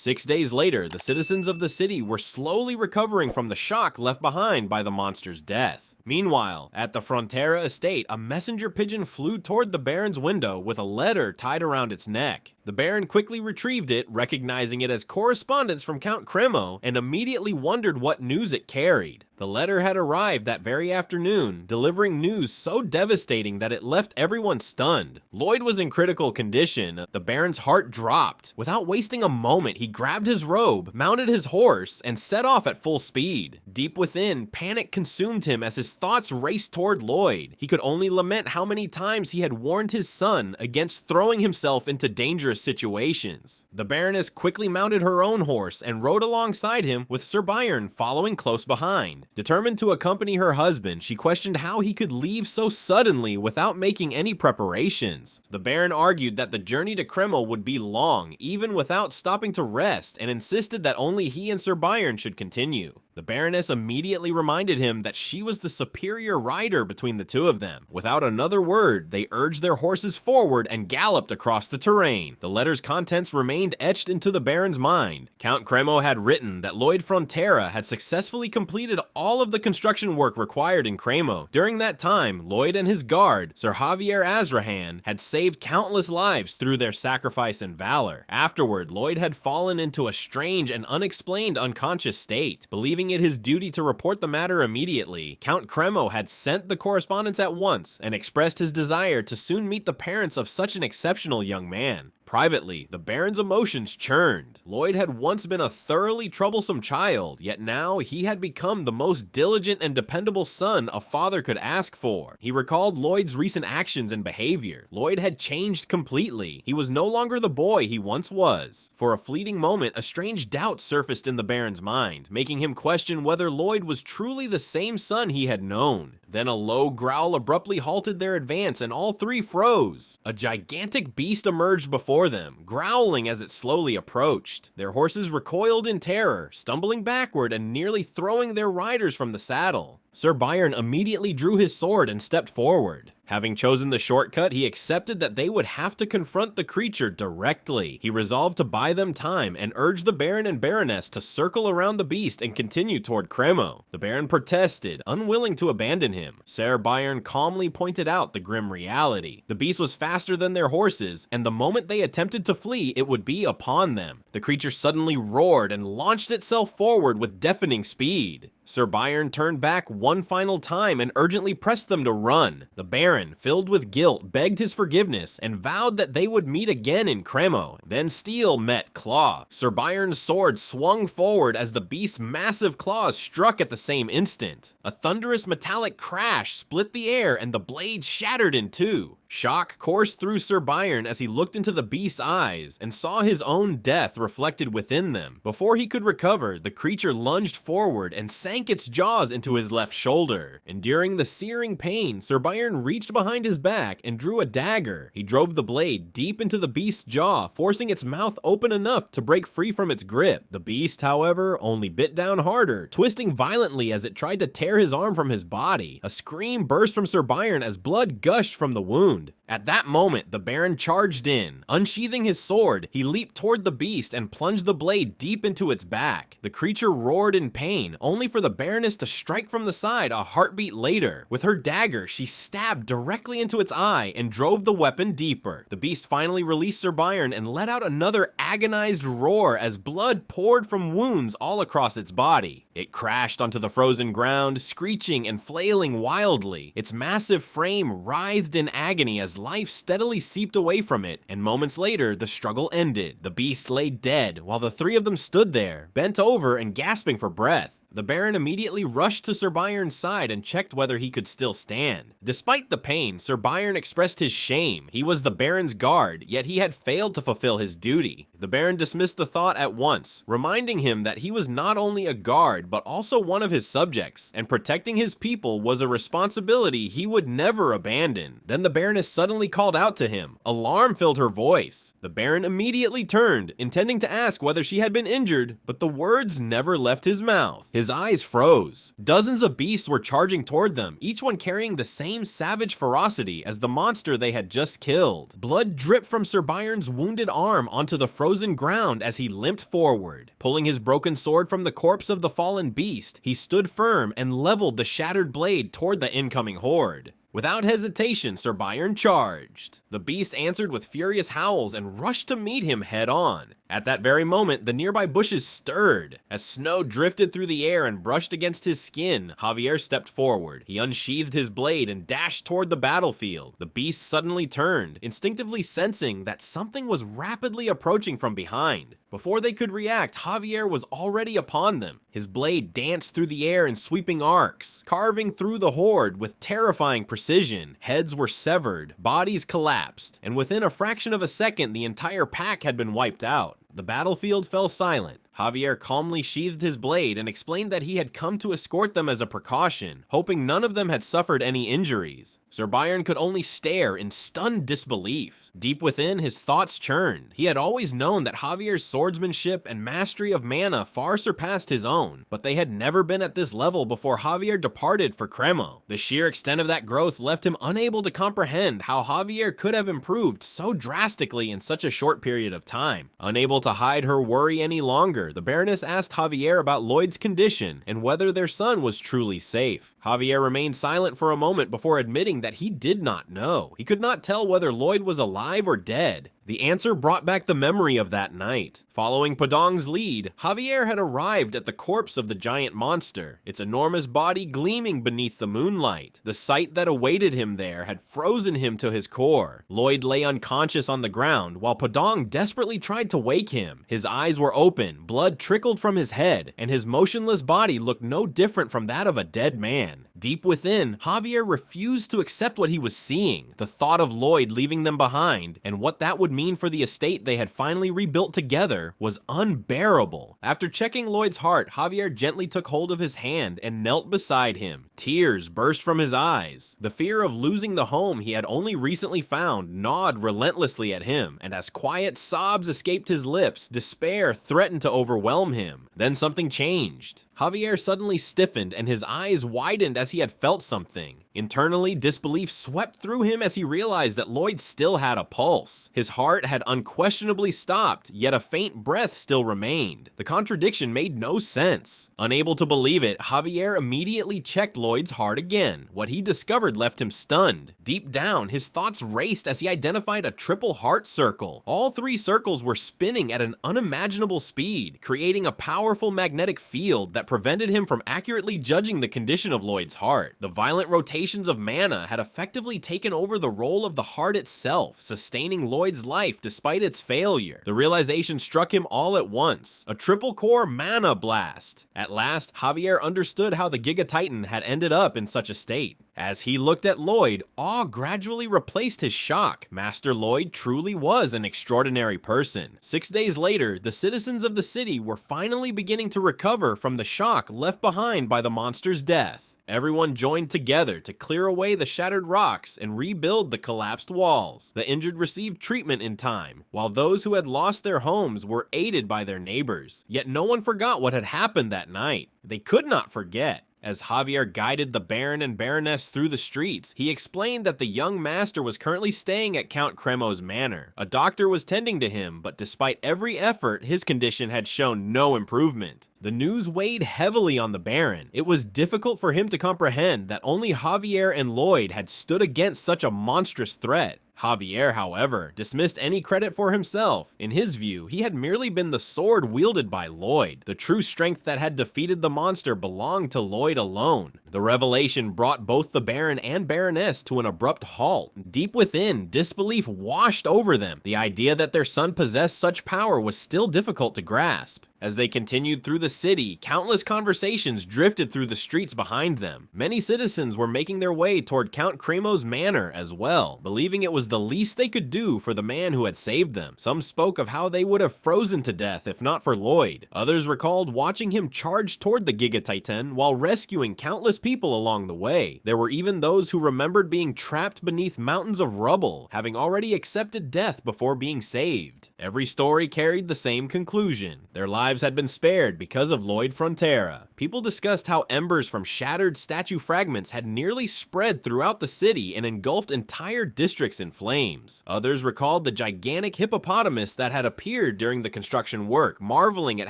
6 days later, the citizens of the city were slowly recovering from the shock left behind by the monster's death. Meanwhile, at the Frontera estate, a messenger pigeon flew toward the Baron's window with a letter tied around its neck. The Baron quickly retrieved it, recognizing it as correspondence from Count Cremo, and immediately wondered what news it carried. The letter had arrived that very afternoon, delivering news so devastating that it left everyone stunned. Lloyd was in critical condition. The Baron's heart dropped. Without wasting a moment, he grabbed his robe, mounted his horse, and set off at full speed. Deep within, panic consumed him as his thoughts raced toward Lloyd. He could only lament how many times he had warned his son against throwing himself into dangerous situations. The Baroness quickly mounted her own horse and rode alongside him, with Sir Byron following close behind. Determined to accompany her husband, she questioned how he could leave so suddenly without making any preparations. The Baron argued that the journey to Kreml would be long, even without stopping to rest, and insisted that only he and Sir Byron should continue. The Baroness immediately reminded him that she was the superior rider between the two of them. Without another word, they urged their horses forward and galloped across the terrain. The letter's contents remained etched into the Baron's mind. Count Cremo had written that Lloyd Frontera had successfully completed all of the construction work required in Cremo. During that time, Lloyd and his guard, Sir Javier Azrahan, had saved countless lives through their sacrifice and valor. Afterward, Lloyd had fallen into a strange and unexplained unconscious state. Believing it his duty to report the matter immediately, Count Cremo had sent the correspondence at once and expressed his desire to soon meet the parents of such an exceptional young man. Privately, the Baron's emotions churned. Lloyd had once been a thoroughly troublesome child, yet now he had become the most diligent and dependable son a father could ask for. He recalled Lloyd's recent actions and behavior. Lloyd had changed completely. He was no longer the boy he once was. For a fleeting moment, a strange doubt surfaced in the Baron's mind, making him question whether Lloyd was truly the same son he had known. Then a low growl abruptly halted their advance, and all three froze. A gigantic beast emerged before them, growling as it slowly approached. Their horses recoiled in terror, stumbling backward and nearly throwing their riders from the saddle. Sir Byron immediately drew his sword and stepped forward. Having chosen the shortcut, he accepted that they would have to confront the creature directly. He resolved to buy them time and urged the Baron and Baroness to circle around the beast and continue toward Cremo. The Baron protested, unwilling to abandon him. Sir Byron calmly pointed out the grim reality. The beast was faster than their horses, and the moment they attempted to flee, it would be upon them. The creature suddenly roared and launched itself forward with deafening speed. Sir Byron turned back one final time and urgently pressed them to run. The Baron, filled with guilt, begged his forgiveness and vowed that they would meet again in Cremo. Then steel met claw. Sir Byron's sword swung forward as the beast's massive claws struck at the same instant. A thunderous metallic crash split the air and the blade shattered in two. Shock coursed through Sir Byron as he looked into the beast's eyes and saw his own death reflected within them. Before he could recover, the creature lunged forward and sank its jaws into his left shoulder. Enduring the searing pain, Sir Byron reached behind his back and drew a dagger. He drove the blade deep into the beast's jaw, forcing its mouth open enough to break free from its grip. The beast, however, only bit down harder, twisting violently as it tried to tear his arm from his body. A scream burst from Sir Byron as blood gushed from the wound. At that moment, the Baron charged in. Unsheathing his sword, he leaped toward the beast and plunged the blade deep into its back. The creature roared in pain, only for the Baroness to strike from the side a heartbeat later. With her dagger, she stabbed directly into its eye and drove the weapon deeper. The beast finally released Sir Byron and let out another agonized roar as blood poured from wounds all across its body. It crashed onto the frozen ground, screeching and flailing wildly. Its massive frame writhed in agony as life steadily seeped away from it, and moments later, the struggle ended. The beast lay dead, while the three of them stood there, bent over and gasping for breath. The Baron immediately rushed to Sir Byron's side and checked whether he could still stand. Despite the pain, Sir Byron expressed his shame. He was the Baron's guard, yet he had failed to fulfill his duty. The Baron dismissed the thought at once, reminding him that he was not only a guard, but also one of his subjects, and protecting his people was a responsibility he would never abandon. Then the Baroness suddenly called out to him. Alarm filled her voice. The Baron immediately turned, intending to ask whether she had been injured, but the words never left his mouth. His His eyes froze. Dozens of beasts were charging toward them, each one carrying the same savage ferocity as the monster they had just killed. Blood dripped from Sir Byron's wounded arm onto the frozen ground as he limped forward. Pulling his broken sword from the corpse of the fallen beast, he stood firm and leveled the shattered blade toward the incoming horde. Without hesitation, Sir Byron charged. The beast answered with furious howls and rushed to meet him head on. At that very moment, the nearby bushes stirred. As snow drifted through the air and brushed against his skin, Javier stepped forward. He unsheathed his blade and dashed toward the battlefield. The beast suddenly turned, instinctively sensing that something was rapidly approaching from behind. Before they could react, Javier was already upon them. His blade danced through the air in sweeping arcs, carving through the horde with terrifying precision. Heads were severed, bodies collapsed, and within a fraction of a second, the entire pack had been wiped out. The battlefield fell silent. Javier calmly sheathed his blade and explained that he had come to escort them as a precaution, hoping none of them had suffered any injuries. Sir Byron could only stare in stunned disbelief. Deep within, his thoughts churned. He had always known that Javier's swordsmanship and mastery of mana far surpassed his own, but they had never been at this level before Javier departed for Cremo. The sheer extent of that growth left him unable to comprehend how Javier could have improved so drastically in such a short period of time. Unable to hide her worry any longer, the Baroness asked Javier about Lloyd's condition and whether their son was truly safe. Javier remained silent for a moment before admitting that he did not know. He could not tell whether Lloyd was alive or dead. The answer brought back the memory of that night. Following Padong's lead, Javier had arrived at the corpse of the giant monster, its enormous body gleaming beneath the moonlight. The sight that awaited him there had frozen him to his core. Lloyd lay unconscious on the ground, while Padong desperately tried to wake him. His eyes were open, blood trickled from his head, and his motionless body looked no different from that of a dead man. Deep within, Javier refused to accept what he was seeing. The thought of Lloyd leaving them behind, and what that would mean for the estate they had finally rebuilt together, was unbearable. After checking Lloyd's heart, Javier gently took hold of his hand and knelt beside him. Tears burst from his eyes. The fear of losing the home he had only recently found gnawed relentlessly at him, and as quiet sobs escaped his lips, despair threatened to overwhelm him. Then something changed. Javier suddenly stiffened and his eyes widened as he had felt something. Internally, disbelief swept through him as he realized that Lloyd still had a pulse. His heart had unquestionably stopped, yet a faint breath still remained. The contradiction made no sense. Unable to believe it, Javier immediately checked Lloyd's heart again. What he discovered left him stunned. Deep down, his thoughts raced as he identified a triple heart circle. All three circles were spinning at an unimaginable speed, creating a powerful magnetic field that prevented him from accurately judging the condition of Lloyd's heart. The violent rotations of mana had effectively taken over the role of the heart itself, sustaining Lloyd's life despite its failure. The realization struck him all at once. A triple core mana blast. At last, Javier understood how the Giga Titan had ended up in such a state. As he looked at Lloyd, awe gradually replaced his shock. Master Lloyd truly was an extraordinary person. 6 days later, the citizens of the city were finally beginning to recover from the shock left behind by the monster's death. Everyone joined together to clear away the shattered rocks and rebuild the collapsed walls. The injured received treatment in time, while those who had lost their homes were aided by their neighbors. Yet no one forgot what had happened that night. They could not forget. As Javier guided the Baron and Baroness through the streets, he explained that the young master was currently staying at Count Cremo's manor. A doctor was tending to him, but despite every effort, his condition had shown no improvement. The news weighed heavily on the Baron. It was difficult for him to comprehend that only Javier and Lloyd had stood against such a monstrous threat. Javier, however, dismissed any credit for himself. In his view, he had merely been the sword wielded by Lloyd. The true strength that had defeated the monster belonged to Lloyd alone. The revelation brought both the Baron and Baroness to an abrupt halt. Deep within, disbelief washed over them. The idea that their son possessed such power was still difficult to grasp. As they continued through the city, countless conversations drifted through the streets behind them. Many citizens were making their way toward Count Cremo's manor as well, believing it was the least they could do for the man who had saved them. Some spoke of how they would have frozen to death if not for Lloyd. Others recalled watching him charge toward the Giga Titan while rescuing countless people along the way. There were even those who remembered being trapped beneath mountains of rubble, having already accepted death before being saved. Every story carried the same conclusion. Their lives had been spared because of Lloyd Frontera. People discussed how embers from shattered statue fragments had nearly spread throughout the city and engulfed entire districts in flames. Others recalled the gigantic hippopotamus that had appeared during the construction work, marveling at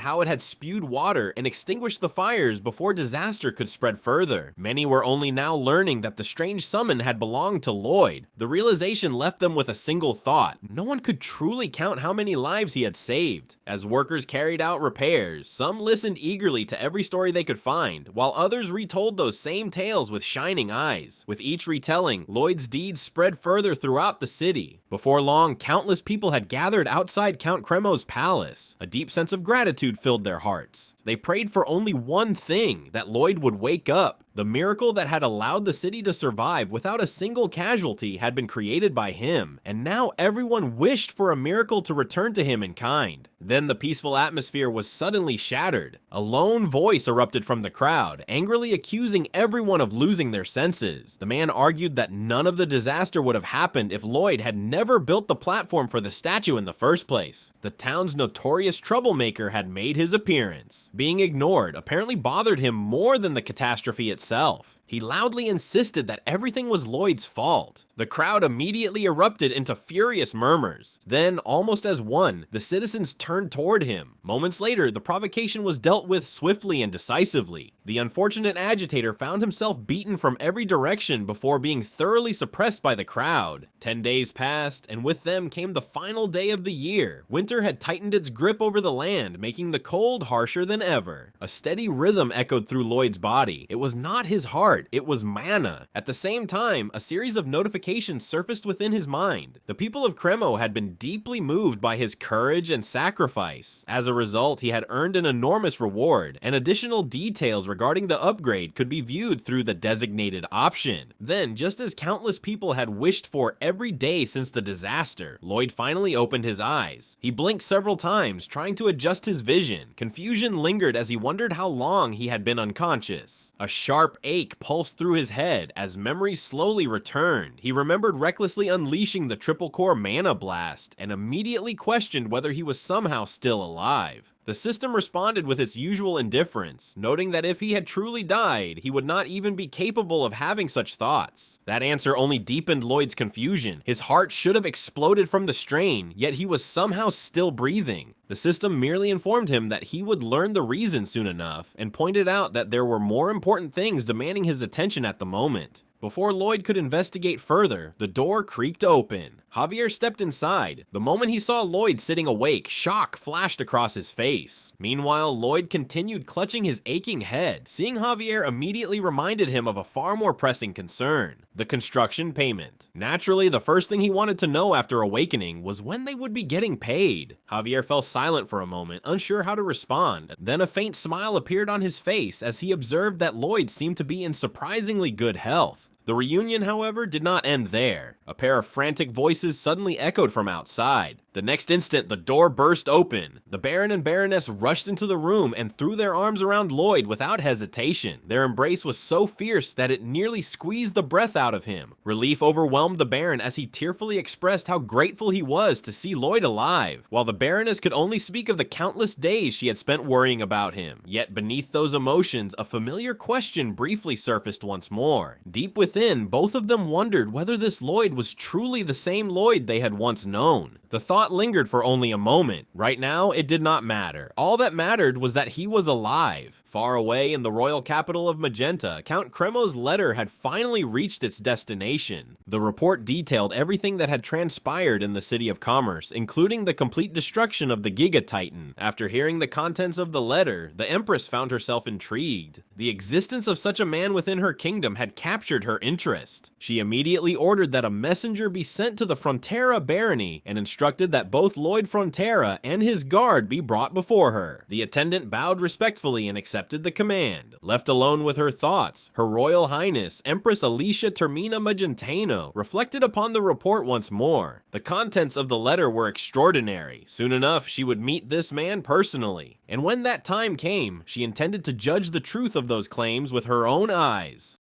how it had spewed water and extinguished the fires before disaster could spread further. Many were only now learning that the strange summon had belonged to Lloyd. The realization left them with a single thought: no one could truly count how many lives he had saved. As workers carried out repairs, some listened eagerly to every story they could find, while others retold those same tales with shining eyes. With each retelling, Lloyd's deeds spread further throughout the city. Before long, countless people had gathered outside Count Cremo's palace. A deep sense of gratitude filled their hearts. They prayed for only one thing: that Lloyd would wake up. The miracle that had allowed the city to survive without a single casualty had been created by him, and now everyone wished for a miracle to return to him in kind. Then the peaceful atmosphere was suddenly shattered. A lone voice erupted from the crowd, angrily accusing everyone of losing their senses. The man argued that none of the disaster would have happened if Lloyd had never built the platform for the statue in the first place. The town's notorious troublemaker had made his appearance. Being ignored apparently bothered him more than the catastrophe itself. He loudly insisted that everything was Lloyd's fault. The crowd immediately erupted into furious murmurs. Then, almost as one, the citizens turned toward him. Moments later, the provocation was dealt with swiftly and decisively. The unfortunate agitator found himself beaten from every direction before being thoroughly suppressed by the crowd. 10 days passed, and with them came the final day of the year. Winter had tightened its grip over the land, making the cold harsher than ever. A steady rhythm echoed through Lloyd's body. It was not his heart, it was mana. At the same time, a series of notifications surfaced within his mind. The people of Cremo had been deeply moved by his courage and sacrifice. As a result, he had earned an enormous reward, and additional details regarding the upgrade could be viewed through the designated option. Then, just as countless people had wished for every day since the disaster, Lloyd finally opened his eyes. He blinked several times, trying to adjust his vision. Confusion lingered as he wondered how long he had been unconscious. A sharp ache pulsed through his head as memories slowly returned. He remembered recklessly unleashing the triple core mana blast, and immediately questioned whether he was somehow still alive. The system responded with its usual indifference, noting that if he had truly died, he would not even be capable of having such thoughts. That answer only deepened Lloyd's confusion. His heart should have exploded from the strain, yet he was somehow still breathing. The system merely informed him that he would learn the reason soon enough, and pointed out that there were more important things demanding his attention at the moment. Before Lloyd could investigate further, the door creaked open. Javier stepped inside. The moment he saw Lloyd sitting awake, shock flashed across his face. Meanwhile, Lloyd continued clutching his aching head. Seeing Javier immediately reminded him of a far more pressing concern: the construction payment. Naturally, the first thing he wanted to know after awakening was when they would be getting paid. Javier fell silent for a moment, unsure how to respond. Then a faint smile appeared on his face as he observed that Lloyd seemed to be in surprisingly good health. The reunion, however, did not end there. A pair of frantic voices suddenly echoed from outside. The next instant, the door burst open. The Baron and Baroness rushed into the room and threw their arms around Lloyd without hesitation. Their embrace was so fierce that it nearly squeezed the breath out of him. Relief overwhelmed the Baron as he tearfully expressed how grateful he was to see Lloyd alive, while the Baroness could only speak of the countless days she had spent worrying about him. Yet beneath those emotions, a familiar question briefly surfaced once more. Deep within, both of them wondered whether this Lloyd was truly the same Lloyd they had once known. The thought lingered for only a moment. Right now, it did not matter. All that mattered was that he was alive. Far away in the royal capital of Magenta, Count Cremo's letter had finally reached its destination. The report detailed everything that had transpired in the City of Commerce, including the complete destruction of the Giga Titan. After hearing the contents of the letter, the Empress found herself intrigued. The existence of such a man within her kingdom had captured her interest. She immediately ordered that a messenger be sent to the Frontera barony and instructed that both Lloyd Frontera and his guard be brought before her. The attendant bowed respectfully and accepted the command. Left alone with her thoughts, Her Royal Highness Empress Alicia Termina Magentano reflected upon the report once more. The contents of the letter were extraordinary. Soon enough, she would meet this man personally. And when that time came, she intended to judge the truth of those claims with her own eyes.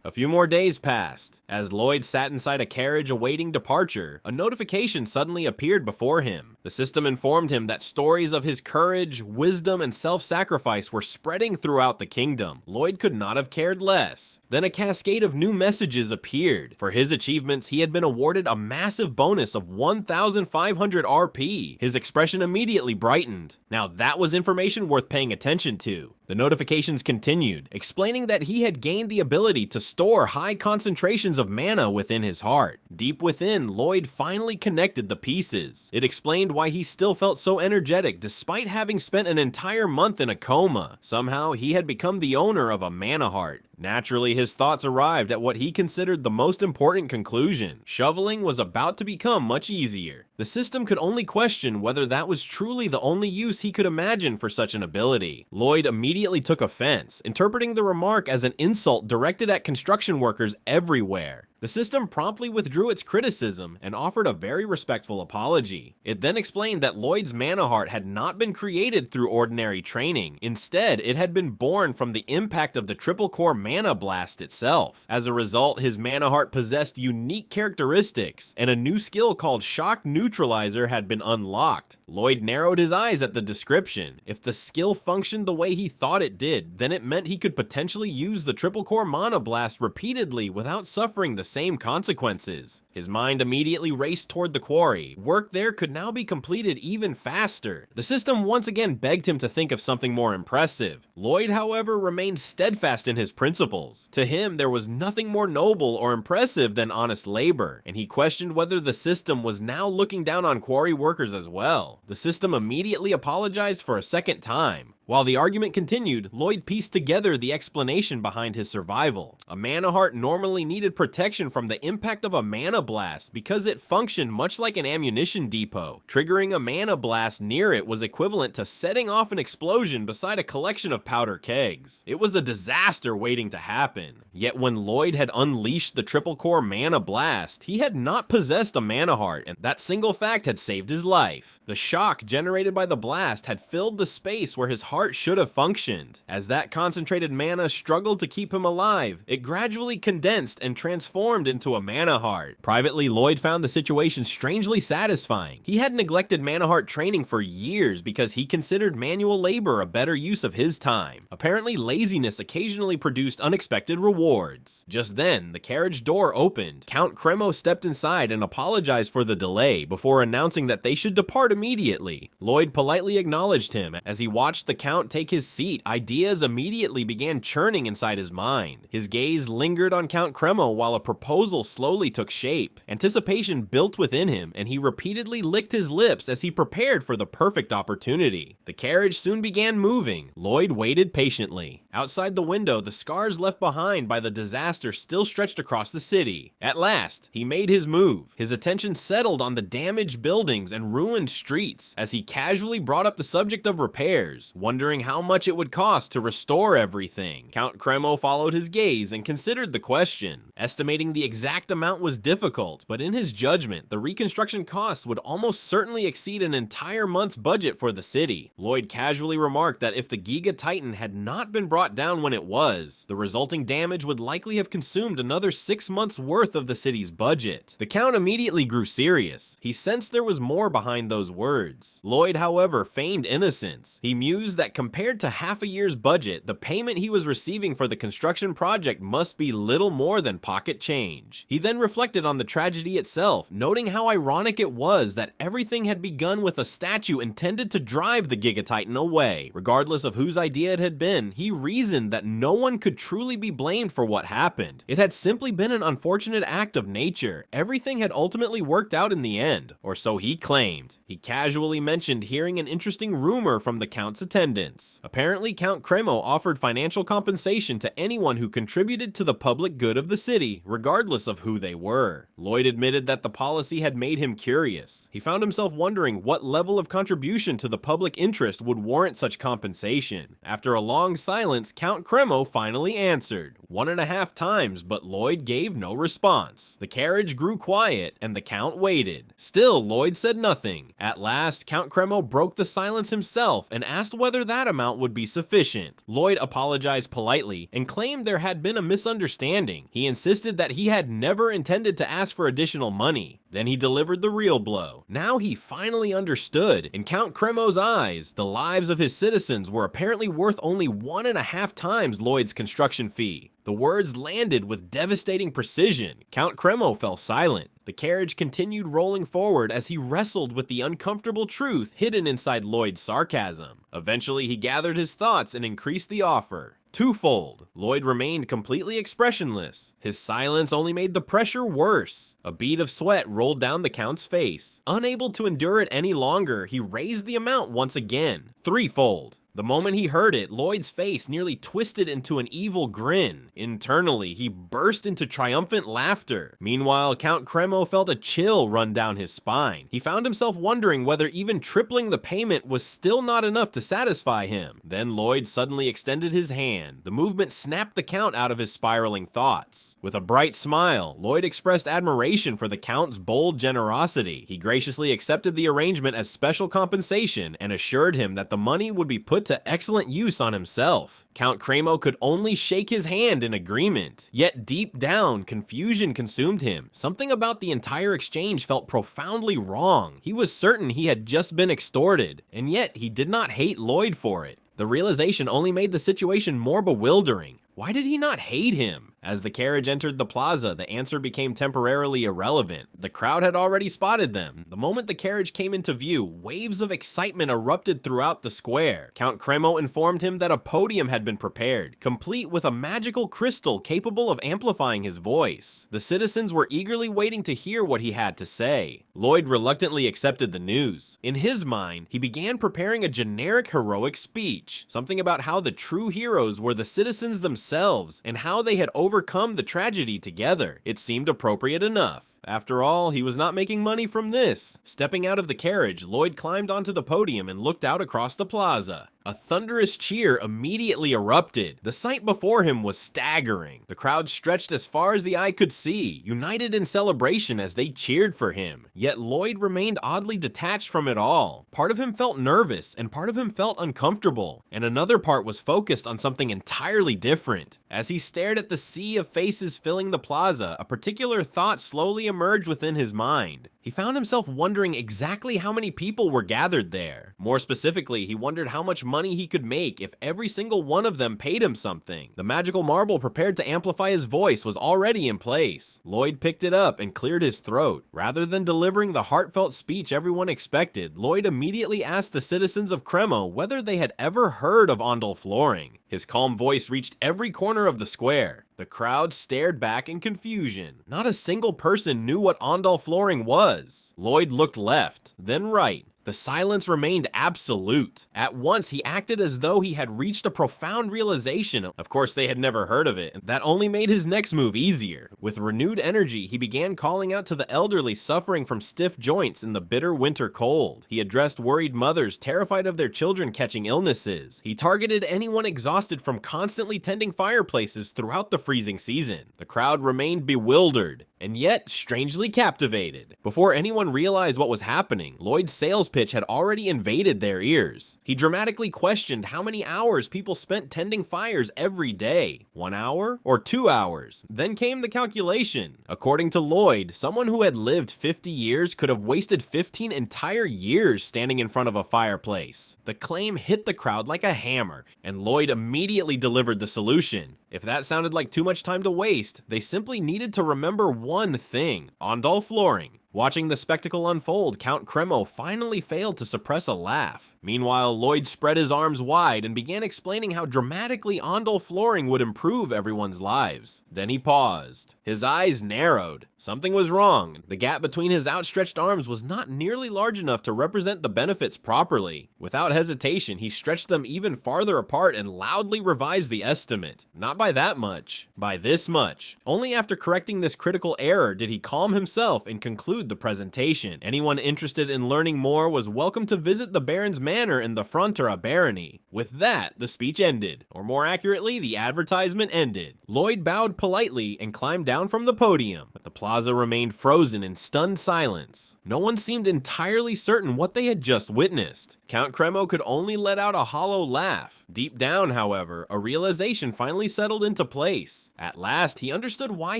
A few more days passed. As Lloyd sat inside a carriage awaiting departure, a notification suddenly appeared before him. The system informed him that stories of his courage, wisdom, and self-sacrifice were spreading throughout the kingdom. Lloyd could not have cared less. Then a cascade of new messages appeared. For his achievements, he had been awarded a massive bonus of 1,500 RP. His expression immediately brightened. Now that was information worth paying attention to. The notifications continued, explaining that he had gained the ability to store high concentrations of mana within his heart. Deep within, Lloyd finally connected the pieces. It explained why he still felt so energetic despite having spent an entire month in a coma. Somehow, he had become the owner of a mana heart. Naturally, his thoughts arrived at what he considered the most important conclusion. Shoveling was about to become much easier. The system could only question whether that was truly the only use he could imagine for such an ability. Lloyd immediately took offense, interpreting the remark as an insult directed at construction workers everywhere. The system promptly withdrew its criticism and offered a very respectful apology. It then explained that Lloyd's mana heart had not been created through ordinary training. Instead, it had been born from the impact of the triple core mana blast itself. As a result, his mana heart possessed unique characteristics, and a new skill called Shock Neutralizer had been unlocked. Lloyd narrowed his eyes at the description. If the skill functioned the way he thought it did, then it meant he could potentially use the triple core mana blast repeatedly without suffering the same consequences. His mind immediately raced toward the quarry. Work there could now be completed even faster. The system once again begged him to think of something more impressive. Lloyd, however, remained steadfast in his principles. To him, there was nothing more noble or impressive than honest labor, and he questioned whether the system was now looking down on quarry workers as well. The system immediately apologized for a second time. While the argument continued, Lloyd pieced together the explanation behind his survival. A mana heart normally needed protection from the impact of a mana blast because it functioned much like an ammunition depot. Triggering a mana blast near it was equivalent to setting off an explosion beside a collection of powder kegs. It was a disaster waiting to happen. Yet when Lloyd had unleashed the triple core mana blast, he had not possessed a mana heart, and that single fact had saved his life. The shock generated by the blast had filled the space where his heart should have functioned. As that concentrated mana struggled to keep him alive, it gradually condensed and transformed into a mana heart. Privately, Lloyd found the situation strangely satisfying. He had neglected mana heart training for years because he considered manual labor a better use of his time. Apparently, laziness occasionally produced unexpected rewards. Just then, the carriage door opened. Count Cremo stepped inside and apologized for the delay before announcing that they should depart immediately. Lloyd politely acknowledged him. As he watched the Count take his seat, ideas immediately began churning inside his mind. His gaze lingered on Count Cremo while a proposal slowly took shape. Anticipation built within him, and he repeatedly licked his lips as he prepared for the perfect opportunity. The carriage soon began moving. Lloyd waited patiently. Outside the window, the scars left behind by the disaster still stretched across the city. At last, he made his move. His attention settled on the damaged buildings and ruined streets as he casually brought up the subject of repairs, wondering how much it would cost to restore everything. Count Cremo followed his gaze and considered the question. Estimating the exact amount was difficult, but in his judgment, the reconstruction costs would almost certainly exceed an entire month's budget for the city. Lloyd casually remarked that if the Giga Titan had not been brought down when it was, the resulting damage would likely have consumed another 6 months worth of the city's budget. The Count immediately grew serious. He sensed there was more behind those words. Lloyd, however, feigned innocence. He mused that compared to half a year's budget, the payment he was receiving for the construction project must be little more than pocket change. He then reflected on the tragedy itself, noting how ironic it was that everything had begun with a statue intended to drive the Giga Titan away. Regardless of whose idea it had been, he reasoned that no one could truly be blamed for what happened. It had simply been an unfortunate act of nature. Everything had ultimately worked out in the end, or so he claimed. He casually mentioned hearing an interesting rumor from the Count's attendants. Apparently, Count Cremo offered financial compensation to anyone who contributed to the public good of the city, regardless of who they were. Lloyd admitted that the policy had made him curious. He found himself wondering what level of contribution to the public interest would warrant such compensation. After a long silence, Count Cremo finally answered. 1.5 times, but Lloyd gave no response. The carriage grew quiet, and the Count waited. Still, Lloyd said nothing. At last, Count Cremo broke the silence himself and asked whether that amount would be sufficient. Lloyd apologized politely and claimed there had been a misunderstanding. He insisted that he had never intended to ask for additional money. Then he delivered the real blow. Now he finally understood. In Count Cremo's eyes, the lives of his citizens were apparently worth only 1.5 times Lloyd's construction fee. The words landed with devastating precision. Count Cremo fell silent. The carriage continued rolling forward as he wrestled with the uncomfortable truth hidden inside Lloyd's sarcasm. Eventually, he gathered his thoughts and increased the offer. Twofold. Lloyd remained completely expressionless. His silence only made the pressure worse. A bead of sweat rolled down the Count's face. Unable to endure it any longer, he raised the amount once again. Threefold. The moment he heard it, Lloyd's face nearly twisted into an evil grin. Internally, he burst into triumphant laughter. Meanwhile, Count Cremo felt a chill run down his spine. He found himself wondering whether even tripling the payment was still not enough to satisfy him. Then Lloyd suddenly extended his hand. The movement snapped the Count out of his spiraling thoughts. With a bright smile, Lloyd expressed admiration for the Count's bold generosity. He graciously accepted the arrangement as special compensation and assured him that the money would be put to excellent use on himself. Count Cremo could only shake his hand in agreement. Yet deep down, confusion consumed him. Something about the entire exchange felt profoundly wrong. He was certain he had just been extorted, and yet he did not hate Lloyd for it. The realization only made the situation more bewildering. Why did he not hate him? As the carriage entered the plaza, the answer became temporarily irrelevant. The crowd had already spotted them. The moment the carriage came into view, waves of excitement erupted throughout the square. Count Cremo informed him that a podium had been prepared, complete with a magical crystal capable of amplifying his voice. The citizens were eagerly waiting to hear what he had to say. Lloyd reluctantly accepted the news. In his mind, he began preparing a generic heroic speech, something about how the true heroes were the citizens themselves and how they had overcome the tragedy together. It seemed appropriate enough. After all, he was not making money from this. Stepping out of the carriage, Lloyd climbed onto the podium and looked out across the plaza. A thunderous cheer immediately erupted. The sight before him was staggering. The crowd stretched as far as the eye could see, united in celebration as they cheered for him. Yet Lloyd remained oddly detached from it all. Part of him felt nervous, and part of him felt uncomfortable, and another part was focused on something entirely different. As he stared at the sea of faces filling the plaza, a particular thought slowly emerged within his mind. He found himself wondering exactly how many people were gathered there. More specifically, he wondered how much money he could make if every single one of them paid him something. The magical marble prepared to amplify his voice was already in place. Lloyd picked it up and cleared his throat. Rather than delivering the heartfelt speech everyone expected, Lloyd immediately asked the citizens of Cremo whether they had ever heard of Ondel flooring. His calm voice reached every corner of the square. The crowd stared back in confusion. Not a single person knew what Ondel flooring was. Lloyd looked left, then right. The silence remained absolute. At once, he acted as though he had reached a profound realization. Of course, they had never heard of it. That only made his next move easier. With renewed energy, he began calling out to the elderly suffering from stiff joints in the bitter winter cold. He addressed worried mothers terrified of their children catching illnesses. He targeted anyone exhausted from constantly tending fireplaces throughout the freezing season. The crowd remained bewildered, and yet strangely captivated. Before anyone realized what was happening, Lloyd's sales pitch had already invaded their ears. He dramatically questioned how many hours people spent tending fires every day. 1 hour or 2 hours? Then came the calculation. According to Lloyd, someone who had lived 50 years could have wasted 15 entire years standing in front of a fireplace. The claim hit the crowd like a hammer, and Lloyd immediately delivered the solution. If that sounded like too much time to waste, they simply needed to remember one thing: Ondel flooring. Watching the spectacle unfold, Count Cremo finally failed to suppress a laugh. Meanwhile, Lloyd spread his arms wide and began explaining how dramatically Ondel flooring would improve everyone's lives. Then he paused. His eyes narrowed. Something was wrong. The gap between his outstretched arms was not nearly large enough to represent the benefits properly. Without hesitation, he stretched them even farther apart and loudly revised the estimate. Not by that much, by this much. Only after correcting this critical error did he calm himself and conclude conclude the presentation. Anyone interested in learning more was welcome to visit the Baron's Manor in the Frontera barony. With that, the speech ended, or more accurately, the advertisement ended. Lloyd bowed politely and climbed down from the podium, but the plaza remained frozen in stunned silence. No one seemed entirely certain what they had just witnessed. Count Cremo could only let out a hollow laugh. Deep down, however, a realization finally settled into place. At last, he understood why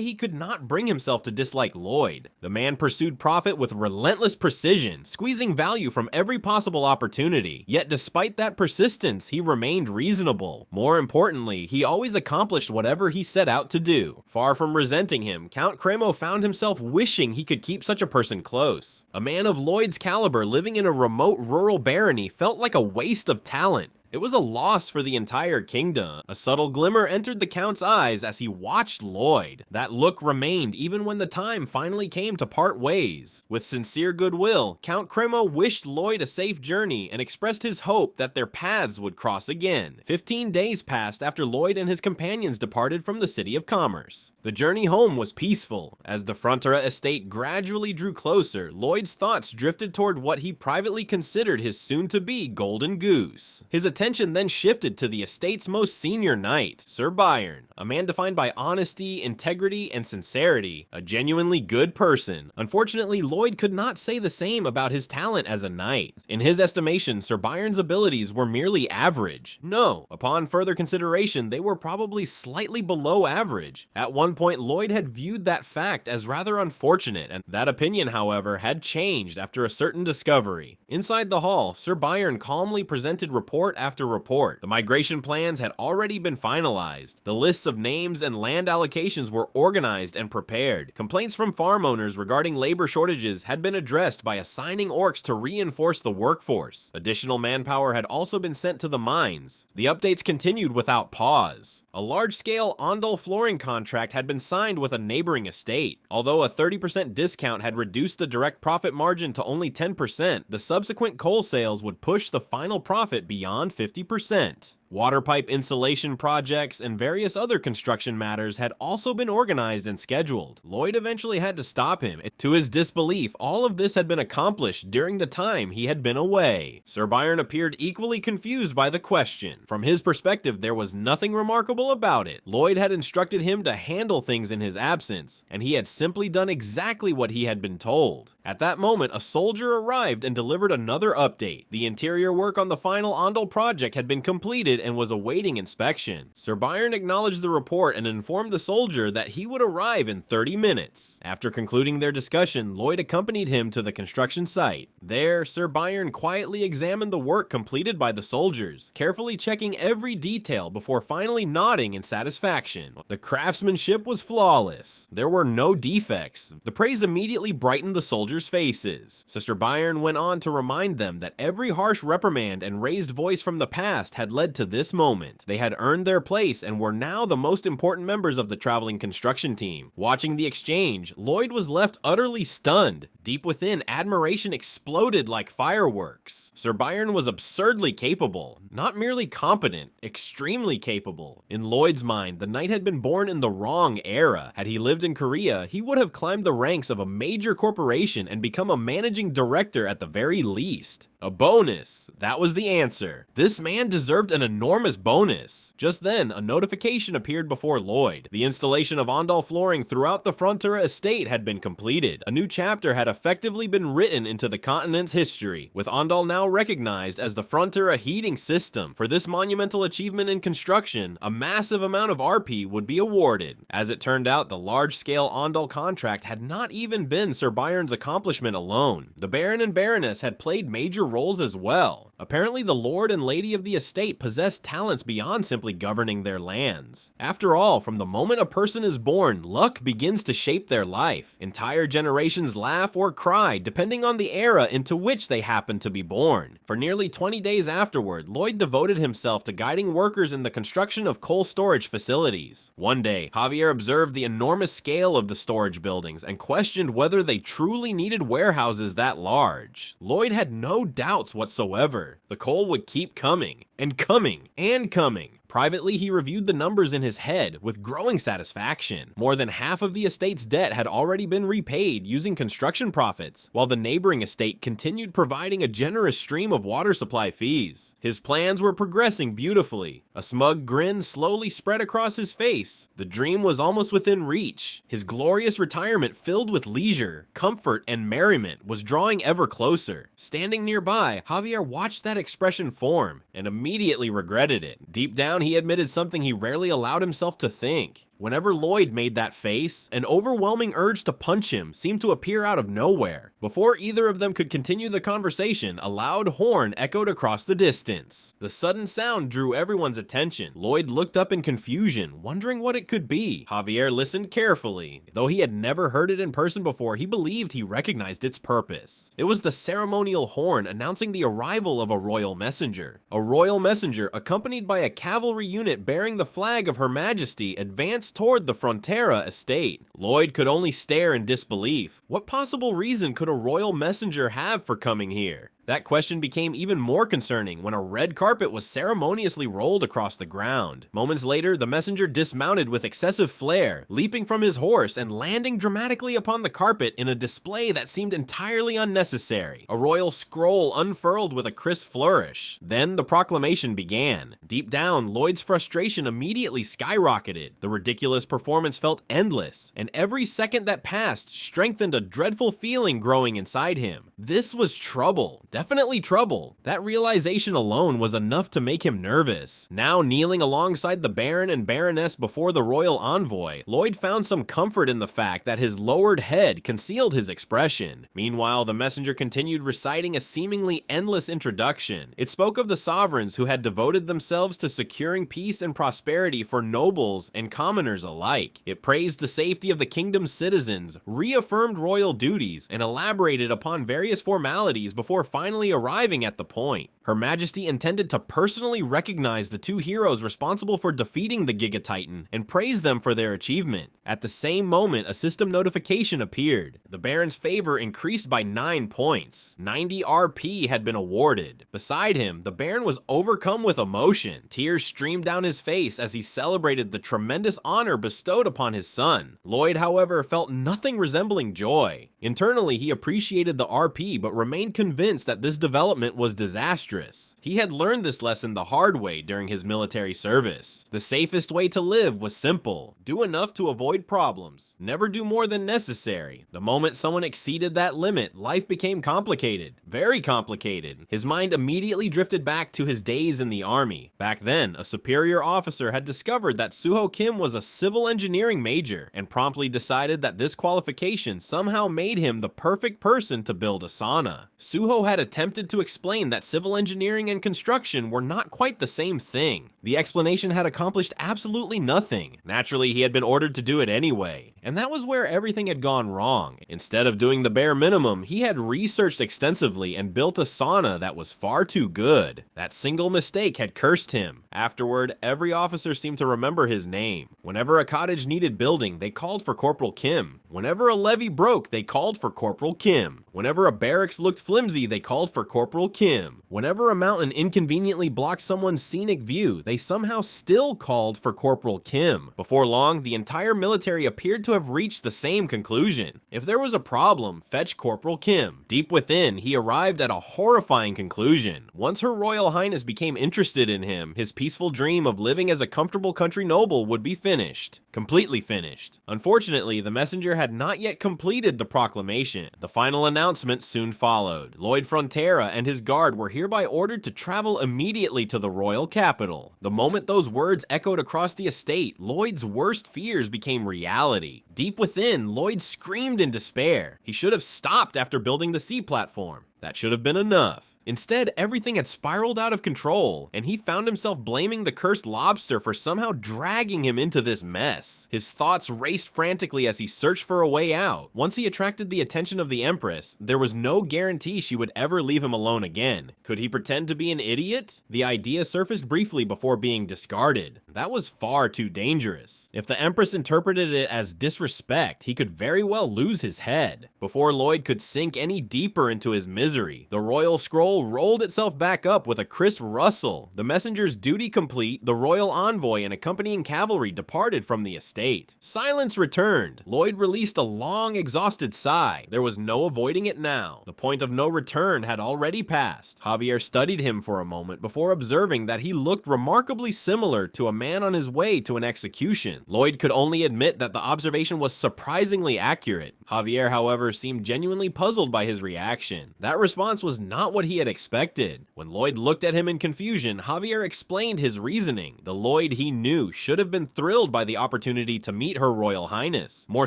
he could not bring himself to dislike Lloyd. The man pursued profit with relentless precision, squeezing value from every possible opportunity. Yet despite that persistence, he remained reasonable. More importantly, he always accomplished whatever he set out to do. Far from resenting him, Count Cremo found himself wishing he could keep such a person close. A man of Lloyd's caliber living in a remote rural barony felt like a waste of talent. It was a loss for the entire kingdom. A subtle glimmer entered the Count's eyes as he watched Lloyd. That look remained even when the time finally came to part ways. With sincere goodwill, Count Cremo wished Lloyd a safe journey and expressed his hope that their paths would cross again. 15 days passed after Lloyd and his companions departed from the City of Commerce. The journey home was peaceful. As the Frontera estate gradually drew closer, Lloyd's thoughts drifted toward what he privately considered his soon-to-be golden goose. His attention then shifted to the estate's most senior knight, Sir Byron, a man defined by honesty, integrity, and sincerity, a genuinely good person. Unfortunately, Lloyd could not say the same about his talent as a knight. In his estimation, Sir Byron's abilities were merely average. No, upon further consideration, they were probably slightly below average. At one point, Lloyd had viewed that fact as rather unfortunate, and that opinion, however, had changed after a certain discovery. Inside the hall, Sir Byron calmly presented report after report. The migration plans had already been finalized. The lists of names and land allocations were organized and prepared. Complaints from farm owners regarding labor shortages had been addressed by assigning orcs to reinforce the workforce. Additional manpower had also been sent to the mines. The updates continued without pause. A large-scale Ondol flooring contract had been signed with a neighboring estate. Although a 30% discount had reduced the direct profit margin to only 10%, the subsequent coal sales would push the final profit beyond 50%. Water pipe installation projects and various other construction matters had also been organized and scheduled. Lloyd eventually had to stop him. To his disbelief, all of this had been accomplished during the time he had been away. Sir Byron appeared equally confused by the question. From his perspective, there was nothing remarkable about it. Lloyd had instructed him to handle things in his absence, and he had simply done exactly what he had been told. At that moment, a soldier arrived and delivered another update. The interior work on the final Ondol project had been completed and was awaiting inspection. Sir Byron acknowledged the report and informed the soldier that he would arrive in 30 minutes. After concluding their discussion, Lloyd accompanied him to the construction site. There, Sir Byron quietly examined the work completed by the soldiers, carefully checking every detail before finally nodding in satisfaction. The craftsmanship was flawless. There were no defects. The praise immediately brightened the soldiers' faces. Sir Byron went on to remind them that every harsh reprimand and raised voice from the past had led to this moment. They had earned their place and were now the most important members of the traveling construction team. Watching the exchange, Lloyd was left utterly stunned. Deep within, admiration exploded like fireworks. Sir Byron was absurdly capable, not merely competent, extremely capable. In Lloyd's mind, the knight had been born in the wrong era. Had he lived in Korea, he would have climbed the ranks of a major corporation and become a managing director at the very least. A bonus. That was the answer. This man deserved an enormous bonus. Just then, a notification appeared before Lloyd. The installation of Ondol flooring throughout the Frontera estate had been completed. A new chapter had effectively been written into the continent's history, with Ondol now recognized as the Frontera heating system. For this monumental achievement in construction, a massive amount of RP would be awarded. As it turned out, the large-scale Ondol contract had not even been Sir Byron's accomplishment alone. The Baron and Baroness had played major roles as well. Apparently, the Lord and Lady of the estate possessed talents beyond simply governing their lands. After all, from the moment a person is born, luck begins to shape their life. Entire generations laugh or cry depending on the era into which they happen to be born. For nearly 20 days afterward, Lloyd devoted himself to guiding workers in the construction of coal storage facilities. One day, Javier observed the enormous scale of the storage buildings and questioned whether they truly needed warehouses that large. Lloyd had no doubts whatsoever. The coal would keep coming, and coming, and coming. Privately, he reviewed the numbers in his head with growing satisfaction. More than half of the estate's debt had already been repaid using construction profits, while the neighboring estate continued providing a generous stream of water supply fees. His plans were progressing beautifully. A smug grin slowly spread across his face. The dream was almost within reach. His glorious retirement filled with leisure, comfort, and merriment was drawing ever closer. Standing nearby, Javier watched that expression form and immediately regretted it. Deep down, he admitted something he rarely allowed himself to think. Whenever Lloyd made that face, an overwhelming urge to punch him seemed to appear out of nowhere. Before either of them could continue the conversation, a loud horn echoed across the distance. The sudden sound drew everyone's attention. Lloyd looked up in confusion, wondering what it could be. Javier listened carefully. Though he had never heard it in person before, he believed he recognized its purpose. It was the ceremonial horn announcing the arrival of a royal messenger. A royal messenger, accompanied by a cavalry unit bearing the flag of Her Majesty, advanced toward the Frontera estate. Lloyd could only stare in disbelief. What possible reason could a royal messenger have for coming here? That question became even more concerning when a red carpet was ceremoniously rolled across the ground. Moments later, the messenger dismounted with excessive flair, leaping from his horse and landing dramatically upon the carpet in a display that seemed entirely unnecessary. A royal scroll unfurled with a crisp flourish. Then the proclamation began. Deep down, Lloyd's frustration immediately skyrocketed. The ridiculous performance felt endless, and every second that passed strengthened a dreadful feeling growing inside him. This was trouble. Definitely trouble. That realization alone was enough to make him nervous. Now kneeling alongside the Baron and Baroness before the royal envoy, Lloyd found some comfort in the fact that his lowered head concealed his expression. Meanwhile, the messenger continued reciting a seemingly endless introduction. It spoke of the sovereigns who had devoted themselves to securing peace and prosperity for nobles and commoners alike. It praised the safety of the kingdom's citizens, reaffirmed royal duties, and elaborated upon various formalities before finally arriving at the point. Her Majesty intended to personally recognize the two heroes responsible for defeating the Giga Titan and praise them for their achievement. At the same moment, a system notification appeared. The Baron's favor increased by 9 points. 90 RP had been awarded. Beside him, the Baron was overcome with emotion. Tears streamed down his face as he celebrated the tremendous honor bestowed upon his son. Lloyd, however, felt nothing resembling joy. Internally, he appreciated the RP but remained convinced that this development was disastrous. He had learned this lesson the hard way during his military service. The safest way to live was simple. Do enough to avoid problems. Never do more than necessary. The moment someone exceeded that limit, life became complicated. Very complicated. His mind immediately drifted back to his days in the army. Back then, a superior officer had discovered that Soo Ho Kim was a civil engineering major and promptly decided that this qualification somehow made him the perfect person to build a sauna. Soo Ho had attempted to explain that civil engineering and construction were not quite the same thing. The explanation had accomplished absolutely nothing. Naturally, he had been ordered to do it anyway. And that was where everything had gone wrong. Instead of doing the bare minimum, he had researched extensively and built a sauna that was far too good. That single mistake had cursed him. Afterward, every officer seemed to remember his name. Whenever a cottage needed building, they called for Corporal Kim. Whenever a levee broke, they called for Corporal Kim. Whenever a barracks looked flimsy, they called for Corporal Kim. Whenever a mountain inconveniently blocked someone's scenic view, they somehow still called for Corporal Kim. Before long, the entire military appeared to have reached the same conclusion. If there was a problem, fetch Corporal Kim. Deep within, he arrived at a horrifying conclusion. Once Her Royal Highness became interested in him, his peaceful dream of living as a comfortable country noble would be finished. Completely finished. Unfortunately, the messenger had not yet completed the proclamation. The final announcement soon followed. Lloyd Frontera and his guard were hereby ordered to travel immediately to the royal capital. The moment those words echoed across the estate, Lloyd's worst fears became reality. Deep within, Lloyd screamed in despair. He should have stopped after building the sea platform. That should have been enough. Instead, everything had spiraled out of control, and he found himself blaming the cursed lobster for somehow dragging him into this mess. His thoughts raced frantically as he searched for a way out. Once he attracted the attention of the Empress, there was no guarantee she would ever leave him alone again. Could he pretend to be an idiot? The idea surfaced briefly before being discarded. That was far too dangerous. If the Empress interpreted it as disrespect, he could very well lose his head. Before Lloyd could sink any deeper into his misery, the royal scroll scroll rolled itself back up with a crisp rustle. The messenger's duty complete, the royal envoy and accompanying cavalry departed from the estate. Silence returned. Lloyd released a long, exhausted sigh. There was no avoiding it now. The point of no return had already passed. Javier studied him for a moment before observing that he looked remarkably similar to a man on his way to an execution. Lloyd could only admit that the observation was surprisingly accurate. Javier, however, seemed genuinely puzzled by his reaction. That response was not what he had expected. When Lloyd looked at him in confusion, Javier explained his reasoning. The Lloyd he knew should have been thrilled by the opportunity to meet Her Royal Highness. More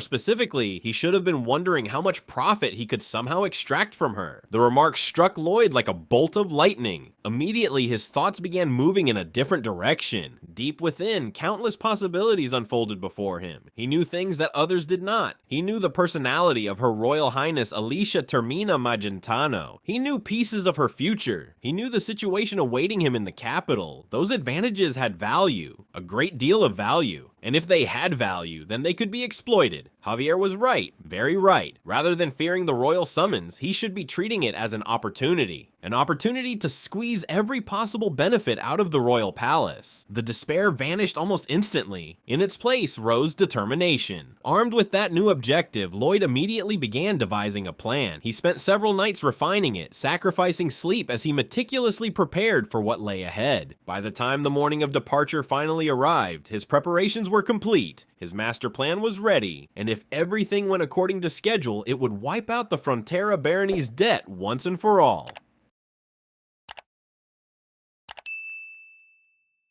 specifically, he should have been wondering how much profit he could somehow extract from her. The remark struck Lloyd like a bolt of lightning. Immediately, his thoughts began moving in a different direction. Deep within, countless possibilities unfolded before him. He knew things that others did not. He knew the personality of Her Royal Highness Alicia Termina Magentano. He knew pieces of her future. He knew the situation awaiting him in the capital. Those advantages had value, a great deal of value. And if they had value, then they could be exploited. Javier was right, very right. Rather than fearing the royal summons, he should be treating it as an opportunity. An opportunity to squeeze every possible benefit out of the royal palace. The despair vanished almost instantly. In its place rose determination. Armed with that new objective, Lloyd immediately began devising a plan. He spent several nights refining it, sacrificing sleep as he meticulously prepared for what lay ahead. By the time the morning of departure finally arrived, his preparations were complete. His master plan was ready, and if everything went according to schedule, it would wipe out the Frontera barony's debt once and for all.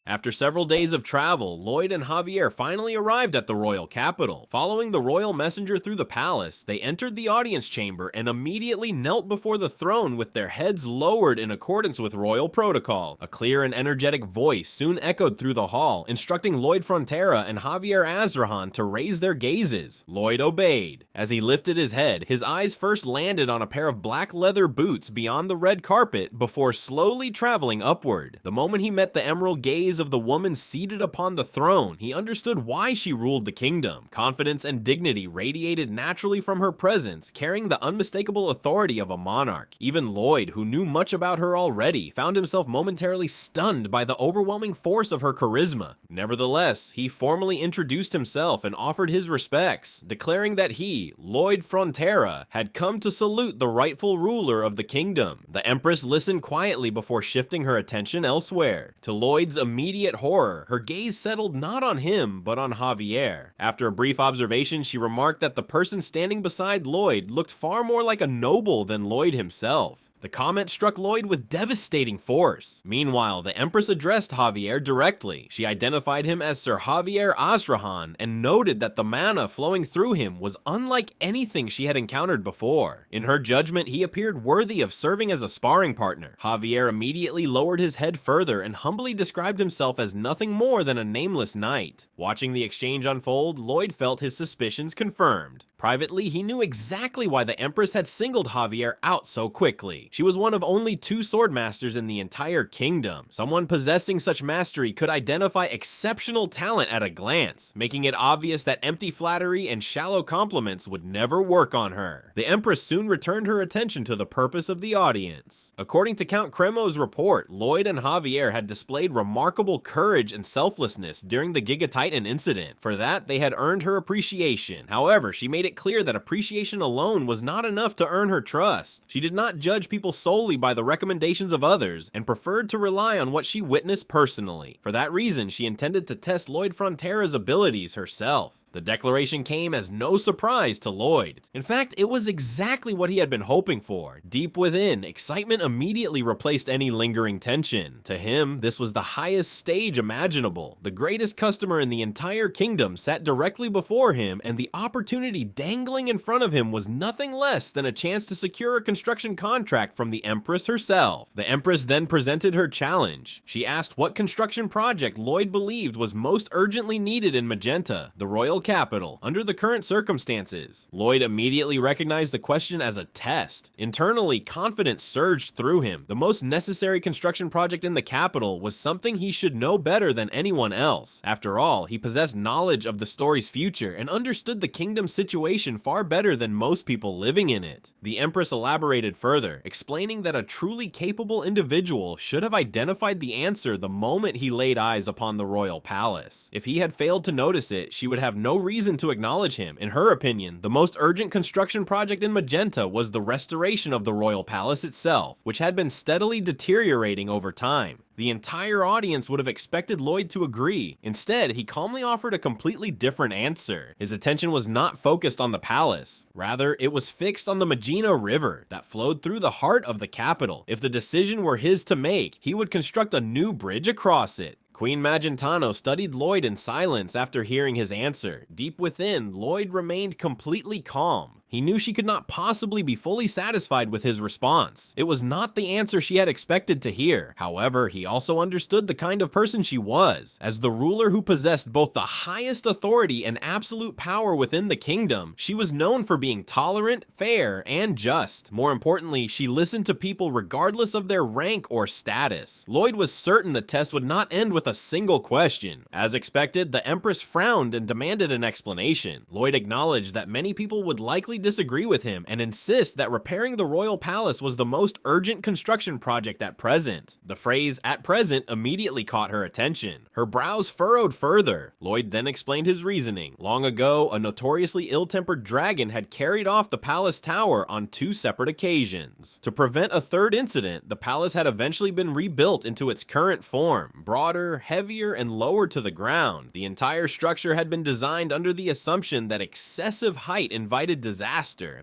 After several days of travel, Lloyd and Javier finally arrived at the royal capital. Following the royal messenger through the palace, they entered the audience chamber and immediately knelt before the throne with their heads lowered in accordance with royal protocol. A clear and energetic voice soon echoed through the hall, instructing Lloyd Frontera and Javier Azrahan to raise their gazes. Lloyd obeyed. As he lifted his head, his eyes first landed on a pair of black leather boots beyond the red carpet before slowly traveling upward. The moment he met the emerald gaze of the woman seated upon the throne, he understood why she ruled the kingdom. Confidence and dignity radiated naturally from her presence, carrying the unmistakable authority of a monarch. Even Lloyd, who knew much about her already, found himself momentarily stunned by the overwhelming force of her charisma. Nevertheless, he formally introduced himself and offered his respects, declaring that he, Lloyd Frontera, had come to salute the rightful ruler of the kingdom. The Empress listened quietly before shifting her attention elsewhere. To Lloyd's immediate horror, her gaze settled not on him, but on Javier. After a brief observation, she remarked that the person standing beside Lloyd looked far more like a noble than Lloyd himself. The comment struck Lloyd with devastating force. Meanwhile, the Empress addressed Javier directly. She identified him as Sir Javier Azrahan and noted that the mana flowing through him was unlike anything she had encountered before. In her judgment, he appeared worthy of serving as a sparring partner. Javier immediately lowered his head further and humbly described himself as nothing more than a nameless knight. Watching the exchange unfold, Lloyd felt his suspicions confirmed. Privately, he knew exactly why the Empress had singled Javier out so quickly. She was one of only 2 swordmasters in the entire kingdom. Someone possessing such mastery could identify exceptional talent at a glance, making it obvious that empty flattery and shallow compliments would never work on her. The Empress soon returned her attention to the purpose of the audience. According to Count Cremo's report, Lloyd and Javier had displayed remarkable courage and selflessness during the Giga Titan incident. For that, they had earned her appreciation. However, she made it clear that appreciation alone was not enough to earn her trust. She did not judge people solely by the recommendations of others and preferred to rely on what she witnessed personally. For that reason, she intended to test Lloyd Frontera's abilities herself. The declaration came as no surprise to Lloyd. In fact, it was exactly what he had been hoping for. Deep within, excitement immediately replaced any lingering tension. To him, this was the highest stage imaginable. The greatest customer in the entire kingdom sat directly before him, and the opportunity dangling in front of him was nothing less than a chance to secure a construction contract from the Empress herself. The Empress then presented her challenge. She asked what construction project Lloyd believed was most urgently needed in Magenta. The royal royal capital under the current circumstances. Lloyd immediately recognized the question as a test. Internally, confidence surged through him. The most necessary construction project in the capital was something he should know better than anyone else. After all, he possessed knowledge of the story's future and understood the kingdom's situation far better than most people living in it. The Empress elaborated further, explaining that a truly capable individual should have identified the answer the moment he laid eyes upon the royal palace. If he had failed to notice it, she would have no reason to acknowledge him. In her opinion, the most urgent construction project in Magenta was the restoration of the royal palace itself, which had been steadily deteriorating over time. The entire audience would have expected Lloyd to agree. Instead, he calmly offered a completely different answer. His attention was not focused on the palace. Rather, it was fixed on the Magina River that flowed through the heart of the capital. If the decision were his to make, he would construct a new bridge across it. Queen Magentano studied Lloyd in silence after hearing his answer. Deep within, Lloyd remained completely calm. He knew she could not possibly be fully satisfied with his response. It was not the answer she had expected to hear. However, he also understood the kind of person she was. As the ruler who possessed both the highest authority and absolute power within the kingdom, she was known for being tolerant, fair, and just. More importantly, she listened to people regardless of their rank or status. Lloyd was certain the test would not end with a single question. As expected, the Empress frowned and demanded an explanation. Lloyd acknowledged that many people would likely disagree with him and insist that repairing the royal palace was the most urgent construction project at present. The phrase "at present" immediately caught her attention. Her brows furrowed further. Lloyd then explained his reasoning. Long ago, a notoriously ill-tempered dragon had carried off the palace tower on 2 separate occasions. To prevent a third incident, the palace had eventually been rebuilt into its current form, broader, heavier, and lower to the ground. The entire structure had been designed under the assumption that excessive height invited disaster.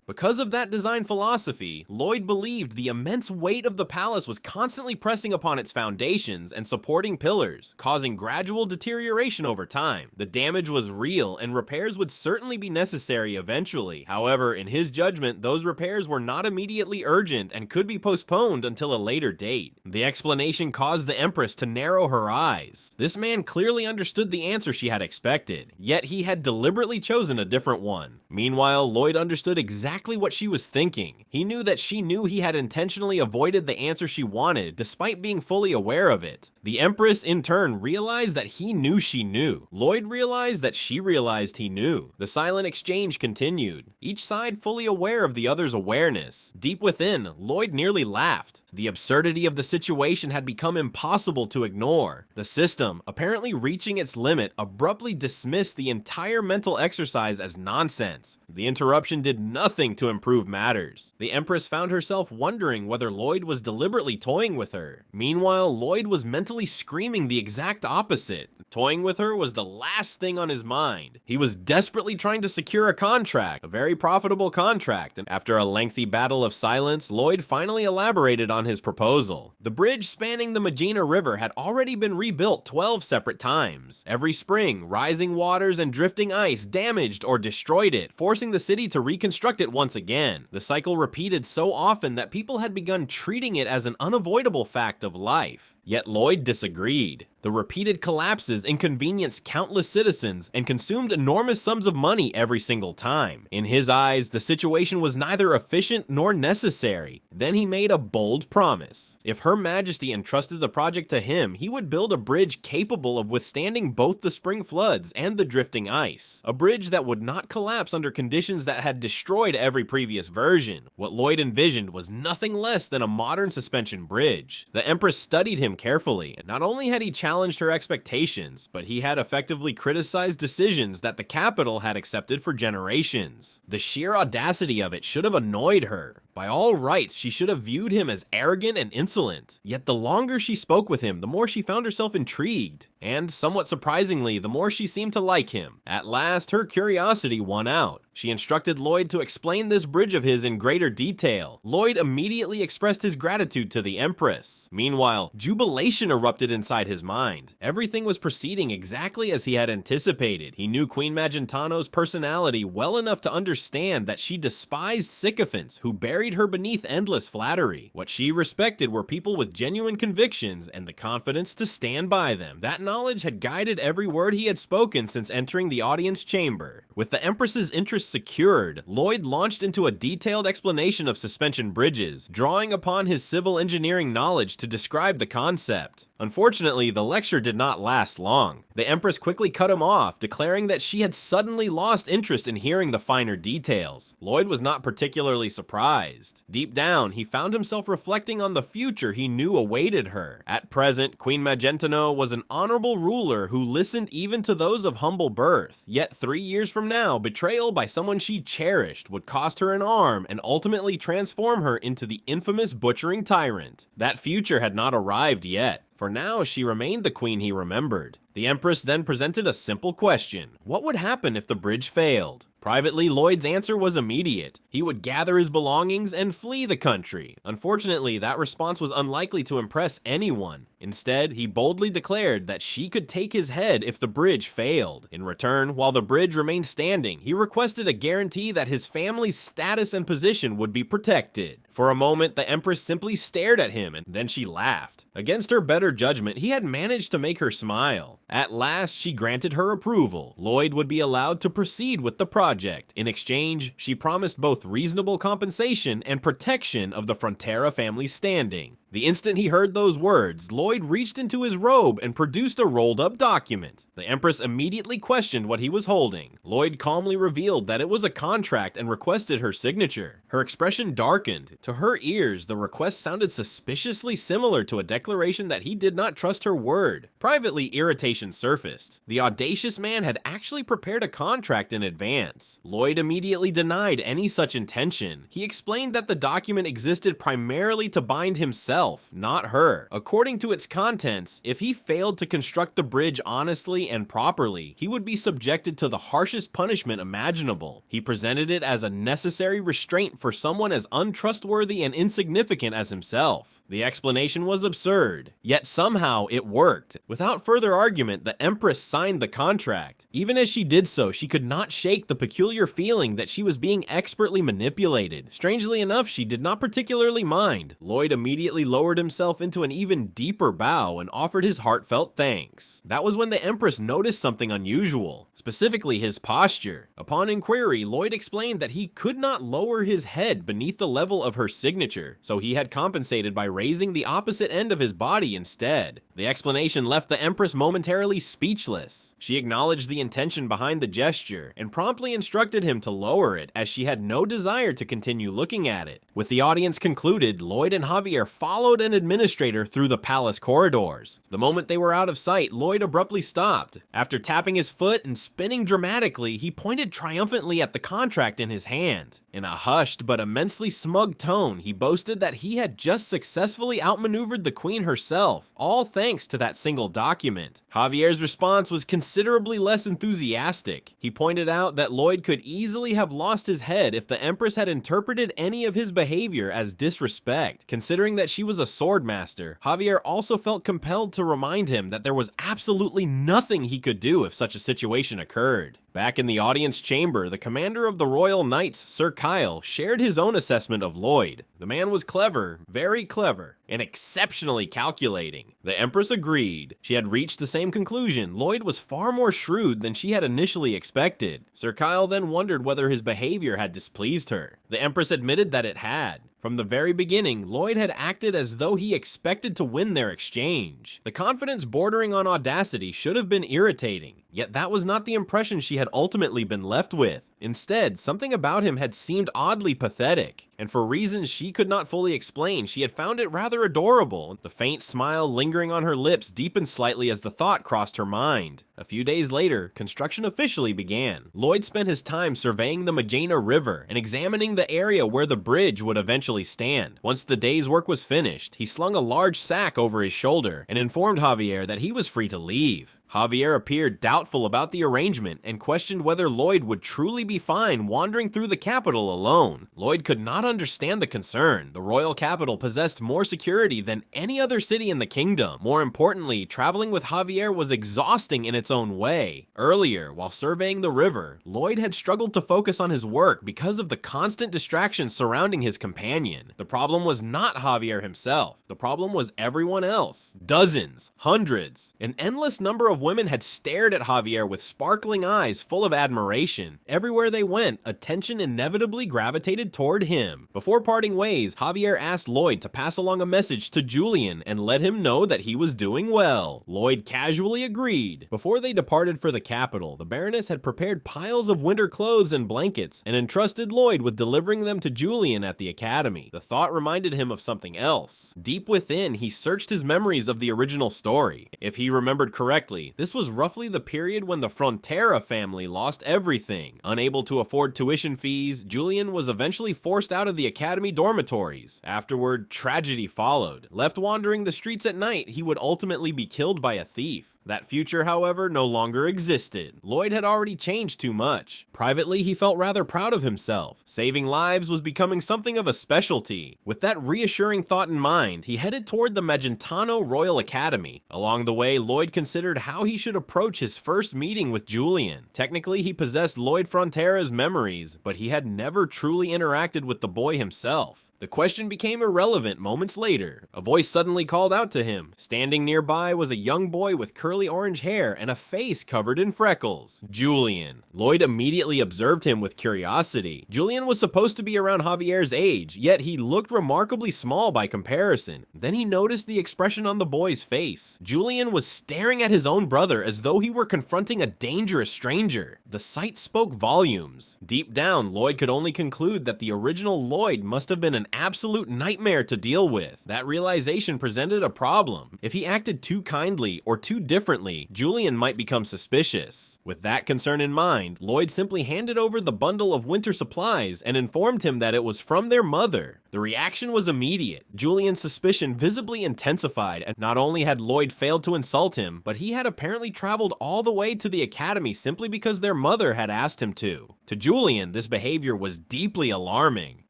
Because of that design philosophy, Lloyd believed the immense weight of the palace was constantly pressing upon its foundations and supporting pillars, causing gradual deterioration over time. The damage was real and repairs would certainly be necessary eventually. However, in his judgment, those repairs were not immediately urgent and could be postponed until a later date. The explanation caused the Empress to narrow her eyes. This man clearly understood the answer she had expected, yet he had deliberately chosen a different one. Meanwhile, Lloyd understood exactly what she was thinking. He knew that she knew he had intentionally avoided the answer she wanted, despite being fully aware of it. The Empress, in turn, realized that he knew she knew. Lloyd realized that she realized he knew. The silent exchange continued, each side fully aware of the other's awareness. Deep within, Lloyd nearly laughed. The absurdity of the situation had become impossible to ignore. The system, apparently reaching its limit, abruptly dismissed the entire mental exercise as nonsense. The interruption did nothing to improve matters. The Empress found herself wondering whether Lloyd was deliberately toying with her. Meanwhile, Lloyd was mentally screaming the exact opposite. Toying with her was the last thing on his mind. He was desperately trying to secure a contract, a very profitable contract, and after a lengthy battle of silence, Lloyd finally elaborated on his proposal. The bridge spanning the Magina River had already been rebuilt 12 separate times. Every spring, rising waters and drifting ice damaged or destroyed it, forcing the city to reconstruct it once again. The cycle repeated so often that people had begun treating it as an unavoidable fact of life. Yet Lloyd disagreed. The repeated collapses inconvenienced countless citizens and consumed enormous sums of money every single time. In his eyes, the situation was neither efficient nor necessary. Then he made a bold promise. If Her Majesty entrusted the project to him, he would build a bridge capable of withstanding both the spring floods and the drifting ice. A bridge that would not collapse under conditions that had destroyed every previous version. What Lloyd envisioned was nothing less than a modern suspension bridge. The Empress studied him carefully, and not only had he challenged her expectations, but he had effectively criticized decisions that the capital had accepted for generations. The sheer audacity of it should have annoyed her. By all rights, she should have viewed him as arrogant and insolent. Yet the longer she spoke with him, the more she found herself intrigued. And, somewhat surprisingly, the more she seemed to like him. At last, her curiosity won out. She instructed Lloyd to explain this bridge of his in greater detail. Lloyd immediately expressed his gratitude to the Empress. Meanwhile, jubilation erupted inside his mind. Everything was proceeding exactly as he had anticipated. He knew Queen Magentano's personality well enough to understand that she despised sycophants who buried buried her beneath endless flattery. What she respected were people with genuine convictions and the confidence to stand by them. That knowledge had guided every word he had spoken since entering the audience chamber. With the Empress's interest secured, Lloyd launched into a detailed explanation of suspension bridges, drawing upon his civil engineering knowledge to describe the concept. Unfortunately, the lecture did not last long. The Empress quickly cut him off, declaring that she had suddenly lost interest in hearing the finer details. Lloyd was not particularly surprised. Deep down, he found himself reflecting on the future he knew awaited her. At present, Queen Magentano was an honorable ruler who listened even to those of humble birth. Yet 3 years from now, betrayal by someone she cherished would cost her an arm and ultimately transform her into the infamous butchering tyrant. That future had not arrived yet. For now, she remained the queen he remembered. The Empress then presented a simple question. What would happen if the bridge failed? Privately, Lloyd's answer was immediate. He would gather his belongings and flee the country. Unfortunately, that response was unlikely to impress anyone. Instead, he boldly declared that she could take his head if the bridge failed. In return, while the bridge remained standing, he requested a guarantee that his family's status and position would be protected. For a moment, the Empress simply stared at him, and then she laughed. Against her better judgment, he had managed to make her smile. At last, she granted her approval. Lloyd would be allowed to proceed with the project. In exchange, she promised both reasonable compensation and protection of the Frontera family's standing. The instant he heard those words, Lloyd reached into his robe and produced a rolled-up document. The Empress immediately questioned what he was holding. Lloyd calmly revealed that it was a contract and requested her signature. Her expression darkened. To her ears, the request sounded suspiciously similar to a declaration that he did not trust her word. Privately, irritation surfaced. The audacious man had actually prepared a contract in advance. Lloyd immediately denied any such intention. He explained that the document existed primarily to bind himself, not her. According to its contents, if he failed to construct the bridge honestly and properly, he would be subjected to the harshest punishment imaginable. He presented it as a necessary restraint for someone as untrustworthy and insignificant as himself. The explanation was absurd, yet somehow it worked. Without further argument, the Empress signed the contract. Even as she did so, she could not shake the peculiar feeling that she was being expertly manipulated. Strangely enough, she did not particularly mind. Lloyd immediately lowered himself into an even deeper bow and offered his heartfelt thanks. That was when the Empress noticed something unusual, specifically his posture. Upon inquiry, Lloyd explained that he could not lower his head beneath the level of her signature, so he had compensated by raising the opposite end of his body instead. The explanation left the Empress momentarily speechless. She acknowledged the intention behind the gesture and promptly instructed him to lower it, as she had no desire to continue looking at it. With the audience concluded, Lloyd and Javier followed an administrator through the palace corridors. The moment they were out of sight, Lloyd abruptly stopped. After tapping his foot and spinning dramatically, he pointed triumphantly at the contract in his hand. In a hushed but immensely smug tone, he boasted that he had just successfully outmaneuvered the queen herself, all thanks to that single document. Javier's response was considerably less enthusiastic. He pointed out that Lloyd could easily have lost his head if the Empress had interpreted any of his behavior as disrespect. Considering that she was a swordmaster, Javier also felt compelled to remind him that there was absolutely nothing he could do if such a situation occurred. Back in the audience chamber, the commander of the Royal Knights, Sir Kyle, shared his own assessment of Lloyd. The man was clever, very clever, and exceptionally calculating. The Empress agreed. She had reached the same conclusion. Lloyd was far more shrewd than she had initially expected. Sir Kyle then wondered whether his behavior had displeased her. The Empress admitted that it had. From the very beginning, Lloyd had acted as though he expected to win their exchange. The confidence bordering on audacity should have been irritating, yet that was not the impression she had ultimately been left with. Instead, something about him had seemed oddly pathetic, and for reasons she could not fully explain, she had found it rather adorable. The faint smile lingering on her lips deepened slightly as the thought crossed her mind. A few days later, construction officially began. Lloyd spent his time surveying the Magena River and examining the area where the bridge would eventually stand. Once the day's work was finished, he slung a large sack over his shoulder and informed Javier that he was free to leave. Javier appeared doubtful about the arrangement and questioned whether Lloyd would truly be fine wandering through the capital alone. Lloyd could not understand the concern. The royal capital possessed more security than any other city in the kingdom. More importantly, traveling with Javier was exhausting in its own way. Earlier, while surveying the river, Lloyd had struggled to focus on his work because of the constant distractions surrounding his companion. The problem was not Javier himself. The problem was everyone else. Dozens, hundreds, an endless number of women had stared at Javier with sparkling eyes full of admiration. Everywhere they went, attention inevitably gravitated toward him. Before parting ways, Javier asked Lloyd to pass along a message to Julian and let him know that he was doing well. Lloyd casually agreed. Before they departed for the capital, the Baroness had prepared piles of winter clothes and blankets and entrusted Lloyd with delivering them to Julian at the academy. The thought reminded him of something else. Deep within, he searched his memories of the original story. If he remembered correctly, this was roughly the period when the Frontera family lost everything. Unable to afford tuition fees, Julian was eventually forced out of the academy dormitories. Afterward, tragedy followed. Left wandering the streets at night, he would ultimately be killed by a thief. That future, however, no longer existed. Lloyd had already changed too much. Privately, he felt rather proud of himself. Saving lives was becoming something of a specialty. With that reassuring thought in mind, he headed toward the Magentano Royal Academy. Along the way, Lloyd considered how he should approach his first meeting with Julian. Technically, he possessed Lloyd Frontera's memories, but he had never truly interacted with the boy himself. The question became irrelevant moments later. A voice suddenly called out to him. Standing nearby was a young boy with curly orange hair and a face covered in freckles. Julian. Lloyd immediately observed him with curiosity. Julian was supposed to be around Javier's age, yet he looked remarkably small by comparison. Then he noticed the expression on the boy's face. Julian was staring at his own brother as though he were confronting a dangerous stranger. The sight spoke volumes. Deep down, Lloyd could only conclude that the original Lloyd must have been an absolute nightmare to deal with. That realization presented a problem. If he acted too kindly or too differently, Julian might become suspicious. With that concern in mind, Lloyd simply handed over the bundle of winter supplies and informed him that it was from their mother. The reaction was immediate. Julian's suspicion visibly intensified, and not only had Lloyd failed to insult him, but he had apparently traveled all the way to the academy simply because their mother had asked him to. To Julian, this behavior was deeply alarming.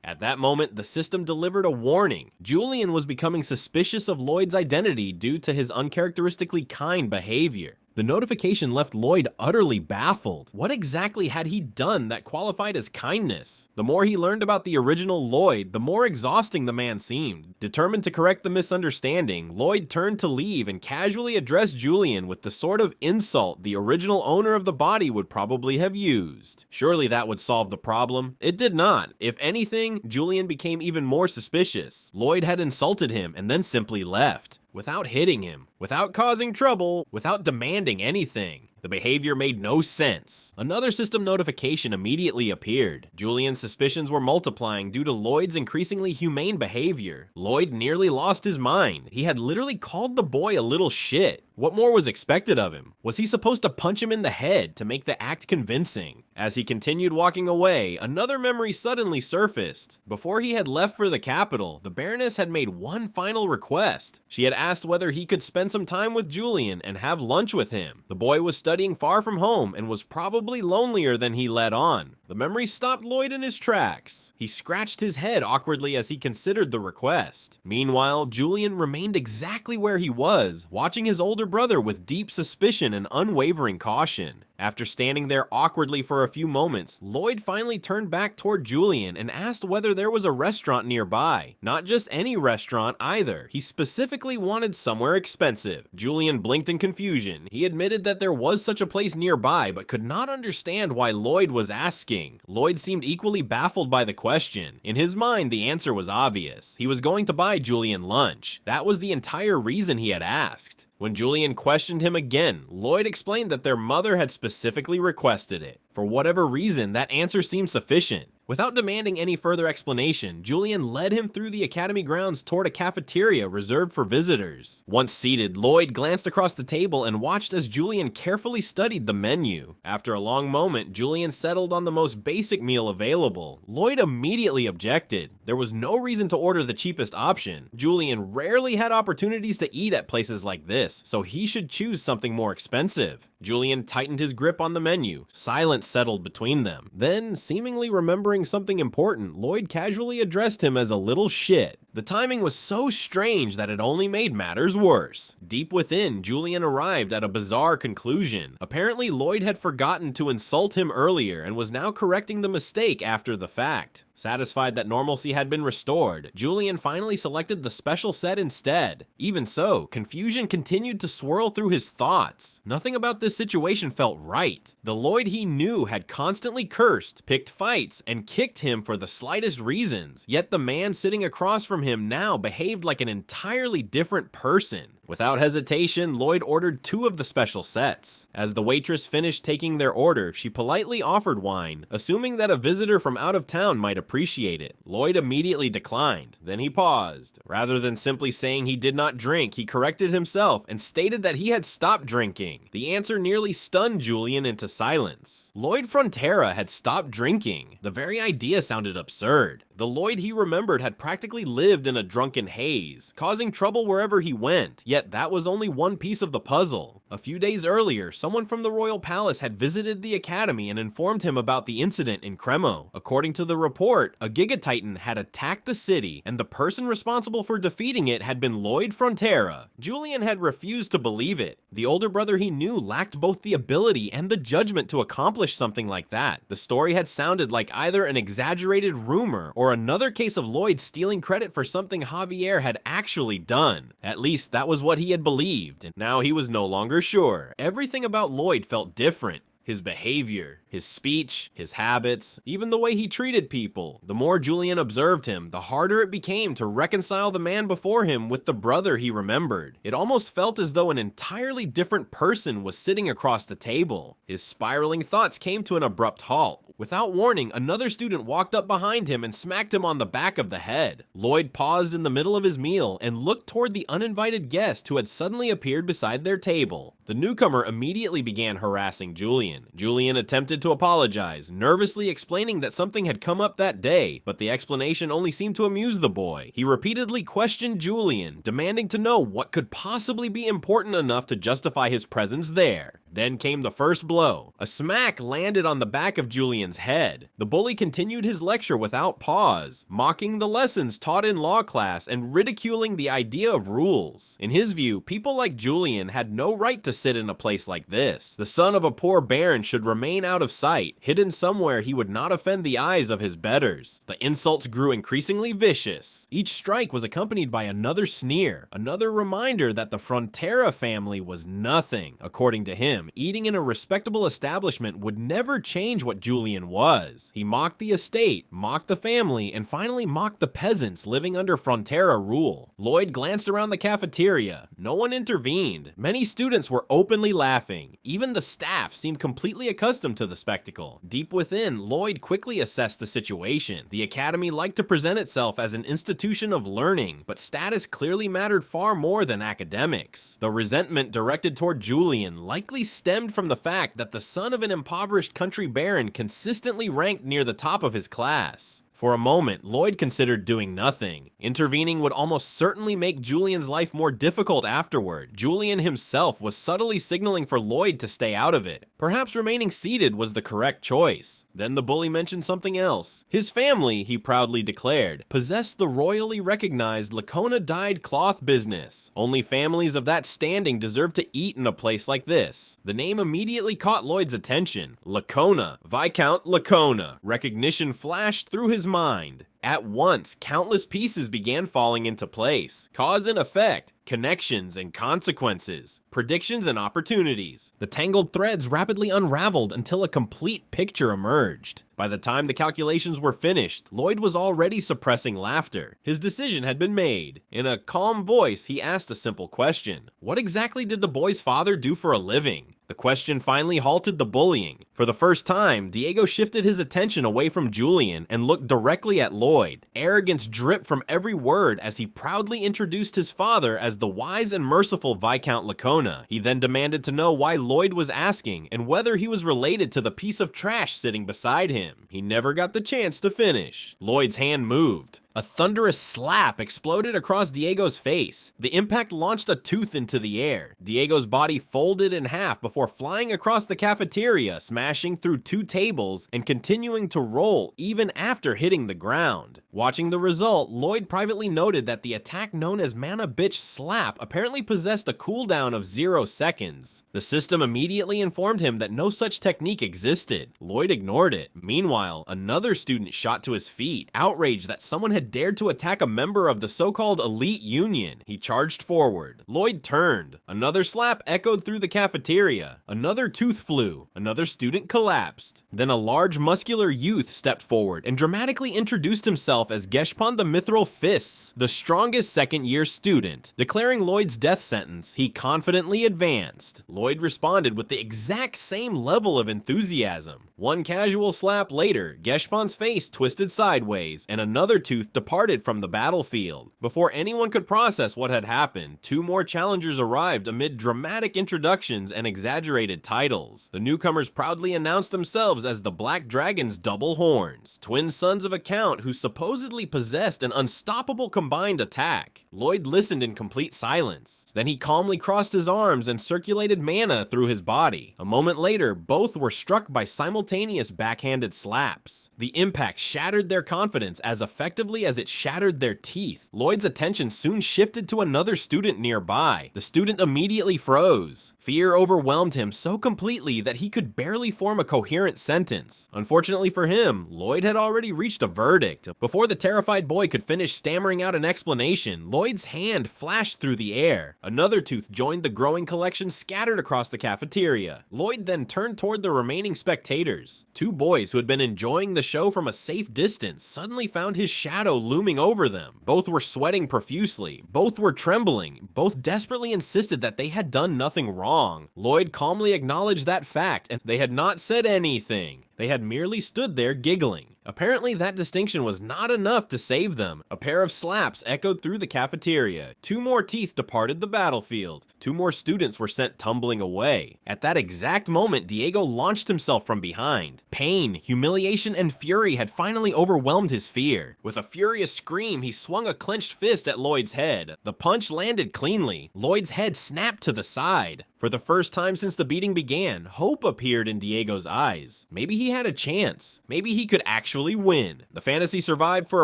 At that moment, the system delivered a warning. Julian was becoming suspicious of Lloyd's identity due to his uncharacteristically kind behavior. The notification left Lloyd utterly baffled. What exactly had he done that qualified as kindness? The more he learned about the original Lloyd, the more exhausting the man seemed. Determined to correct the misunderstanding, Lloyd turned to leave and casually addressed Julian with the sort of insult the original owner of the body would probably have used. Surely that would solve the problem. It did not. If anything, Julian became even more suspicious. Lloyd had insulted him and then simply left. Without hitting him, without causing trouble, without demanding anything. The behavior made no sense. Another system notification immediately appeared. Julian's suspicions were multiplying due to Lloyd's increasingly humane behavior. Lloyd nearly lost his mind. He had literally called the boy a little shit. What more was expected of him? Was he supposed to punch him in the head to make the act convincing? As he continued walking away, another memory suddenly surfaced. Before he had left for the capital, the Baroness had made one final request. She had asked whether he could spend some time with Julian and have lunch with him. The boy was studying far from home and was probably lonelier than he let on. The memory stopped Lloyd in his tracks. He scratched his head awkwardly as he considered the request. Meanwhile, Julian remained exactly where he was, watching his older brother with deep suspicion and unwavering caution. After standing there awkwardly for a few moments, Lloyd finally turned back toward Julian and asked whether there was a restaurant nearby. Not just any restaurant either. He specifically wanted somewhere expensive. Julian blinked in confusion. He admitted that there was such a place nearby, but could not understand why Lloyd was asking. Lloyd seemed equally baffled by the question. In his mind, the answer was obvious. He was going to buy Julian lunch. That was the entire reason he had asked. When Julian questioned him again, Lloyd explained that their mother had specifically requested it. For whatever reason, that answer seemed sufficient. Without demanding any further explanation, Julian led him through the academy grounds toward a cafeteria reserved for visitors. Once seated, Lloyd glanced across the table and watched as Julian carefully studied the menu. After a long moment, Julian settled on the most basic meal available. Lloyd immediately objected. There was no reason to order the cheapest option. Julian rarely had opportunities to eat at places like this, so he should choose something more expensive. Julian tightened his grip on the menu. Silence settled between them. Then, seemingly remembering something important, Lloyd casually addressed him as a little shit. The timing was so strange that it only made matters worse. Deep within, Julian arrived at a bizarre conclusion. Apparently, Lloyd had forgotten to insult him earlier and was now correcting the mistake after the fact. Satisfied that normalcy had been restored, Julian finally selected the special set instead. Even so, confusion continued to swirl through his thoughts. Nothing about this situation felt right. The Lloyd he knew had constantly cursed, picked fights, and kicked him for the slightest reasons, yet the man sitting across from him now behaved like an entirely different person. Without hesitation, Lloyd ordered 2 of the special sets. As the waitress finished taking their order, she politely offered wine, assuming that a visitor from out of town might appreciate it. Lloyd immediately declined. Then he paused. Rather than simply saying he did not drink, he corrected himself and stated that he had stopped drinking. The answer nearly stunned Julian into silence. Lloyd Frontera had stopped drinking. The very idea sounded absurd. The Lloyd he remembered had practically lived in a drunken haze, causing trouble wherever he went, yet that was only one piece of the puzzle. A few days earlier, someone from the royal palace had visited the academy and informed him about the incident in Cremo. According to the report, a Giga Titan had attacked the city, and the person responsible for defeating it had been Lloyd Frontera. Julian had refused to believe it. The older brother he knew lacked both the ability and the judgment to accomplish something like that. The story had sounded like either an exaggerated rumor or another case of Lloyd stealing credit for something Javier had actually done. At least that was what he had believed, and now he was no longer sure. Everything about Lloyd felt different. His behavior, his speech, his habits, even the way he treated people. The more Julian observed him, the harder it became to reconcile the man before him with the brother he remembered. It almost felt as though an entirely different person was sitting across the table. His spiraling thoughts came to an abrupt halt. Without warning, another student walked up behind him and smacked him on the back of the head. Lloyd paused in the middle of his meal and looked toward the uninvited guest who had suddenly appeared beside their table. The newcomer immediately began harassing Julian. Julian attempted to apologize, nervously explaining that something had come up that day, but the explanation only seemed to amuse the boy. He repeatedly questioned Julian, demanding to know what could possibly be important enough to justify his presence there. Then came the first blow. A smack landed on the back of Julian's head. The bully continued his lecture without pause, mocking the lessons taught in law class and ridiculing the idea of rules. In his view, people like Julian had no right to sit in a place like this. The son of a poor baron should remain out of sight, hidden somewhere he would not offend the eyes of his betters. The insults grew increasingly vicious. Each strike was accompanied by another sneer, another reminder that the Frontera family was nothing. According to him, eating in a respectable establishment would never change what Julian was. He mocked the estate, mocked the family, and finally mocked the peasants living under Frontera rule. Lloyd glanced around the cafeteria. No one intervened. Many students were openly laughing. Even the staff seemed completely accustomed to the spectacle. Deep within, Lloyd quickly assessed the situation. The academy liked to present itself as an institution of learning, but status clearly mattered far more than academics. The resentment directed toward Julian likely stemmed from the fact that the son of an impoverished country baron consistently ranked near the top of his class. For a moment, Lloyd considered doing nothing. Intervening would almost certainly make Julian's life more difficult afterward. Julian himself was subtly signaling for Lloyd to stay out of it. Perhaps remaining seated was the correct choice. Then the bully mentioned something else. His family, he proudly declared, possessed the royally recognized Lacona dyed cloth business. Only families of that standing deserve to eat in a place like this. The name immediately caught Lloyd's attention. Lacona, Viscount Lacona. Recognition flashed through his mind. At once, countless pieces began falling into place. Cause and effect, connections and consequences, predictions and opportunities. The tangled threads rapidly unraveled until a complete picture emerged. By the time the calculations were finished, Lloyd was already suppressing laughter. His decision had been made. In a calm voice, he asked a simple question. What exactly did the boy's father do for a living? The question finally halted the bullying. For the first time, Diego shifted his attention away from Julian and looked directly at Lloyd. Arrogance dripped from every word as he proudly introduced his father as the wise and merciful Viscount Lacona. He then demanded to know why Lloyd was asking and whether he was related to the piece of trash sitting beside him. He never got the chance to finish. Lloyd's hand moved. A thunderous slap exploded across Diego's face. The impact launched a tooth into the air. Diego's body folded in half before flying across the cafeteria, smashing through 2 tables and continuing to roll even after hitting the ground. Watching the result, Lloyd privately noted that the attack known as Mana Bitch Slap apparently possessed a cooldown of 0 seconds. The system immediately informed him that no such technique existed. Lloyd ignored it. Meanwhile, another student shot to his feet, outraged that someone had dared to attack a member of the so-called elite union. He charged forward. Lloyd turned. Another slap echoed through the cafeteria. Another tooth flew. Another student collapsed. Then a large muscular youth stepped forward and dramatically introduced himself as Geshpon the Mithril Fists, the strongest second-year student. Declaring Lloyd's death sentence, he confidently advanced. Lloyd responded with the exact same level of enthusiasm. One casual slap later, Geshpon's face twisted sideways, and another tooth departed from the battlefield. Before anyone could process what had happened, 2 more challengers arrived amid dramatic introductions and exaggerated titles. The newcomers proudly announced themselves as the Black Dragon's Double Horns, twin sons of a count who supposedly possessed an unstoppable combined attack. Lloyd listened in complete silence. Then he calmly crossed his arms and circulated mana through his body. A moment later, both were struck by simultaneous backhanded slaps. The impact shattered their confidence as effectively as it shattered their teeth. Lloyd's attention soon shifted to another student nearby. The student immediately froze. Fear overwhelmed him so completely that he could barely form a coherent sentence. Unfortunately for him, Lloyd had already reached a verdict. Before the terrified boy could finish stammering out an explanation, Lloyd's hand flashed through the air. Another tooth joined the growing collection scattered across the cafeteria. Lloyd then turned toward the remaining spectators. 2 boys who had been enjoying the show from a safe distance suddenly found his shadow looming over them. Both were sweating profusely. Both were trembling. Both desperately insisted that they had done nothing wrong. Lloyd calmly acknowledged that fact, and they had not said anything. They had merely stood there giggling. Apparently that distinction was not enough to save them. A pair of slaps echoed through the cafeteria. 2 more teeth departed the battlefield. 2 more students were sent tumbling away. At that exact moment, Diego launched himself from behind. Pain, humiliation, and fury had finally overwhelmed his fear. With a furious scream, he swung a clenched fist at Lloyd's head. The punch landed cleanly. Lloyd's head snapped to the side. For the first time since the beating began, hope appeared in Diego's eyes. Maybe he had a chance. Maybe he could actually win. The fantasy survived for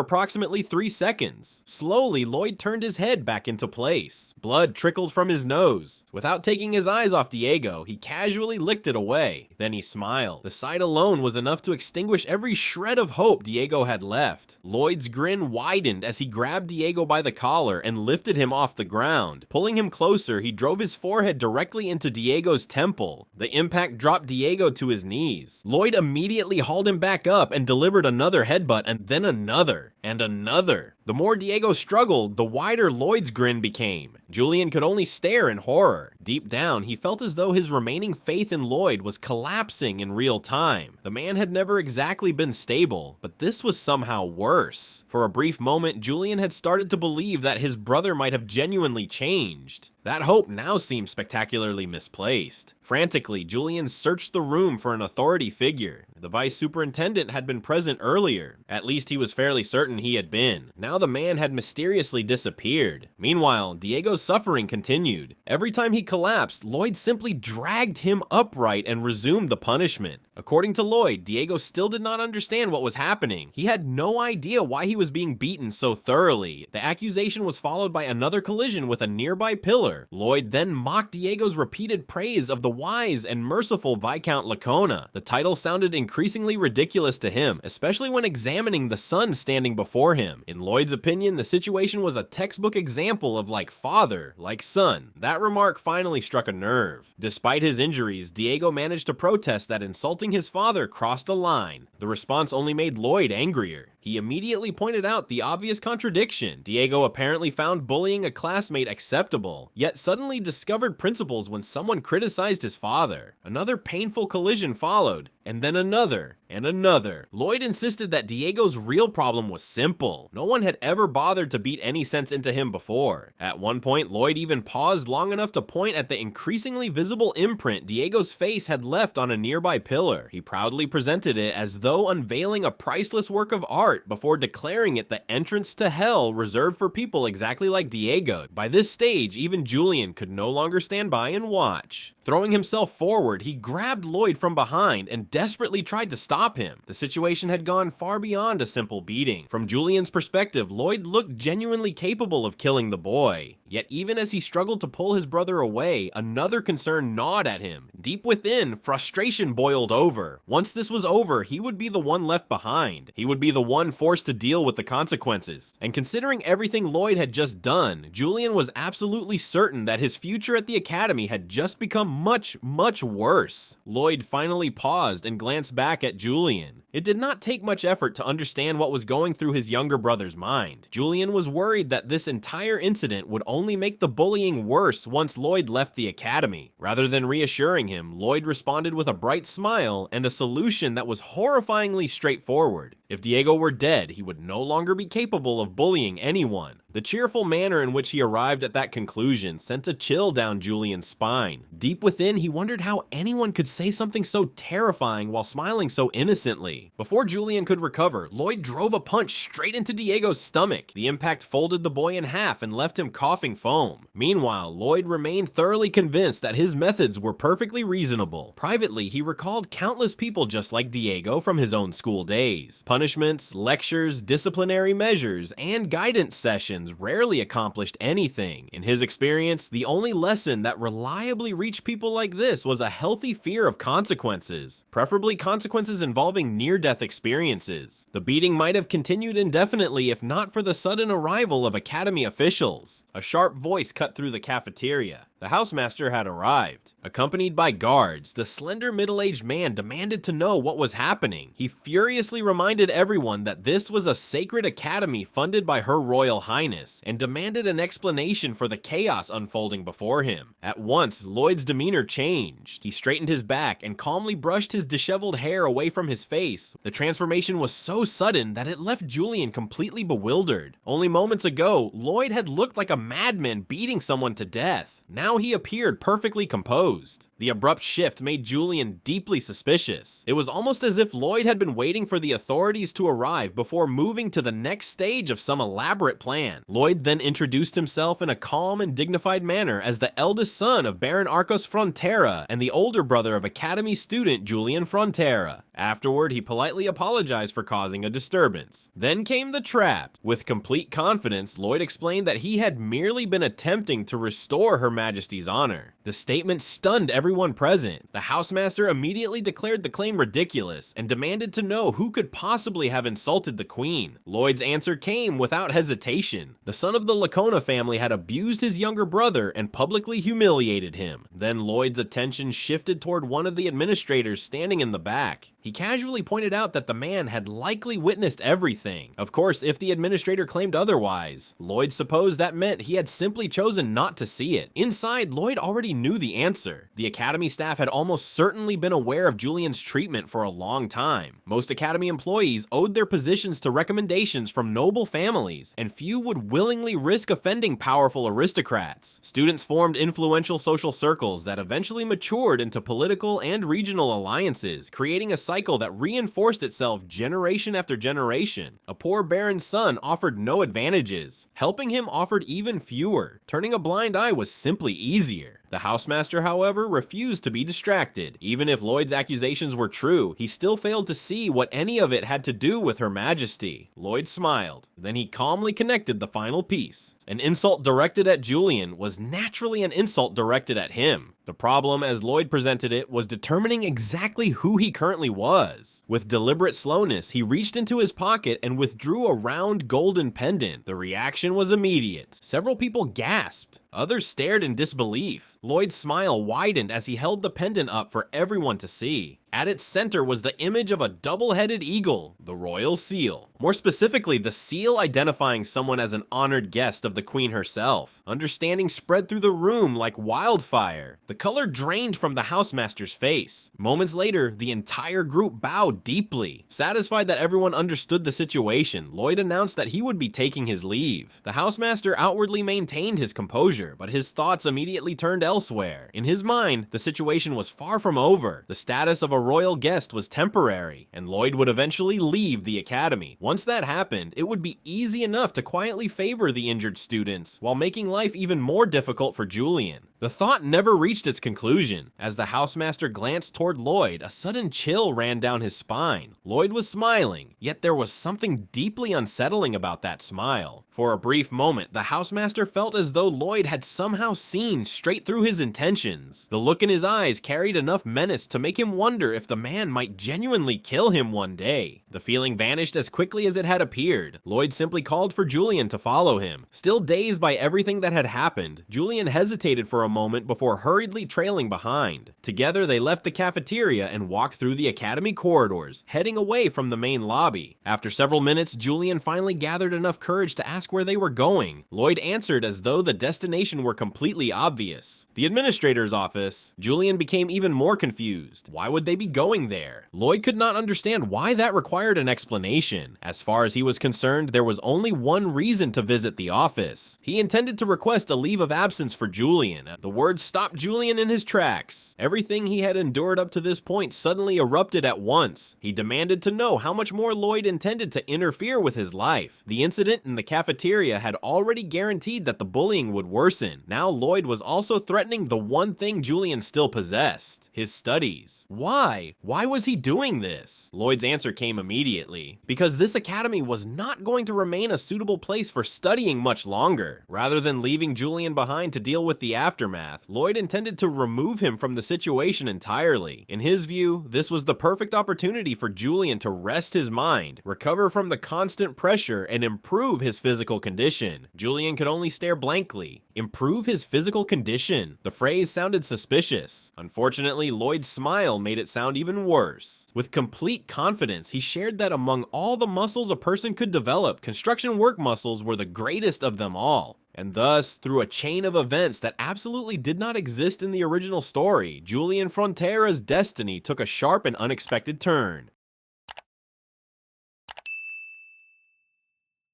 approximately 3 seconds. Slowly, Lloyd turned his head back into place. Blood trickled from his nose. Without taking his eyes off Diego, he casually licked it away. Then he smiled. The sight alone was enough to extinguish every shred of hope Diego had left. Lloyd's grin widened as he grabbed Diego by the collar and lifted him off the ground. Pulling him closer, he drove his forehead directly into Diego's temple. The impact dropped Diego to his knees. Lloyd immediately hauled him back up and delivered another headbutt and then another and another. The more Diego struggled, the wider Lloyd's grin became. Julian could only stare in horror. Deep down, he felt as though his remaining faith in Lloyd was collapsing in real time. The man had never exactly been stable, but this was somehow worse. For a brief moment, Julian had started to believe that his brother might have genuinely changed. That hope now seemed spectacularly misplaced. Frantically, Julian searched the room for an authority figure. The vice superintendent had been present earlier. At least he was fairly certain he had been. Now the man had mysteriously disappeared. Meanwhile, Diego's suffering continued. Every time he collapsed, Lloyd simply dragged him upright and resumed the punishment. According to Lloyd, Diego still did not understand what was happening. He had no idea why he was being beaten so thoroughly. The accusation was followed by another collision with a nearby pillar. Lloyd then mocked Diego's repeated praise of the wise and merciful Viscount Lacona. The title sounded increasingly ridiculous to him, especially when examining the son standing before him. In Lloyd's opinion, the situation was a textbook example of like father, like son. That remark finally struck a nerve. Despite his injuries, Diego managed to protest that insulting his father crossed a line. The response only made Lloyd angrier. He immediately pointed out the obvious contradiction. Diego apparently found bullying a classmate acceptable, yet suddenly discovered principles when someone criticized his father. Another painful collision followed, and then another, and another. Lloyd insisted that Diego's real problem was simple. No one had ever bothered to beat any sense into him before. At one point, Lloyd even paused long enough to point at the increasingly visible imprint Diego's face had left on a nearby pillar. He proudly presented it as though unveiling a priceless work of art before declaring it the entrance to hell reserved for people exactly like Diego. By this stage, even Julian could no longer stand by and watch. Throwing himself forward, he grabbed Lloyd from behind and desperately tried to stop him. The situation had gone far beyond a simple beating. From Julian's perspective, Lloyd looked genuinely capable of killing the boy. Yet even as he struggled to pull his brother away, another concern gnawed at him. Deep within, frustration boiled over. Once this was over, he would be the one left behind. He would be the one forced to deal with the consequences. And considering everything Lloyd had just done, Julian was absolutely certain that his future at the academy had just become much, much worse. Lloyd finally paused and glanced back at Julian. It did not take much effort to understand what was going through his younger brother's mind. Julian was worried that this entire incident would only make the bullying worse once Lloyd left the academy. Rather than reassuring him, Lloyd responded with a bright smile and a solution that was horrifyingly straightforward. If Diego were dead, he would no longer be capable of bullying anyone. The cheerful manner in which he arrived at that conclusion sent a chill down Julian's spine. Deep within, he wondered how anyone could say something so terrifying while smiling so innocently. Before Julian could recover, Lloyd drove a punch straight into Diego's stomach. The impact folded the boy in half and left him coughing foam. Meanwhile, Lloyd remained thoroughly convinced that his methods were perfectly reasonable. Privately, he recalled countless people just like Diego from his own school days. Punishments, lectures, disciplinary measures, and guidance sessions rarely accomplished anything. In his experience, the only lesson that reliably reached people like this was a healthy fear of consequences, preferably consequences involving near-death experiences. The beating might have continued indefinitely if not for the sudden arrival of academy officials. A sharp voice cut through the cafeteria. The housemaster had arrived. Accompanied by guards, the slender middle-aged man demanded to know what was happening. He furiously reminded everyone that this was a sacred academy funded by Her Royal Highness, and demanded an explanation for the chaos unfolding before him. At once, Lloyd's demeanor changed. He straightened his back and calmly brushed his disheveled hair away from his face. The transformation was so sudden that it left Julian completely bewildered. Only moments ago, Lloyd had looked like a madman beating someone to death. Now he appeared perfectly composed. The abrupt shift made Julian deeply suspicious. It was almost as if Lloyd had been waiting for the authorities to arrive before moving to the next stage of some elaborate plan. Lloyd then introduced himself in a calm and dignified manner as the eldest son of Baron Arcos Frontera and the older brother of Academy student Julian Frontera. Afterward, he politely apologized for causing a disturbance. Then came the trap. With complete confidence, Lloyd explained that he had merely been attempting to restore Her Majesty's honor. The statement stunned everyone present. The housemaster immediately declared the claim ridiculous and demanded to know who could possibly have insulted the queen. Lloyd's answer came without hesitation. The son of the Lacona family had abused his younger brother and publicly humiliated him. Then Lloyd's attention shifted toward one of the administrators standing in the back. He casually pointed out that the man had likely witnessed everything. Of course, if the administrator claimed otherwise, Lloyd supposed that meant he had simply chosen not to see it. Inside, Lloyd already knew the answer. The academy staff had almost certainly been aware of Julian's treatment for a long time. Most academy employees owed their positions to recommendations from noble families, and few would willingly risk offending powerful aristocrats. Students formed influential social circles that eventually matured into political and regional alliances, creating a cycle that reinforced itself generation after generation. A poor baron's son offered no advantages. Helping him offered even fewer. Turning a blind eye was simply easier. The housemaster, however, refused to be distracted. Even if Lloyd's accusations were true, he still failed to see what any of it had to do with Her Majesty. Lloyd smiled. Then he calmly connected the final piece. An insult directed at Julian was naturally an insult directed at him. The problem, as Lloyd presented it, was determining exactly who he currently was. With deliberate slowness, he reached into his pocket and withdrew a round golden pendant. The reaction was immediate. Several people gasped. Others stared in disbelief. Lloyd's smile widened as he held the pendant up for everyone to see. At its center was the image of a double-headed eagle, the royal seal. More specifically, the seal identifying someone as an honored guest of the queen herself. Understanding spread through the room like wildfire. The color drained from the housemaster's face. Moments later, the entire group bowed deeply. Satisfied that everyone understood the situation, Lloyd announced that he would be taking his leave. The housemaster outwardly maintained his composure, but his thoughts immediately turned elsewhere. In his mind, the situation was far from over. The status of a royal guest was temporary, and Lloyd would eventually leave the academy. Once that happened, it would be easy enough to quietly favor the injured students, while making life even more difficult for Julian. The thought never reached its conclusion. As the housemaster glanced toward Lloyd, a sudden chill ran down his spine. Lloyd was smiling, yet there was something deeply unsettling about that smile. For a brief moment, the housemaster felt as though Lloyd had somehow seen straight through his intentions. The look in his eyes carried enough menace to make him wonder if the man might genuinely kill him one day. The feeling vanished as quickly as it had appeared. Lloyd simply called for Julian to follow him. Still dazed by everything that had happened, Julian hesitated for a moment before hurriedly trailing behind. Together, they left the cafeteria and walked through the academy corridors, heading away from the main lobby. After several minutes, Julian finally gathered enough courage to ask where they were going. Lloyd answered as though the destination were completely obvious. The administrator's office. Julian became even more confused. Why would they be going there? Lloyd could not understand why that required an explanation. As far as he was concerned, there was only one reason to visit the office. He intended to request a leave of absence for Julian. The words stopped Julian in his tracks. Everything he had endured up to this point suddenly erupted at once. He demanded to know how much more Lloyd intended to interfere with his life. The incident in the cafeteria had already guaranteed that the bullying would worsen. Now Lloyd was also threatening the one thing Julian still possessed: his studies. Why? Why was he doing this? Lloyd's answer came immediately. Because this academy was not going to remain a suitable place for studying much longer. Rather than leaving Julian behind to deal with the aftermath, Lloyd intended to remove him from the situation entirely. In his view, this was the perfect opportunity for Julian to rest his mind, recover from the constant pressure, and improve his physical condition. Julian could only stare blankly. Improve his physical condition? The phrase sounded suspicious. Unfortunately, Lloyd's smile made it sound even worse. With complete confidence, he shared that among all the muscles a person could develop, construction work muscles were the greatest of them all. And thus, through a chain of events that absolutely did not exist in the original story, Lloyd Frontera's destiny took a sharp and unexpected turn.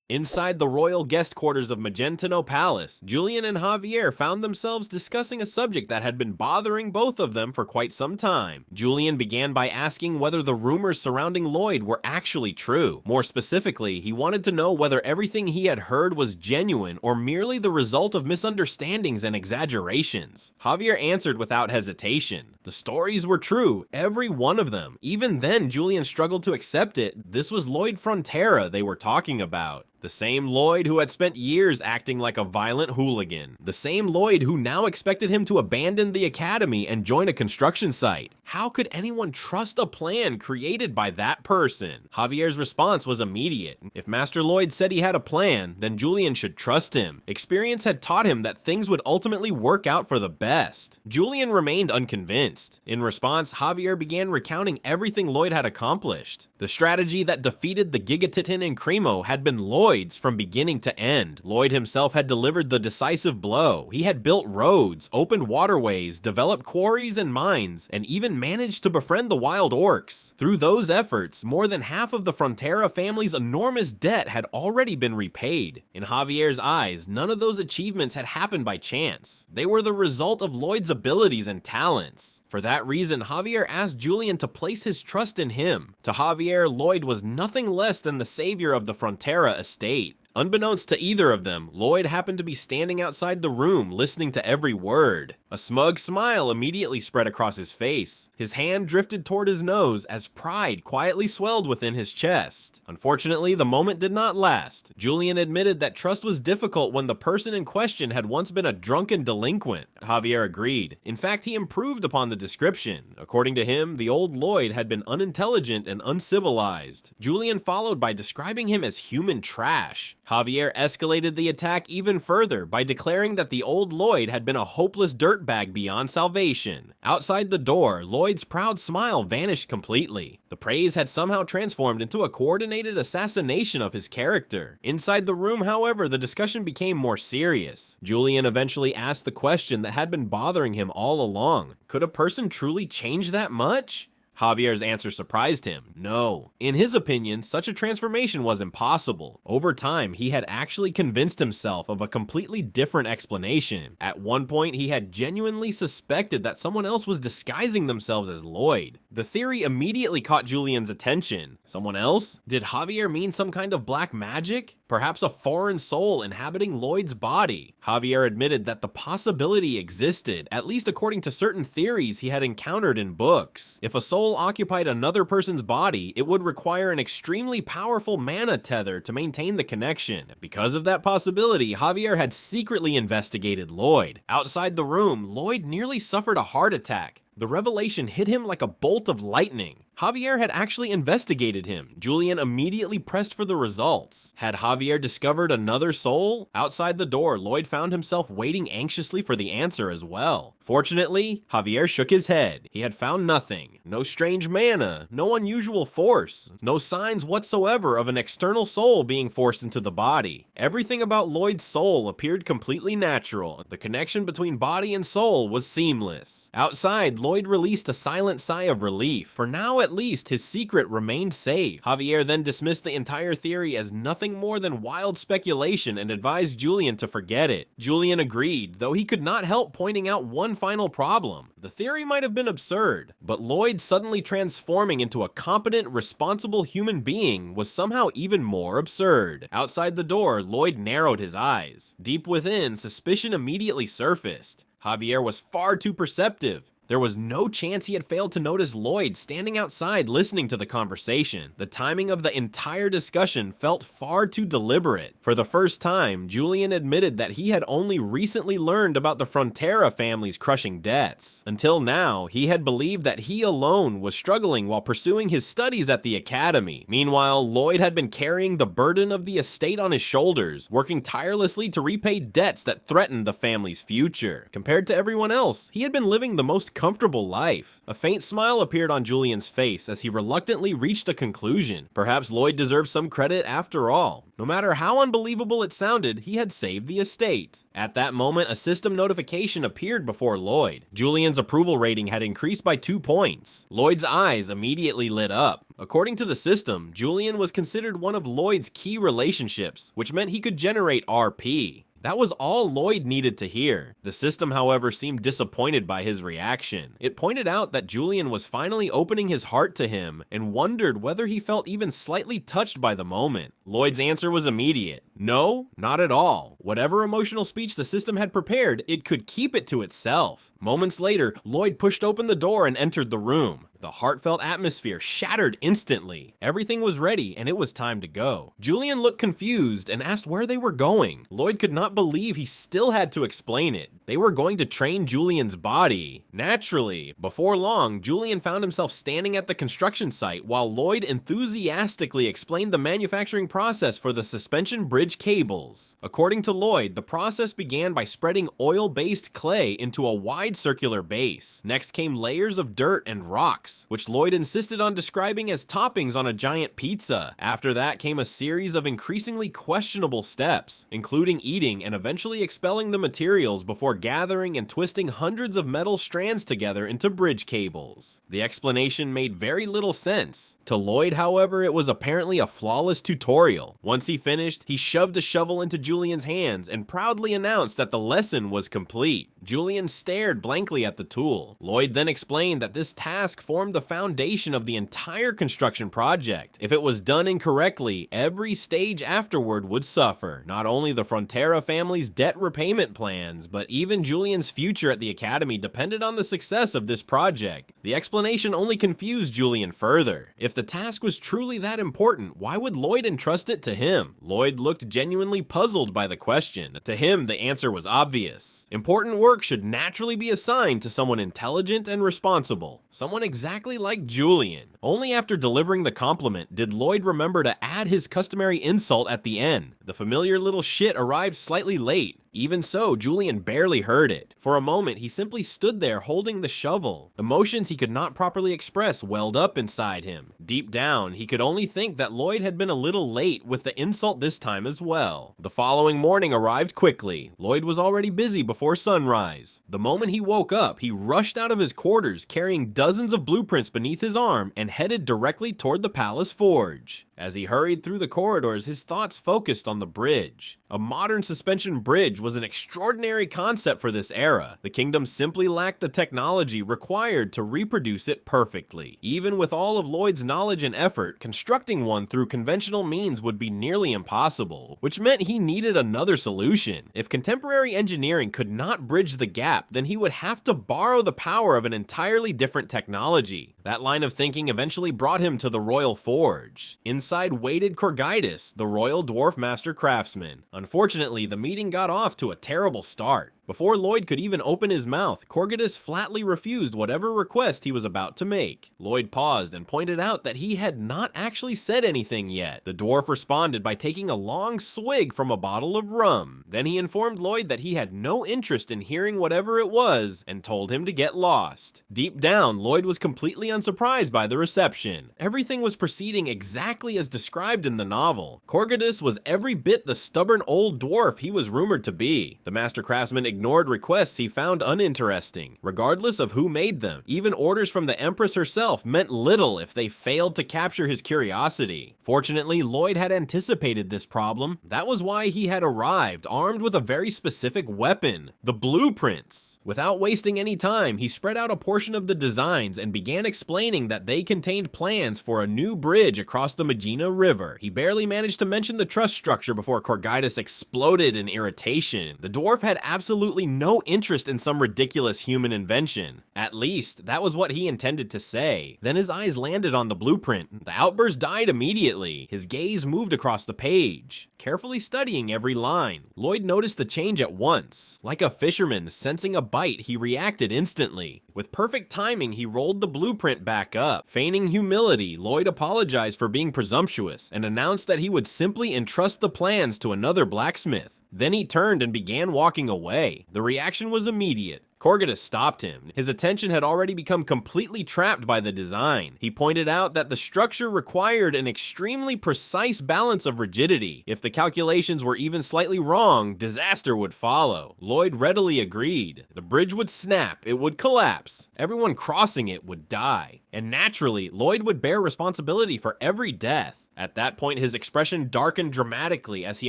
Inside the royal guest quarters of Magentano Palace, Julian and Javier found themselves discussing a subject that had been bothering both of them for quite some time. Julian began by asking whether the rumors surrounding Lloyd were actually true. More specifically, he wanted to know whether everything he had heard was genuine or merely the result of misunderstandings and exaggerations. Javier answered without hesitation. The stories were true, every one of them. Even then, Julian struggled to accept it. This was Lloyd Frontera they were talking about. The same Lloyd who had spent years acting like a violent hooligan. The same Lloyd who now expected him to abandon the academy and join a construction site. How could anyone trust a plan created by that person? Javier's response was immediate. If Master Lloyd said he had a plan, then Julian should trust him. Experience had taught him that things would ultimately work out for the best. Julian remained unconvinced. In response, Javier began recounting everything Lloyd had accomplished. The strategy that defeated the Gigatitan and Cremo had been Lloyd's from beginning to end. Lloyd himself had delivered the decisive blow. He had built roads, opened waterways, developed quarries and mines, and even managed to befriend the wild orcs. Through those efforts, more than half of the Frontera family's enormous debt had already been repaid. In Javier's eyes, none of those achievements had happened by chance. They were the result of Lloyd's abilities and talents. For that reason, Javier asked Julian to place his trust in him. To Javier, Lloyd was nothing less than the savior of the Frontera estate. Unbeknownst to either of them, Lloyd happened to be standing outside the room, listening to every word. A smug smile immediately spread across his face. His hand drifted toward his nose as pride quietly swelled within his chest. Unfortunately, the moment did not last. Julian admitted that trust was difficult when the person in question had once been a drunken delinquent. Javier agreed. In fact, he improved upon the description. According to him, the old Lloyd had been unintelligent and uncivilized. Julian followed by describing him as human trash. Javier escalated the attack even further by declaring that the old Lloyd had been a hopeless dirtbag beyond salvation. Outside the door, Lloyd's proud smile vanished completely. The praise had somehow transformed into a coordinated assassination of his character. Inside the room, however, the discussion became more serious. Julian eventually asked the question that had been bothering him all along. Could a person truly change that much? Javier's answer surprised him. No. In his opinion, such a transformation was impossible. Over time, he had actually convinced himself of a completely different explanation. At one point, he had genuinely suspected that someone else was disguising themselves as Lloyd. The theory immediately caught Julian's attention. Someone else? Did Javier mean some kind of black magic? Perhaps a foreign soul inhabiting Lloyd's body? Javier admitted that the possibility existed, at least according to certain theories he had encountered in books. If a soul occupied another person's body, it would require an extremely powerful mana tether to maintain the connection. Because of that possibility, Javier had secretly investigated Lloyd. Outside the room, Lloyd nearly suffered a heart attack. The revelation hit him like a bolt of lightning. Javier had actually investigated him. Julian immediately pressed for the results. Had Javier discovered another soul? Outside the door, Lloyd found himself waiting anxiously for the answer as well. Fortunately, Javier shook his head. He had found nothing. No strange mana, no unusual force, no signs whatsoever of an external soul being forced into the body. Everything about Lloyd's soul appeared completely natural. The connection between body and soul was seamless. Outside, Lloyd released a silent sigh of relief. For now, at least, his secret remained safe. Javier then dismissed the entire theory as nothing more than wild speculation and advised Julian to forget it. Julian agreed, though he could not help pointing out one final problem. The theory might have been absurd, but Lloyd suddenly transforming into a competent, responsible human being was somehow even more absurd. Outside the door, Lloyd narrowed his eyes. Deep within, suspicion immediately surfaced. Javier was far too perceptive. There was no chance he had failed to notice Lloyd standing outside listening to the conversation. The timing of the entire discussion felt far too deliberate. For the first time, Julian admitted that he had only recently learned about the Frontera family's crushing debts. Until now, he had believed that he alone was struggling while pursuing his studies at the academy. Meanwhile, Lloyd had been carrying the burden of the estate on his shoulders, working tirelessly to repay debts that threatened the family's future. Compared to everyone else, he had been living the most comfortable life. A faint smile appeared on Julian's face as he reluctantly reached a conclusion. Perhaps Lloyd deserved some credit after all. No matter how unbelievable it sounded, he had saved the estate. At that moment, a system notification appeared before Lloyd. Julian's approval rating had increased by 2 points. Lloyd's eyes immediately lit up. According to the system, Julian was considered one of Lloyd's key relationships, which meant he could generate RP. That was all Lloyd needed to hear. The system, however, seemed disappointed by his reaction. It pointed out that Julian was finally opening his heart to him and wondered whether he felt even slightly touched by the moment. Lloyd's answer was immediate. No, not at all. Whatever emotional speech the system had prepared, it could keep it to itself. Moments later, Lloyd pushed open the door and entered the room. The heartfelt atmosphere shattered instantly. Everything was ready and it was time to go. Julian looked confused and asked where they were going. Lloyd could not believe he still had to explain it. They were going to train Julian's body. Naturally, before long, Julian found himself standing at the construction site while Lloyd enthusiastically explained the manufacturing process for the suspension bridge cables. According to Lloyd, the process began by spreading oil-based clay into a wide circular base. Next came layers of dirt and rocks, which Lloyd insisted on describing as toppings on a giant pizza. After that came a series of increasingly questionable steps, including eating and eventually expelling the materials before gathering and twisting hundreds of metal strands together into bridge cables. The explanation made very little sense. To Lloyd, however, it was apparently a flawless tutorial. Once he finished, he shoved a shovel into Julian's hands and proudly announced that the lesson was complete. Julian stared blankly at the tool. Lloyd then explained that this task formed the foundation of the entire construction project. If it was done incorrectly, every stage afterward would suffer. Not only the Frontera family's debt repayment plans, but even Julian's future at the academy depended on the success of this project. The explanation only confused Julian further. If the task was truly that important, why would Lloyd entrust it to him? Lloyd looked genuinely puzzled by the question. To him, the answer was obvious. Important work should naturally be assigned to someone intelligent and responsible, someone exactly exactly like Julian. Only after delivering the compliment did Lloyd remember to add his customary insult at the end. The familiar little shit arrived slightly late. Even so, Julian barely heard it. For a moment, he simply stood there holding the shovel. Emotions he could not properly express welled up inside him. Deep down, he could only think that Lloyd had been a little late with the insult this time as well. The following morning arrived quickly. Lloyd was already busy before sunrise. The moment he woke up, he rushed out of his quarters carrying dozens of blueprints beneath his arm and headed directly toward the palace forge. As he hurried through the corridors, his thoughts focused on the bridge. A modern suspension bridge was an extraordinary concept for this era. The kingdom simply lacked the technology required to reproduce it perfectly. Even with all of Lloyd's knowledge and effort, constructing one through conventional means would be nearly impossible, which meant he needed another solution. If contemporary engineering could not bridge the gap, then he would have to borrow the power of an entirely different technology. That line of thinking eventually brought him to the Royal Forge. Inside waited Corgidus, the Royal Dwarf Master Craftsman. Unfortunately, the meeting got off to a terrible start. Before Lloyd could even open his mouth, Corgidus flatly refused whatever request he was about to make. Lloyd paused and pointed out that he had not actually said anything yet. The dwarf responded by taking a long swig from a bottle of rum. Then he informed Lloyd that he had no interest in hearing whatever it was and told him to get lost. Deep down, Lloyd was completely unsurprised by the reception. Everything was proceeding exactly as described in the novel. Corgidus was every bit the stubborn old dwarf he was rumored to be. The Master Craftsman ignored requests he found uninteresting, regardless of who made them. Even orders from the Empress herself meant little if they failed to capture his curiosity. Fortunately, Lloyd had anticipated this problem. That was why he had arrived, armed with a very specific weapon, the blueprints. Without wasting any time, he spread out a portion of the designs and began explaining that they contained plans for a new bridge across the Magina River. He barely managed to mention the truss structure before Corgidus exploded in irritation. The dwarf had absolutely no interest in some ridiculous human invention. At least, that was what he intended to say. Then his eyes landed on the blueprint. The outburst died immediately. His gaze moved across the page, carefully studying every line. Lloyd noticed the change at once. Like a fisherman sensing a bite, he reacted instantly. With perfect timing, he rolled the blueprint back up. Feigning humility, Lloyd apologized for being presumptuous and announced that he would simply entrust the plans to another blacksmith. Then he turned and began walking away. The reaction was immediate. Corgidus stopped him. His attention had already become completely trapped by the design. He pointed out that the structure required an extremely precise balance of rigidity. If the calculations were even slightly wrong, disaster would follow. Lloyd readily agreed. The bridge would snap, it would collapse, everyone crossing it would die. And naturally, Lloyd would bear responsibility for every death. At that point, his expression darkened dramatically as he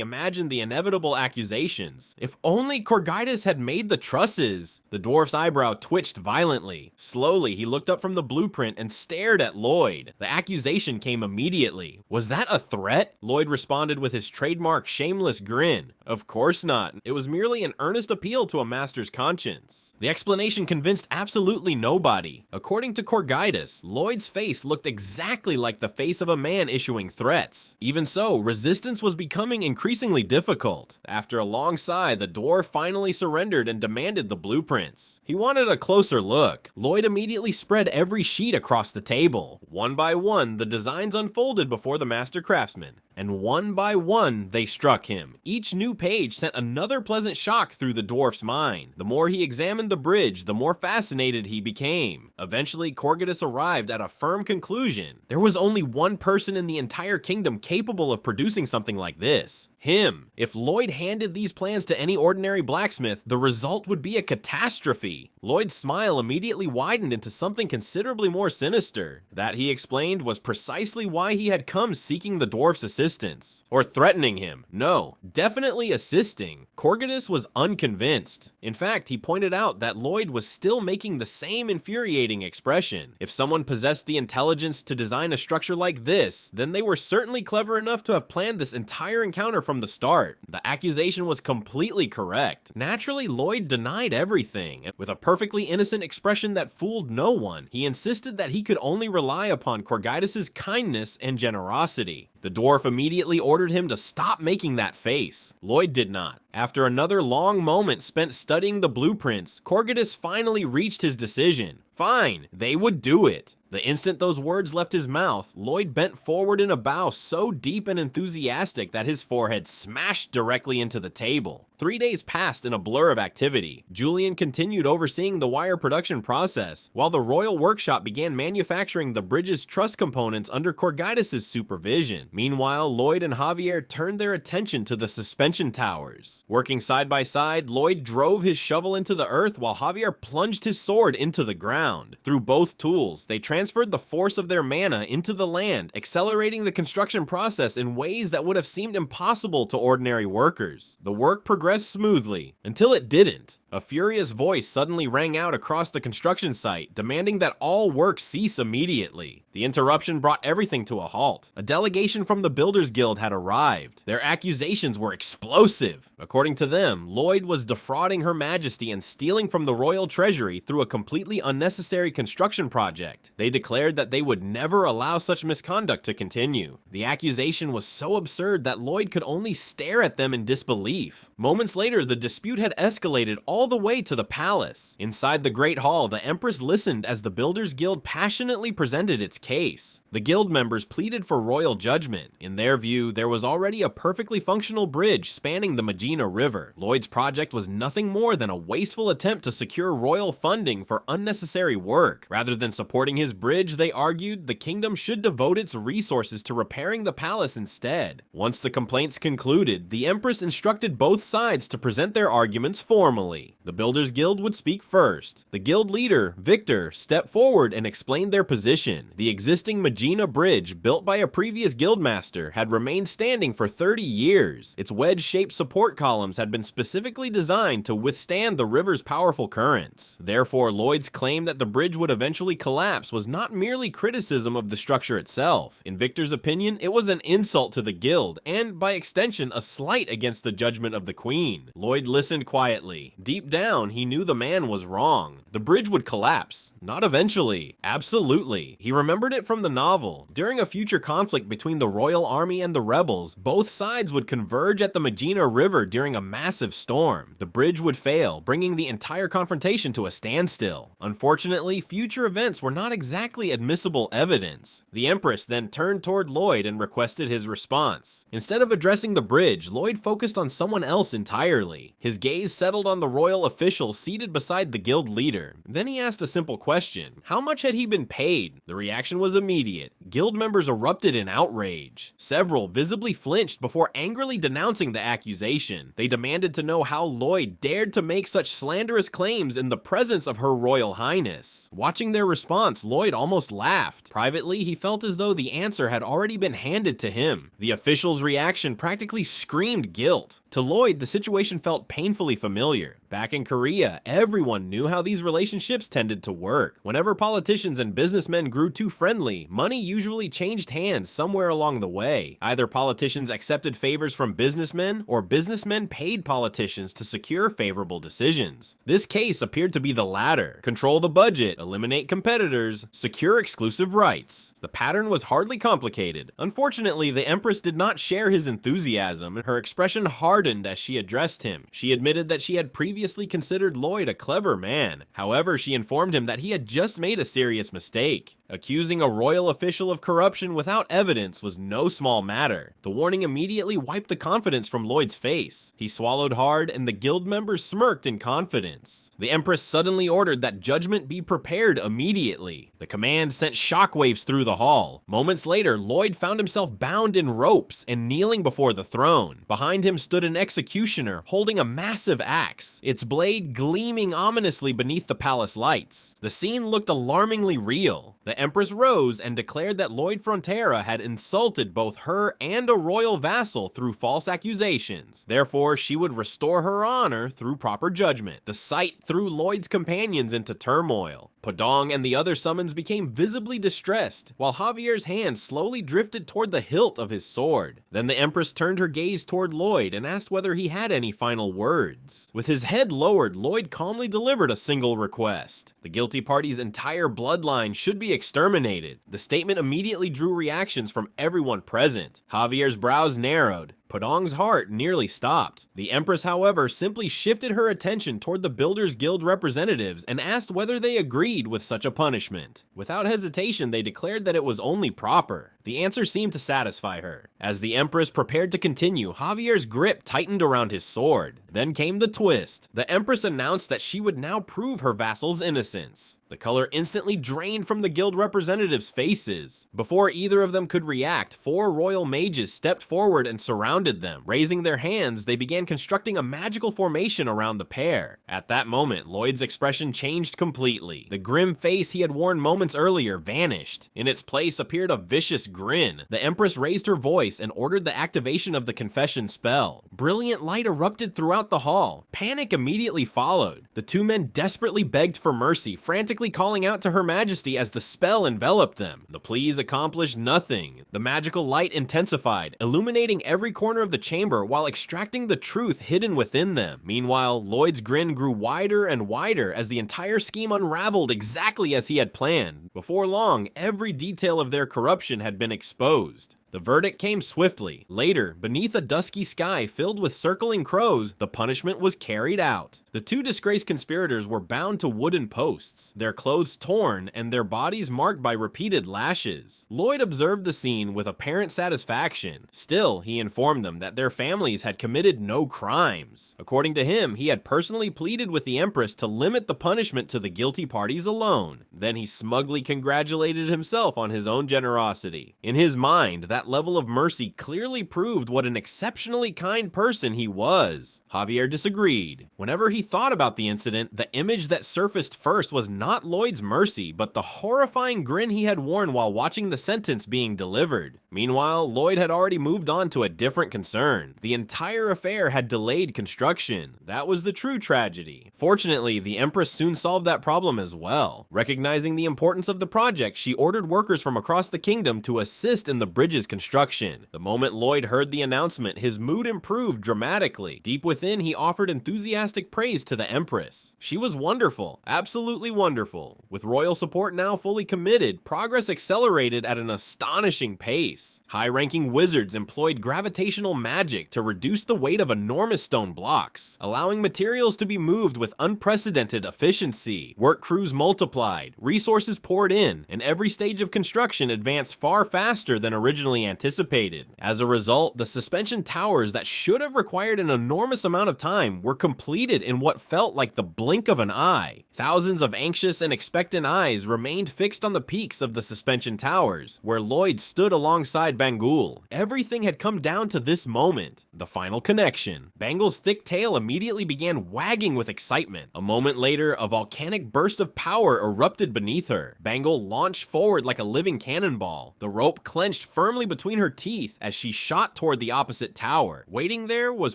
imagined the inevitable accusations. If only Corgidus had made the trusses! The dwarf's eyebrow twitched violently. Slowly, he looked up from the blueprint and stared at Lloyd. The accusation came immediately. Was that a threat? Lloyd responded with his trademark shameless grin. Of course not. It was merely an earnest appeal to a master's conscience. The explanation convinced absolutely nobody. According to Corgidus, Lloyd's face looked exactly like the face of a man issuing threats. Even so, resistance was becoming increasingly difficult. After a long sigh, the dwarf finally surrendered and demanded the blueprints. He wanted a closer look. Lloyd immediately spread every sheet across the table. One by one, the designs unfolded before the Master Craftsman, and one by one, they struck him. Each new page sent another pleasant shock through the dwarf's mind. The more he examined the bridge, the more fascinated he became. Eventually, Corgidus arrived at a firm conclusion. There was only one person in the entire kingdom capable of producing something like this. Him. If Lloyd handed these plans to any ordinary blacksmith, the result would be a catastrophe. Lloyd's smile immediately widened into something considerably more sinister. That, he explained, was precisely why he had come seeking the dwarf's assistance. Or threatening him. No, definitely assisting. Corgidus was unconvinced. In fact, he pointed out that Lloyd was still making the same infuriating expression. If someone possessed the intelligence to design a structure like this, then they were certainly clever enough to have planned this entire encounter from the start. The accusation was completely correct. Naturally, Lloyd denied everything. With a perfectly innocent expression that fooled no one, he insisted that he could only rely upon Corgidus's kindness and generosity. The dwarf immediately ordered him to stop making that face. Lloyd did not. After another long moment spent studying the blueprints, Corgidus finally reached his decision. Fine, they would do it. The instant those words left his mouth, Lloyd bent forward in a bow so deep and enthusiastic that his forehead smashed directly into the table. 3 days passed in a blur of activity. Julian continued overseeing the wire production process, while the Royal Workshop began manufacturing the bridge's truss components under Corgaitis' supervision. Meanwhile, Lloyd and Javier turned their attention to the suspension towers. Working side by side, Lloyd drove his shovel into the earth while Javier plunged his sword into the ground. Through both tools, they transferred the force of their mana into the land, accelerating the construction process in ways that would have seemed impossible to ordinary workers. The work progressed smoothly, until it didn't. A furious voice suddenly rang out across the construction site, demanding that all work cease immediately. The interruption brought everything to a halt. A delegation from the Builders Guild had arrived. Their accusations were explosive. According to them, Lloyd was defrauding Her Majesty and stealing from the royal treasury through a completely unnecessary construction project. They declared that they would never allow such misconduct to continue. The accusation was so absurd that Lloyd could only stare at them in disbelief. Moments later, the dispute had escalated all the way to the palace. Inside the Great Hall, the Empress listened as the Builders Guild passionately presented its case. The guild members pleaded for royal judgment. In their view, there was already a perfectly functional bridge spanning the Magina River. Lloyd's project was nothing more than a wasteful attempt to secure royal funding for unnecessary work. Rather than supporting his bridge, they argued the kingdom should devote its resources to repairing the palace instead. Once the complaints concluded, the Empress instructed both sides to present their arguments formally. The Builders Guild would speak first. The guild leader, Victor, stepped forward and explained their position. The existing Magina Bridge, built by a previous guildmaster, had remained standing for 30 years. Its wedge-shaped support columns had been specifically designed to withstand the river's powerful currents. Therefore, Lloyd's claim that the bridge would eventually collapse was not merely criticism of the structure itself. In Victor's opinion, it was an insult to the guild, and by extension, a slight against the judgment of the Queen. Lloyd listened quietly. Deep down, he knew the man was wrong. The bridge would collapse. Not eventually. Absolutely. He remembered it from the novel. During a future conflict between the royal army and the rebels, both sides would converge at the Magina River during a massive storm. The bridge would fail, bringing the entire confrontation to a standstill. Unfortunately, future events were not exactly admissible evidence. The Empress then turned toward Lloyd and requested his response. Instead of addressing the bridge, Lloyd focused on someone else entirely. His gaze settled on the royal official seated beside the guild leader. Then he asked a simple question. How much had he been paid? The reaction was immediate. Guild members erupted in outrage. Several visibly flinched before angrily denouncing the accusation. They demanded to know how Lloyd dared to make such slanderous claims in the presence of Her Royal Highness. Watching their response, Lloyd almost laughed. Privately, he felt as though the answer had already been handed to him. The official's reaction practically screamed guilt. To Lloyd, the situation felt painfully familiar. Back in Korea, everyone knew how these relationships tended to work. Whenever politicians and businessmen grew too friendly, money usually changed hands somewhere along the way. Either politicians accepted favors from businessmen, or businessmen paid politicians to secure favorable decisions. This case appeared to be the latter. Control the budget, eliminate competitors, secure exclusive rights. The pattern was hardly complicated. Unfortunately, the Empress did not share his enthusiasm, and her expression hardened as she addressed him. She admitted that she had previously considered Lloyd a clever man. However, she informed him that he had just made a serious mistake. Accusing a royal official of corruption without evidence was no small matter. The warning immediately wiped the confidence from Lloyd's face. He swallowed hard, and the guild members smirked in confidence. The Empress suddenly ordered that judgment be prepared immediately. The command sent shockwaves through the hall. Moments later, Lloyd found himself bound in ropes and kneeling before the throne. Behind him stood an executioner holding a massive axe, its blade gleaming ominously beneath the palace lights. The scene looked alarmingly real. The Empress rose and declared that Lloyd Frontera had insulted both her and a royal vassal through false accusations. Therefore, she would restore her honor through proper judgment. The sight threw Lloyd's companions into turmoil. Podong and the other summons became visibly distressed, while Javier's hand slowly drifted toward the hilt of his sword. Then the Empress turned her gaze toward Lloyd and asked whether he had any final words. With his head lowered, Lloyd calmly delivered a single request. The guilty party's entire bloodline should be exterminated. The statement immediately drew reactions from everyone present. Javier's brows narrowed. Podong's heart nearly stopped. The Empress, however, simply shifted her attention toward the Builders Guild representatives and asked whether they agreed with such a punishment. Without hesitation, they declared that it was only proper. The answer seemed to satisfy her. As the Empress prepared to continue, Javier's grip tightened around his sword. Then came the twist. The Empress announced that she would now prove her vassal's innocence. The color instantly drained from the guild representatives' faces. Before either of them could react, 4 royal mages stepped forward and surrounded them. Raising their hands, they began constructing a magical formation around the pair. At that moment, Lloyd's expression changed completely. The grim face he had worn moments earlier vanished. In its place appeared a vicious grin. The Empress raised her voice and ordered the activation of the confession spell. Brilliant light erupted throughout the hall. Panic immediately followed. The 2 men desperately begged for mercy, frantically calling out to Her Majesty as the spell enveloped them. The pleas accomplished nothing. The magical light intensified, illuminating every corner of the chamber while extracting the truth hidden within them. Meanwhile, Lloyd's grin grew wider and wider as the entire scheme unraveled exactly as he had planned. Before long, every detail of their corruption had been exposed. The verdict came swiftly. Later, beneath a dusky sky filled with circling crows, the punishment was carried out. The 2 disgraced conspirators were bound to wooden posts, their clothes torn, and their bodies marked by repeated lashes. Lloyd observed the scene with apparent satisfaction. Still, he informed them that their families had committed no crimes. According to him, he had personally pleaded with the Empress to limit the punishment to the guilty parties alone. Then he smugly congratulated himself on his own generosity. In his mind, that level of mercy clearly proved what an exceptionally kind person he was. Javier disagreed. Whenever he thought about the incident, the image that surfaced first was not Lloyd's mercy, but the horrifying grin he had worn while watching the sentence being delivered. Meanwhile, Lloyd had already moved on to a different concern. The entire affair had delayed construction. That was the true tragedy. Fortunately, the Empress soon solved that problem as well. Recognizing the importance of the project, she ordered workers from across the kingdom to assist in the bridge's construction. The moment Lloyd heard the announcement, his mood improved dramatically. Deep within, he offered enthusiastic praise to the Empress. She was wonderful, absolutely wonderful. With royal support now fully committed, progress accelerated at an astonishing pace. High-ranking wizards employed gravitational magic to reduce the weight of enormous stone blocks, allowing materials to be moved with unprecedented efficiency. Work crews multiplied, resources poured in, and every stage of construction advanced far faster than originally anticipated. As a result, the suspension towers that should have required an enormous amount of time were completed in what felt like the blink of an eye. Thousands of anxious and expectant eyes remained fixed on the peaks of the suspension towers, where Lloyd stood alongside Bangul. Everything had come down to this moment, the final connection. Bangul's thick tail immediately began wagging with excitement. A moment later, a volcanic burst of power erupted beneath her. Bangle launched forward like a living cannonball. The rope clenched firmly between her teeth as she shot toward the opposite tower. Waiting there was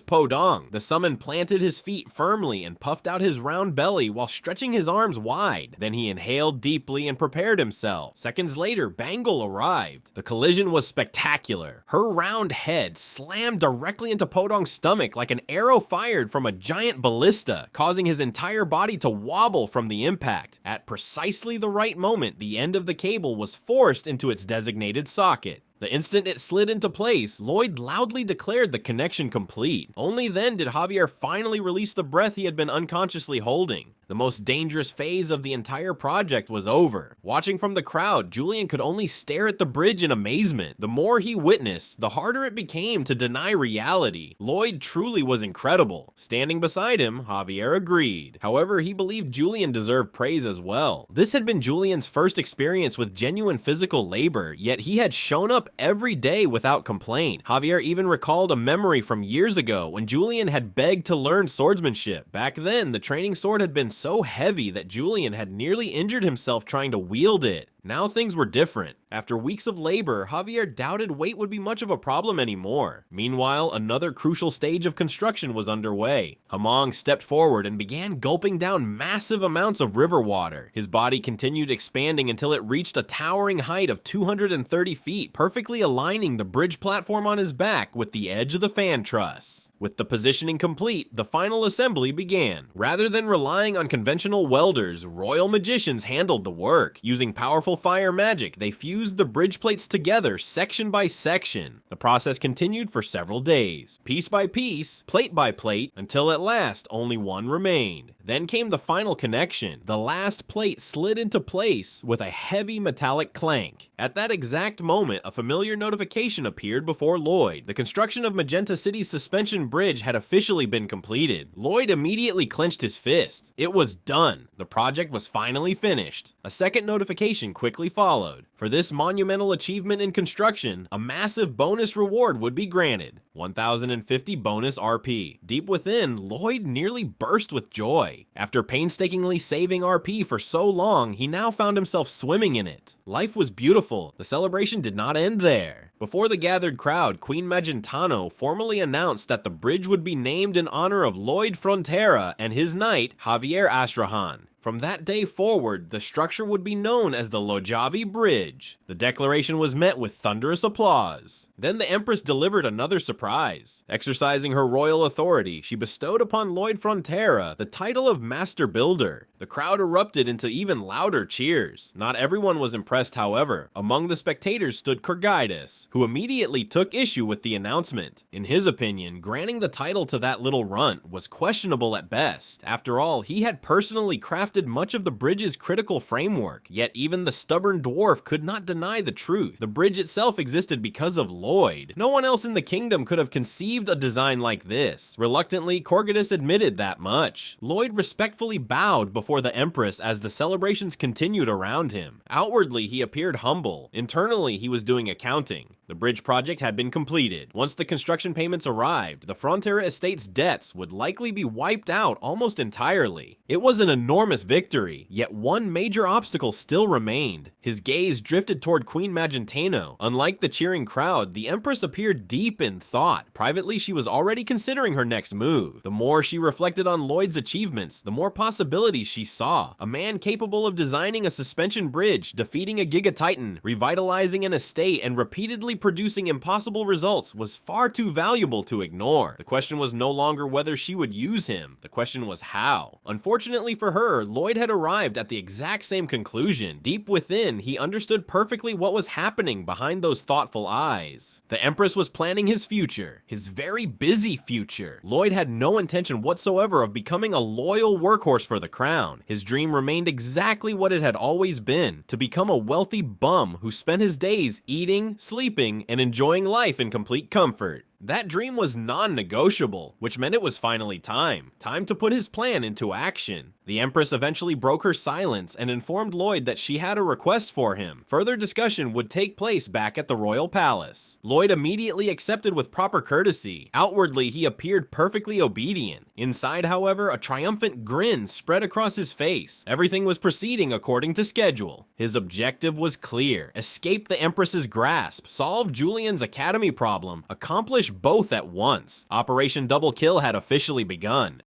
Podong. The summon planted his feet firmly and puffed out his round belly while stretching his arms wide. Then he inhaled deeply and prepared himself. Seconds later, Bangle arrived. The collision was spectacular. Her round head slammed directly into Podong's stomach like an arrow fired from a giant ballista, causing his entire body to wobble from the impact. At precisely the right moment, the end of the cable was forced into its designated socket. The instant it slid into place, Lloyd loudly declared the connection complete. Only then did Javier finally release the breath he had been unconsciously holding. The most dangerous phase of the entire project was over. Watching from the crowd, Julian could only stare at the bridge in amazement. The more he witnessed, the harder it became to deny reality. Lloyd truly was incredible. Standing beside him, Javier agreed. However, he believed Julian deserved praise as well. This had been Julian's first experience with genuine physical labor, yet he had shown up every day without complaint. Javier even recalled a memory from years ago when Julian had begged to learn swordsmanship. Back then, the training sword had been so heavy that Julian had nearly injured himself trying to wield it. Now things were different. After weeks of labor, Javier doubted weight would be much of a problem anymore. Meanwhile, another crucial stage of construction was underway. Hamong stepped forward and began gulping down massive amounts of river water. His body continued expanding until it reached a towering height of 230 feet, perfectly aligning the bridge platform on his back with the edge of the fan truss. With the positioning complete, the final assembly began. Rather than relying on conventional welders, royal magicians handled the work. Using powerful fire magic, they fused the bridge plates together section by section. The process continued for several days, piece by piece, plate by plate, until at last only one remained. Then came the final connection. The last plate slid into place with a heavy metallic clank. At that exact moment, a familiar notification appeared before Lloyd. The construction of Magenta City's suspension bridge had officially been completed. Lloyd immediately clenched his fist. It was done. The project was finally finished. A second notification quickly followed. For this monumental achievement in construction, a massive bonus reward would be granted. 1,050 bonus RP. Deep within, Lloyd nearly burst with joy. After painstakingly saving RP for so long, he now found himself swimming in it. Life was beautiful. The celebration did not end there. Before the gathered crowd, Queen Magentano formally announced that the bridge would be named in honor of Lloyd Frontera and his knight, Javier Astrahan. From that day forward, the structure would be known as the Lojavi Bridge. The declaration was met with thunderous applause. Then the Empress delivered another surprise. Exercising her royal authority, she bestowed upon Lloyd Frontera the title of Master Builder. The crowd erupted into even louder cheers. Not everyone was impressed, however. Among the spectators stood Kurgaitis, who immediately took issue with the announcement. In his opinion, granting the title to that little runt was questionable at best. After all, he had personally crafted much of the bridge's critical framework, yet even the stubborn dwarf could not deny the truth. The bridge itself existed because of Lloyd. No one else in the kingdom could have conceived a design like this. Reluctantly, Kurgaitis admitted that much. Lloyd respectfully bowed before the Empress as the celebrations continued around him. Outwardly, he appeared humble. Internally, he was doing accounting. The bridge project had been completed. Once the construction payments arrived, the Frontera estate's debts would likely be wiped out almost entirely. It was an enormous victory, yet one major obstacle still remained. His gaze drifted toward Queen Magentano. Unlike the cheering crowd, the Empress appeared deep in thought. Privately, she was already considering her next move. The more she reflected on Lloyd's achievements, the more possibilities she saw. A man capable of designing a suspension bridge, defeating a Giga Titan, revitalizing an estate, and repeatedly producing impossible results was far too valuable to ignore. The question was no longer whether she would use him. The question was how. Unfortunately for her, Lloyd had arrived at the exact same conclusion. Deep within, he understood perfectly what was happening behind those thoughtful eyes. The Empress was planning his future, his very busy future. Lloyd had no intention whatsoever of becoming a loyal workhorse for the crown. His dream remained exactly what it had always been, to become a wealthy bum who spent his days eating, sleeping, and enjoying life in complete comfort. That dream was non-negotiable, which meant it was finally time to put his plan into action. The Empress eventually broke her silence and informed Lloyd that she had a request for him. Further discussion would take place back at the royal palace. Lloyd immediately accepted with proper courtesy. Outwardly, he appeared perfectly obedient. Inside, however, a triumphant grin spread across his face. Everything was proceeding according to schedule. His objective was clear: escape the Empress's grasp, solve Julian's academy problem, accomplish both at once. Operation Double Kill had officially begun.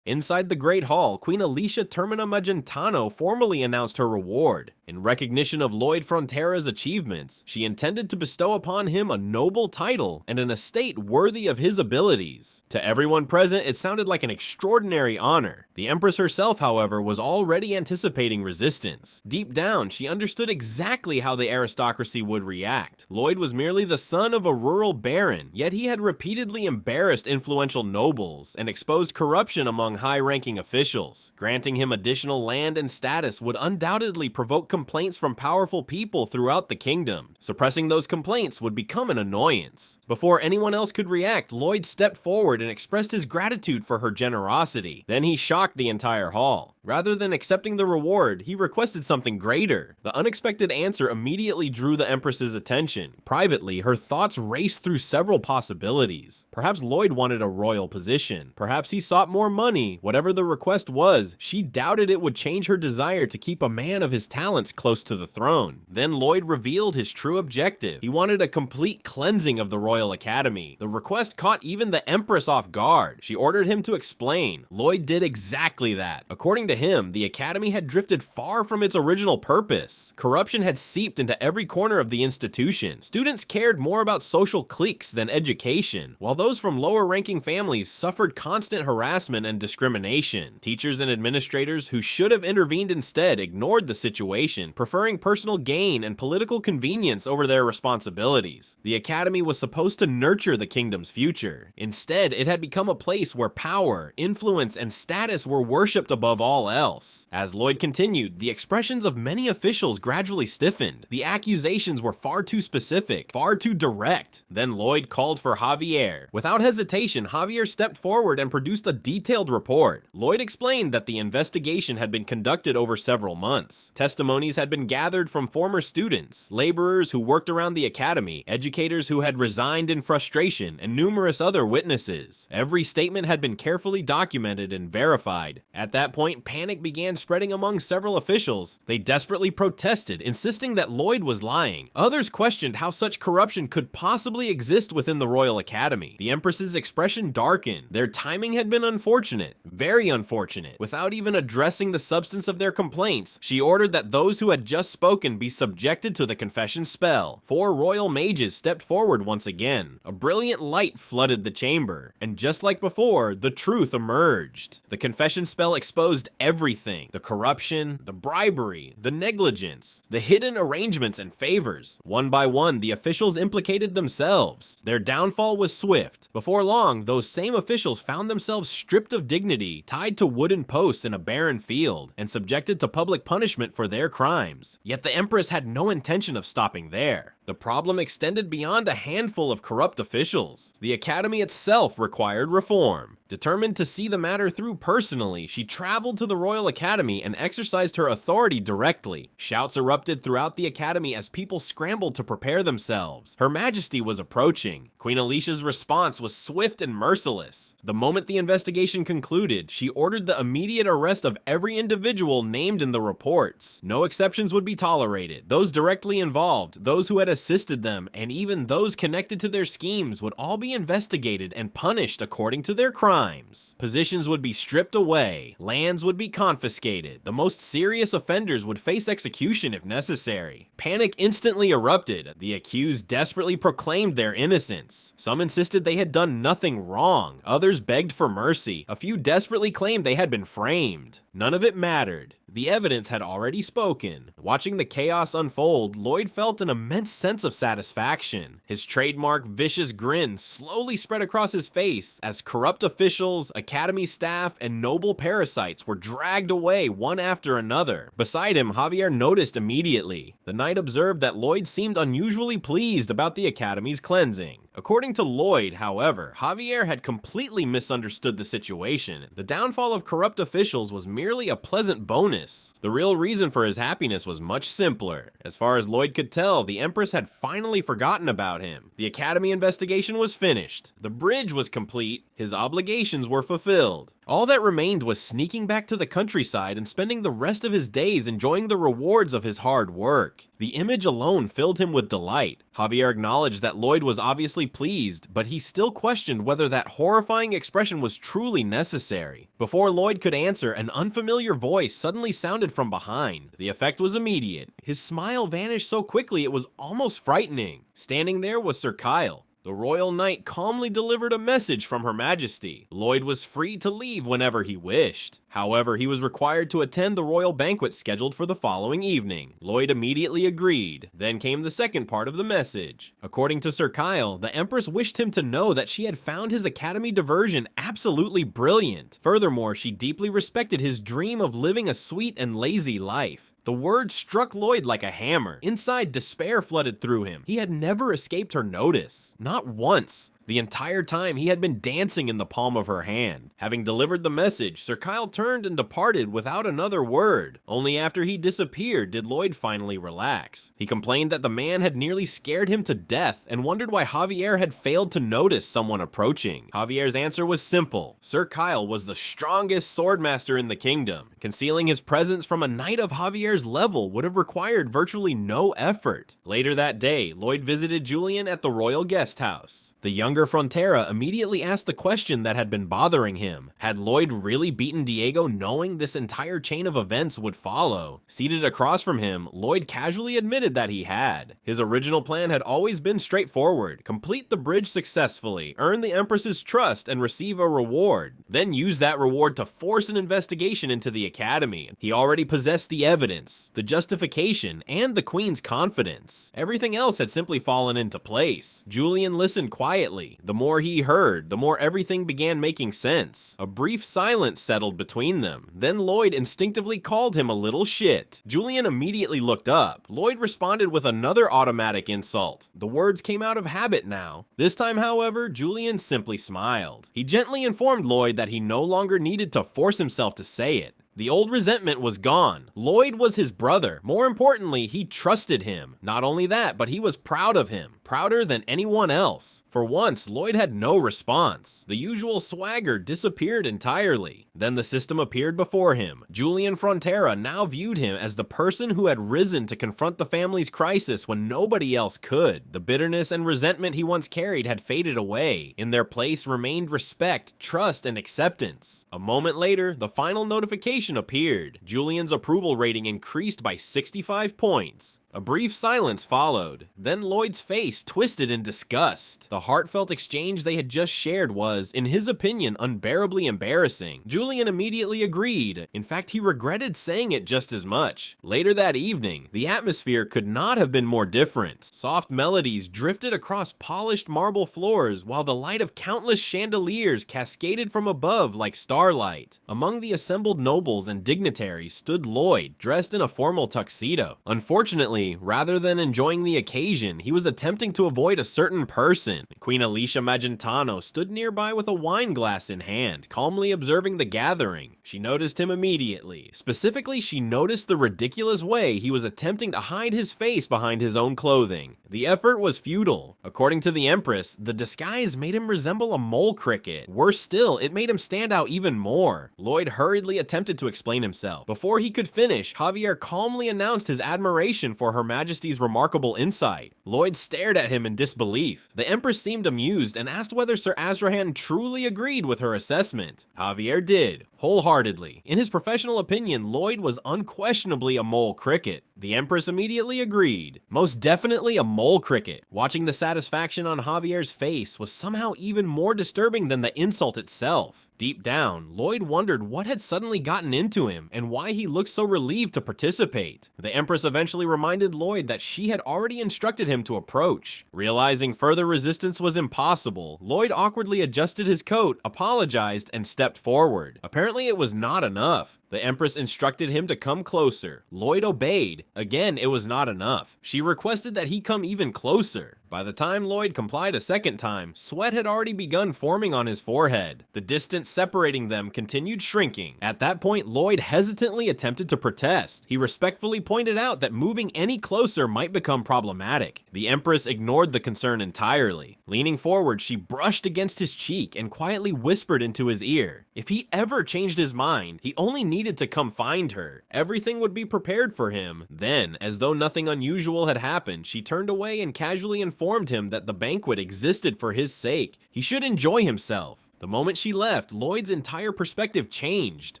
Inside the Great Hall, Queen Alicia Termina Magentano formally announced her reward. In recognition of Lloyd Frontera's achievements, she intended to bestow upon him a noble title and an estate worthy of his abilities. To everyone present, it sounded like an extraordinary honor. The Empress herself, however, was already anticipating resistance. Deep down, she understood exactly how the aristocracy would react. Lloyd was merely the son of a rural baron, yet he had repeatedly embarrassed influential nobles and exposed corruption among high-ranking officials. Granting him additional land and status would undoubtedly provoke complaints from powerful people throughout the kingdom. Suppressing those complaints would become an annoyance. Before anyone else could react, Lloyd stepped forward and expressed his gratitude for her generosity. Then he shocked the entire hall. Rather than accepting the reward, he requested something greater. The unexpected answer immediately drew the Empress's attention. Privately, her thoughts raced through several possibilities. Perhaps Lloyd wanted a royal position. Perhaps he sought more money. Whatever the request was, she doubted it would change her desire to keep a man of his talents close to the throne. Then Lloyd revealed his true objective. He wanted a complete cleansing of the Royal Academy. The request caught even the Empress off guard. She ordered him to explain. Lloyd did exactly that. According to to him, the academy had drifted far from its original purpose. Corruption had seeped into every corner of the institution. Students cared more about social cliques than education, while those from lower-ranking families suffered constant harassment and discrimination. Teachers and administrators who should have intervened instead ignored the situation, preferring personal gain and political convenience over their responsibilities. The academy was supposed to nurture the kingdom's future. Instead, it had become a place where power, influence, and status were worshipped above all else. As Lloyd continued, the expressions of many officials gradually stiffened. The accusations were far too specific, far too direct. Then Lloyd called for Javier. Without hesitation, Javier stepped forward and produced a detailed report. Lloyd explained that the investigation had been conducted over several months. Testimonies had been gathered from former students, laborers who worked around the academy, educators who had resigned in frustration, and numerous other witnesses. Every statement had been carefully documented and verified. At that point, panic began spreading among several officials. They desperately protested, insisting that Lloyd was lying. Others questioned how such corruption could possibly exist within the Royal Academy. The Empress's expression darkened. Their timing had been unfortunate, very unfortunate. Without even addressing the substance of their complaints, she ordered that those who had just spoken be subjected to the confession spell. 4 royal mages stepped forward once again. A brilliant light flooded the chamber, and just like before, the truth emerged. The confession spell exposed everything: the corruption, the bribery, the negligence, the hidden arrangements and favors. One by one, the officials implicated themselves. Their downfall was swift. Before long, those same officials found themselves stripped of dignity, tied to wooden posts in a barren field, and subjected to public punishment for their crimes. Yet the Empress had no intention of stopping there. The problem extended beyond a handful of corrupt officials. The academy itself required reform. Determined to see the matter through personally, she traveled to the Royal Academy and exercised her authority directly. Shouts erupted throughout the academy as people scrambled to prepare themselves. Her Majesty was approaching. Queen Alicia's response was swift and merciless. The moment the investigation concluded, she ordered the immediate arrest of every individual named in the reports. No exceptions would be tolerated. Those directly involved, those who had assisted them, and even those connected to their schemes would all be investigated and punished according to their crimes. Positions would be stripped away, lands would be confiscated, the most serious offenders would face execution if necessary. Panic instantly erupted. The accused desperately proclaimed their innocence. Some insisted they had done nothing wrong, others begged for mercy, a few desperately claimed they had been framed. None of it mattered. The evidence had already spoken. Watching the chaos unfold, Lloyd felt an immense sense of satisfaction. His trademark vicious grin slowly spread across his face as corrupt officials, academy staff, and noble parasites were dragged away one after another. Beside him, Javier noticed immediately. The knight observed that Lloyd seemed unusually pleased about the academy's cleansing. According to Lloyd, however, Javier had completely misunderstood the situation. The downfall of corrupt officials was merely a pleasant bonus. The real reason for his happiness was much simpler. As far as Lloyd could tell, the Empress had finally forgotten about him. The academy investigation was finished. The bridge was complete. His obligations were fulfilled. All that remained was sneaking back to the countryside and spending the rest of his days enjoying the rewards of his hard work. The image alone filled him with delight. Javier acknowledged that Lloyd was obviously pleased, but he still questioned whether that horrifying expression was truly necessary. Before Lloyd could answer, an unfamiliar voice suddenly sounded from behind. The effect was immediate. His smile vanished so quickly it was almost frightening. Standing there was Sir Kyle. The royal knight calmly delivered a message from Her Majesty. Lloyd was free to leave whenever he wished. However, he was required to attend the royal banquet scheduled for the following evening. Lloyd immediately agreed. Then came the second part of the message. According to Sir Kyle, the Empress wished him to know that she had found his academy diversion absolutely brilliant. Furthermore, she deeply respected his dream of living a sweet and lazy life. The word struck Lloyd like a hammer. Inside, despair flooded through him. He had never escaped her notice. Not once. The entire time, he had been dancing in the palm of her hand. Having delivered the message, Sir Kyle turned and departed without another word. Only after he disappeared did Lloyd finally relax. He complained that the man had nearly scared him to death and wondered why Javier had failed to notice someone approaching. Javier's answer was simple. Sir Kyle was the strongest swordmaster in the kingdom. Concealing his presence from a knight of Javier's level would have required virtually no effort. Later that day, Lloyd visited Julian at the royal guest house. The younger younger Frontera immediately asked the question that had been bothering him. Had Lloyd really beaten Diego knowing this entire chain of events would follow? Seated across from him, Lloyd casually admitted that he had. His original plan had always been straightforward: complete the bridge successfully, earn the Empress's trust, and receive a reward. Then use that reward to force an investigation into the Academy. He already possessed the evidence, the justification, and the Queen's confidence. Everything else had simply fallen into place. Julian listened quietly. The more he heard, the more everything began making sense. A brief silence settled between them. Then Lloyd instinctively called him a little shit. Julian immediately looked up. Lloyd responded with another automatic insult. The words came out of habit now. This time, however, Julian simply smiled. He gently informed Lloyd that he no longer needed to force himself to say it. The old resentment was gone. Lloyd was his brother. More importantly, he trusted him. Not only that, but he was proud of him. Prouder than anyone else. For once, Lloyd had no response. The usual swagger disappeared entirely. Then the system appeared before him. Julian Frontera now viewed him as the person who had risen to confront the family's crisis when nobody else could. The bitterness and resentment he once carried had faded away. In their place remained respect, trust, and acceptance. A moment later, the final notification appeared. Julian's approval rating increased by 65 points. A brief silence followed. Then Lloyd's face twisted in disgust. The heartfelt exchange they had just shared was, in his opinion, unbearably embarrassing. Julian immediately agreed. In fact, he regretted saying it just as much. Later that evening, the atmosphere could not have been more different. Soft melodies drifted across polished marble floors, while the light of countless chandeliers cascaded from above like starlight. Among the assembled nobles and dignitaries stood Lloyd, dressed in a formal tuxedo. Unfortunately, rather than enjoying the occasion, he was attempting to avoid a certain person. Queen Alicia Magentano stood nearby with a wine glass in hand, calmly observing the gathering. She noticed him immediately. Specifically, she noticed the ridiculous way he was attempting to hide his face behind his own clothing. The effort was futile. According to the Empress, the disguise made him resemble a mole cricket. Worse still, it made him stand out even more. Lloyd hurriedly attempted to explain himself. Before he could finish, Javier calmly announced his admiration for Her Majesty's remarkable insight. Lloyd stared at him in disbelief. The Empress seemed amused and asked whether Sir Azrahan truly agreed with her assessment. Javier did, wholeheartedly. In his professional opinion, Lloyd was unquestionably a mole cricket. The Empress immediately agreed. Most definitely a mole cricket. Watching the satisfaction on Javier's face was somehow even more disturbing than the insult itself. Deep down, Lloyd wondered what had suddenly gotten into him and why he looked so relieved to participate. The Empress eventually reminded Lloyd that she had already instructed him to approach. Realizing further resistance was impossible, Lloyd awkwardly adjusted his coat, apologized, and stepped forward. Apparently it was not enough. The Empress instructed him to come closer. Lloyd obeyed. Again, it was not enough. She requested that he come even closer. By the time Lloyd complied a second time, sweat had already begun forming on his forehead. The distance separating them continued shrinking. At that point, Lloyd hesitantly attempted to protest. He respectfully pointed out that moving any closer might become problematic. The Empress ignored the concern entirely. Leaning forward, she brushed against his cheek and quietly whispered into his ear. If he ever changed his mind, he only needed to come find her. Everything would be prepared for him. Then, as though nothing unusual had happened, she turned away and casually informed him that the banquet existed for his sake. He should enjoy himself. The moment she left, Lloyd's entire perspective changed.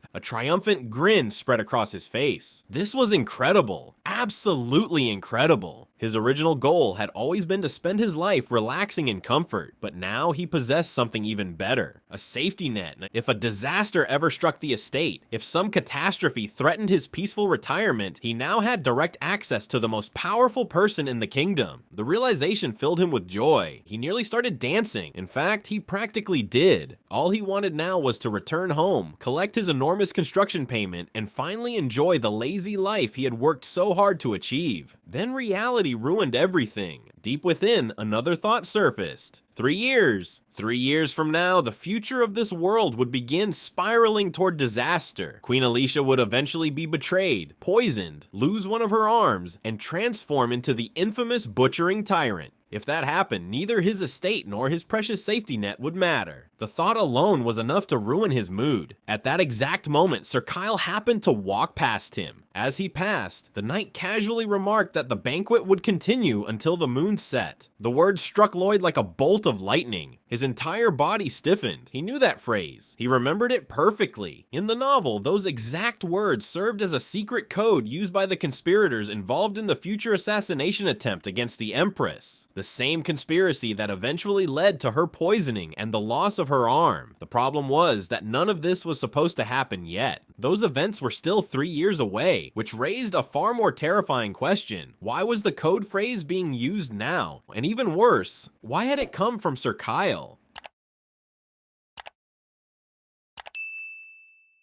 A triumphant grin spread across his face. This was incredible. Absolutely incredible. His original goal had always been to spend his life relaxing in comfort, but now he possessed something even better. A safety net. If a disaster ever struck the estate, if some catastrophe threatened his peaceful retirement, he now had direct access to the most powerful person in the kingdom. The realization filled him with joy. He nearly started dancing. In fact, he practically did. All he wanted now was to return home, collect his enormous construction payment, and finally enjoy the lazy life he had worked so hard to achieve. Then reality ruined everything. Deep within, another thought surfaced. 3 years. 3 years from now, the future of this world would begin spiraling toward disaster. Queen Alicia would eventually be betrayed, poisoned, lose one of her arms, and transform into the infamous butchering tyrant. If that happened, neither his estate nor his precious safety net would matter. The thought alone was enough to ruin his mood. At that exact moment, Sir Kyle happened to walk past him. As he passed, the knight casually remarked that the banquet would continue until the moon set. The words struck Lloyd like a bolt of lightning. His entire body stiffened. He knew that phrase. He remembered it perfectly. In the novel, those exact words served as a secret code used by the conspirators involved in the future assassination attempt against the Empress. The same conspiracy that eventually led to her poisoning and the loss of her arm. The problem was that none of this was supposed to happen yet. Those events were still 3 years away, which raised a far more terrifying question. Why was the code phrase being used now? And even worse, why had it come from Sir Kyle?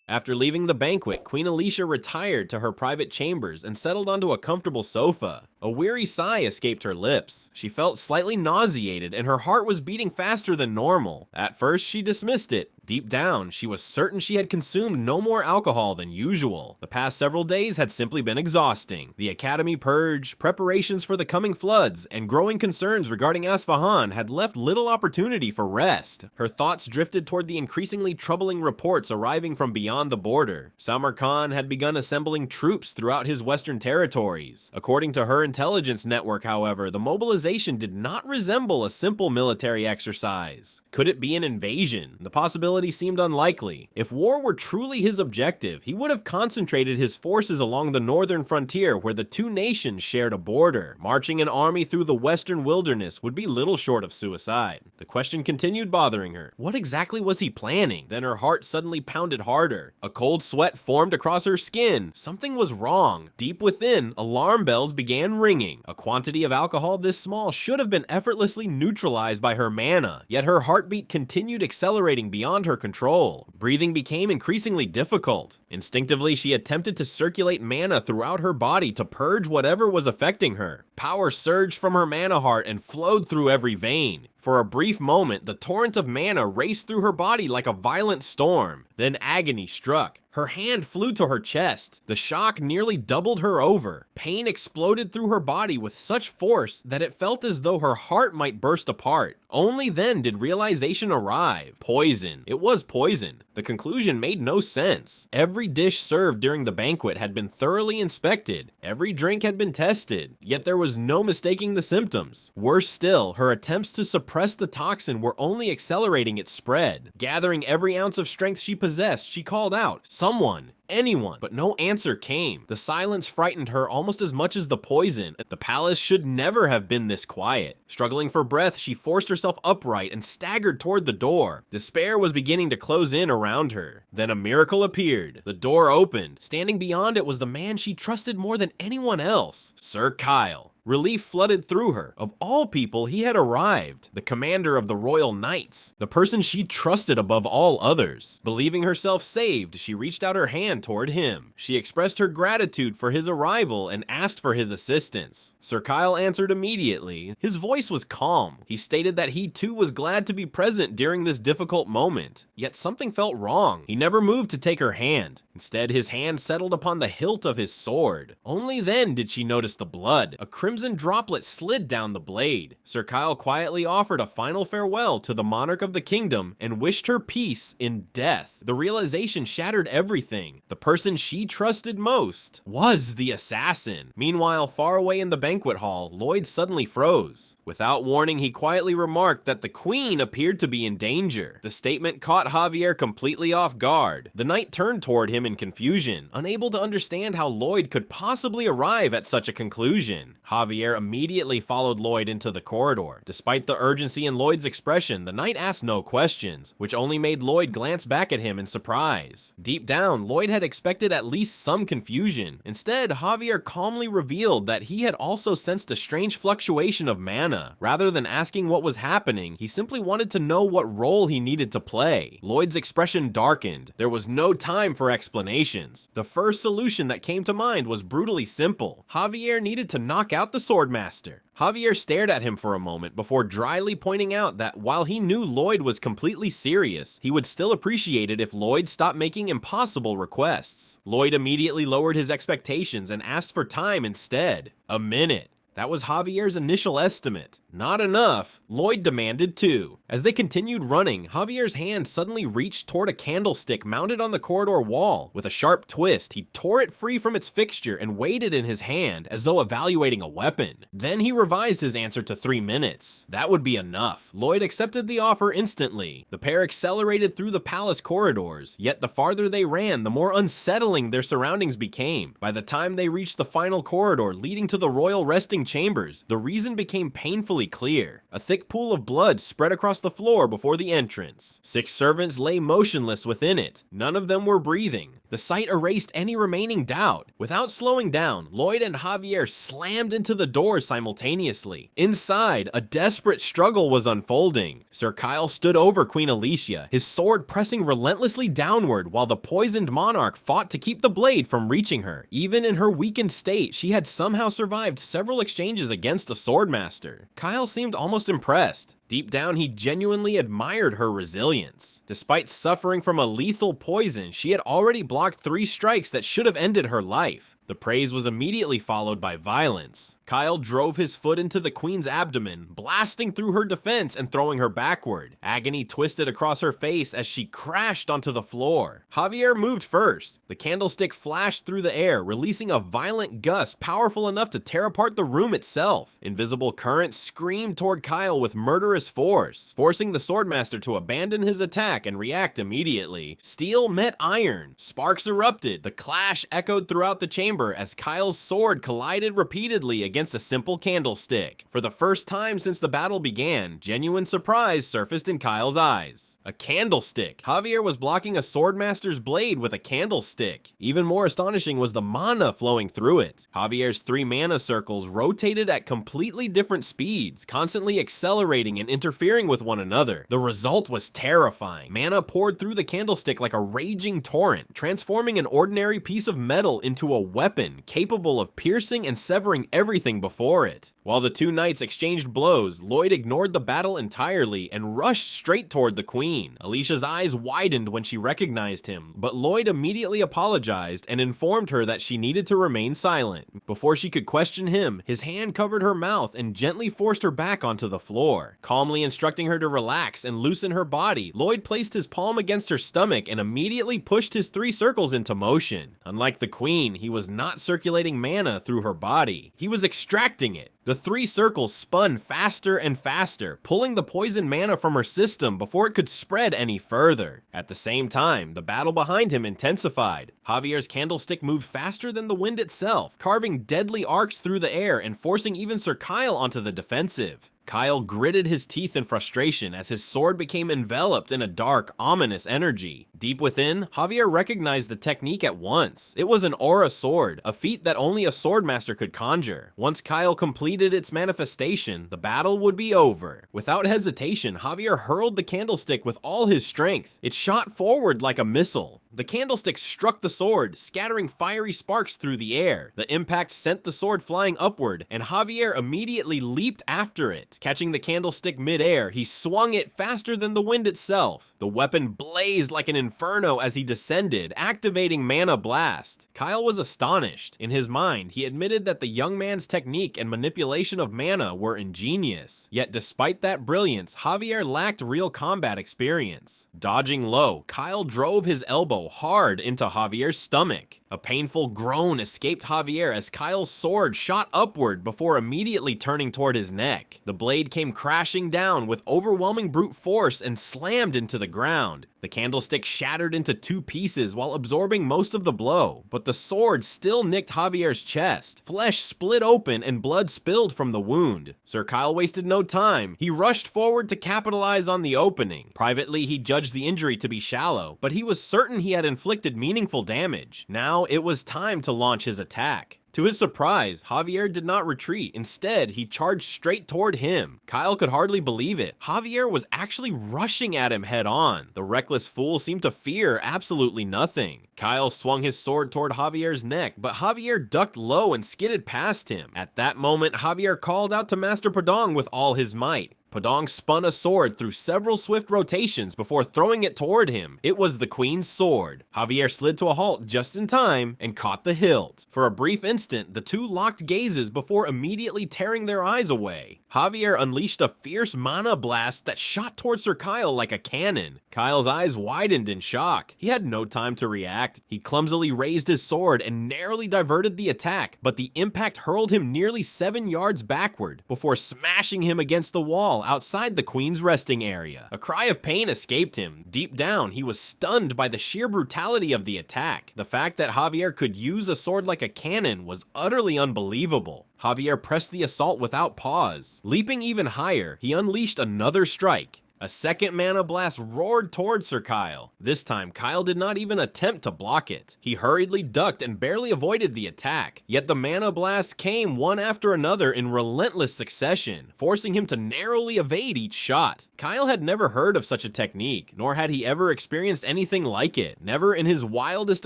After leaving the banquet, Queen Alicia retired to her private chambers and settled onto a comfortable sofa. A weary sigh escaped her lips. She felt slightly nauseated and her heart was beating faster than normal. At first, she dismissed it. Deep down, she was certain she had consumed no more alcohol than usual. The past several days had simply been exhausting. The academy purge, preparations for the coming floods, and growing concerns regarding Asfahan had left little opportunity for rest. Her thoughts drifted toward the increasingly troubling reports arriving from beyond the border. Samarkand had begun assembling troops throughout his western territories. According to her intelligence network, however, the mobilization did not resemble a simple military exercise. Could it be an invasion? The possibility seemed unlikely. If war were truly his objective, he would have concentrated his forces along the northern frontier where the two nations shared a border. Marching an army through the western wilderness would be little short of suicide. The question continued bothering her. What exactly was he planning? Then her heart suddenly pounded harder. A cold sweat formed across her skin. Something was wrong. Deep within, alarm bells began ringing. A quantity of alcohol this small should have been effortlessly neutralized by her mana, yet her heartbeat continued accelerating beyond her control. Breathing became increasingly difficult. Instinctively, she attempted to circulate mana throughout her body to purge whatever was affecting her. Power surged from her mana heart and flowed through every vein. For a brief moment, the torrent of mana raced through her body like a violent storm. Then agony struck. Her hand flew to her chest. The shock nearly doubled her over. Pain exploded through her body with such force that it felt as though her heart might burst apart. Only then did realization arrive. Poison. It was poison. The conclusion made no sense. Every dish served during the banquet had been thoroughly inspected. Every drink had been tested. Yet there was no mistaking the symptoms. Worse still, her attempts to suppress the toxin were only accelerating its spread. Gathering every ounce of strength she possessed, she called out, "Someone! Anyone!" But no answer came. The silence frightened her almost as much as the poison. The palace should never have been this quiet. Struggling for breath, she forced herself upright and staggered toward the door. Despair was beginning to close in around her. Then a miracle appeared. The door opened. Standing beyond it was the man she trusted more than anyone else, Sir Kyle. Relief flooded through her. Of all people, he had arrived. The commander of the Royal Knights. The person she trusted above all others. Believing herself saved, she reached out her hand toward him. She expressed her gratitude for his arrival and asked for his assistance. Sir Kyle answered immediately. His voice was calm. He stated that he too was glad to be present during this difficult moment. Yet something felt wrong. He never moved to take her hand. Instead, his hand settled upon the hilt of his sword. Only then did she notice the blood. A crimson droplet slid down the blade. Sir Kyle quietly offered a final farewell to the monarch of the kingdom and wished her peace in death. The realization shattered everything. The person she trusted most was the assassin. Meanwhile, far away in the banquet hall, Lloyd suddenly froze. Without warning, he quietly remarked that the queen appeared to be in danger. The statement caught Javier completely off guard. The knight turned toward him in confusion, unable to understand how Lloyd could possibly arrive at such a conclusion. Javier immediately followed Lloyd into the corridor. Despite the urgency in Lloyd's expression, the knight asked no questions, which only made Lloyd glance back at him in surprise. Deep down, Lloyd had expected at least some confusion. Instead, Javier calmly revealed that he had also sensed a strange fluctuation of mana. Rather than asking what was happening, he simply wanted to know what role he needed to play. Lloyd's expression darkened. There was no time for explanations. The first solution that came to mind was brutally simple. Javier needed to knock out the Swordmaster. Javier stared at him for a moment before dryly pointing out that while he knew Lloyd was completely serious, he would still appreciate it if Lloyd stopped making impossible requests. Lloyd immediately lowered his expectations and asked for time instead. A minute. That was Javier's initial estimate. Not enough, Lloyd demanded 2. As they continued running, Javier's hand suddenly reached toward a candlestick mounted on the corridor wall. With a sharp twist, he tore it free from its fixture and weighed it in his hand as though evaluating a weapon. Then he revised his answer to 3 minutes. That would be enough. Lloyd accepted the offer instantly. The pair accelerated through the palace corridors, yet the farther they ran, the more unsettling their surroundings became. By the time they reached the final corridor leading to the royal resting chambers, the reason became painfully clear. A thick pool of blood spread across the floor before the entrance. 6 servants lay motionless within it. None of them were breathing. The sight erased any remaining doubt. Without slowing down, Lloyd and Javier slammed into the doors simultaneously. Inside, a desperate struggle was unfolding. Sir Kyle stood over Queen Alicia, his sword pressing relentlessly downward while the poisoned monarch fought to keep the blade from reaching her. Even in her weakened state, she had somehow survived several exchanges against a swordmaster. Kyle seemed almost impressed. Deep down, he genuinely admired her resilience. Despite suffering from a lethal poison, she had already blocked 3 strikes that should have ended her life. The praise was immediately followed by violence. Kyle drove his foot into the queen's abdomen, blasting through her defense and throwing her backward. Agony twisted across her face as she crashed onto the floor. Javier moved first. The candlestick flashed through the air, releasing a violent gust powerful enough to tear apart the room itself. Invisible currents screamed toward Kyle with murderous force, forcing the swordmaster to abandon his attack and react immediately. Steel met iron. Sparks erupted. The clash echoed throughout the chamber as Kyle's sword collided repeatedly against a simple candlestick. For the first time since the battle began, genuine surprise surfaced in Kyle's eyes. A candlestick! Javier was blocking a swordmaster's blade with a candlestick. Even more astonishing was the mana flowing through it. Javier's 3 mana circles rotated at completely different speeds, constantly accelerating and interfering with one another. The result was terrifying. Mana poured through the candlestick like a raging torrent, transforming an ordinary piece of metal into a weapon capable of piercing and severing everything before it. While the 2 knights exchanged blows, Lloyd ignored the battle entirely and rushed straight toward the queen. Alicia's eyes widened when she recognized him, but Lloyd immediately apologized and informed her that she needed to remain silent. Before she could question him, his hand covered her mouth and gently forced her back onto the floor. Calmly instructing her to relax and loosen her body, Lloyd placed his palm against her stomach and immediately pushed his 3 circles into motion. Unlike the queen, he was not circulating mana through her body. He was extracting it. The 3 circles spun faster and faster, pulling the poison mana from her system before it could spread any further. At the same time, the battle behind him intensified. Javier's candlestick moved faster than the wind itself, carving deadly arcs through the air and forcing even Sir Kyle onto the defensive. Kyle gritted his teeth in frustration as his sword became enveloped in a dark, ominous energy. Deep within, Javier recognized the technique at once. It was an aura sword, a feat that only a swordmaster could conjure. Once Kyle completed its manifestation, the battle would be over. Without hesitation, Javier hurled the candlestick with all his strength. It shot forward like a missile. The candlestick struck the sword, scattering fiery sparks through the air. The impact sent the sword flying upward, and Javier immediately leaped after it. Catching the candlestick mid-air, he swung it faster than the wind itself. The weapon blazed like an inferno as he descended, activating Mana Blast. Kyle was astonished. In his mind, he admitted that the young man's technique and manipulation of mana were ingenious. Yet despite that brilliance, Javier lacked real combat experience. Dodging low, Kyle drove his elbow hard into Javier's stomach. A painful groan escaped Javier as Kyle's sword shot upward before immediately turning toward his neck. The blade came crashing down with overwhelming brute force and slammed into the ground. The candlestick shattered into 2 pieces while absorbing most of the blow, but the sword still nicked Javier's chest. Flesh split open and blood spilled from the wound. Sir Kyle wasted no time. He rushed forward to capitalize on the opening. Privately, he judged the injury to be shallow, but he was certain he had inflicted meaningful damage. Now it was time to launch his attack. To his surprise, Javier did not retreat. Instead, he charged straight toward him. Kyle could hardly believe it. Javier was actually rushing at him head on. The reckless fool seemed to fear absolutely nothing. Kyle swung his sword toward Javier's neck, but Javier ducked low and skidded past him. At that moment, Javier called out to Master Padong with all his might. Podong spun a sword through several swift rotations before throwing it toward him. It was the queen's sword. Javier slid to a halt just in time and caught the hilt. For a brief instant, the two locked gazes before immediately tearing their eyes away. Javier unleashed a fierce mana blast that shot towards Sir Kyle like a cannon. Kyle's eyes widened in shock. He had no time to react. He clumsily raised his sword and narrowly diverted the attack, but the impact hurled him nearly 7 yards backward before smashing him against the wall outside the queen's resting area. A cry of pain escaped him. Deep down, he was stunned by the sheer brutality of the attack. The fact that Javier could use a sword like a cannon was utterly unbelievable. Javier pressed the assault without pause. Leaping even higher, he unleashed another strike. A second mana blast roared toward Sir Kyle. This time, Kyle did not even attempt to block it. He hurriedly ducked and barely avoided the attack. Yet the mana blasts came one after another in relentless succession, forcing him to narrowly evade each shot. Kyle had never heard of such a technique, nor had he ever experienced anything like it. Never in his wildest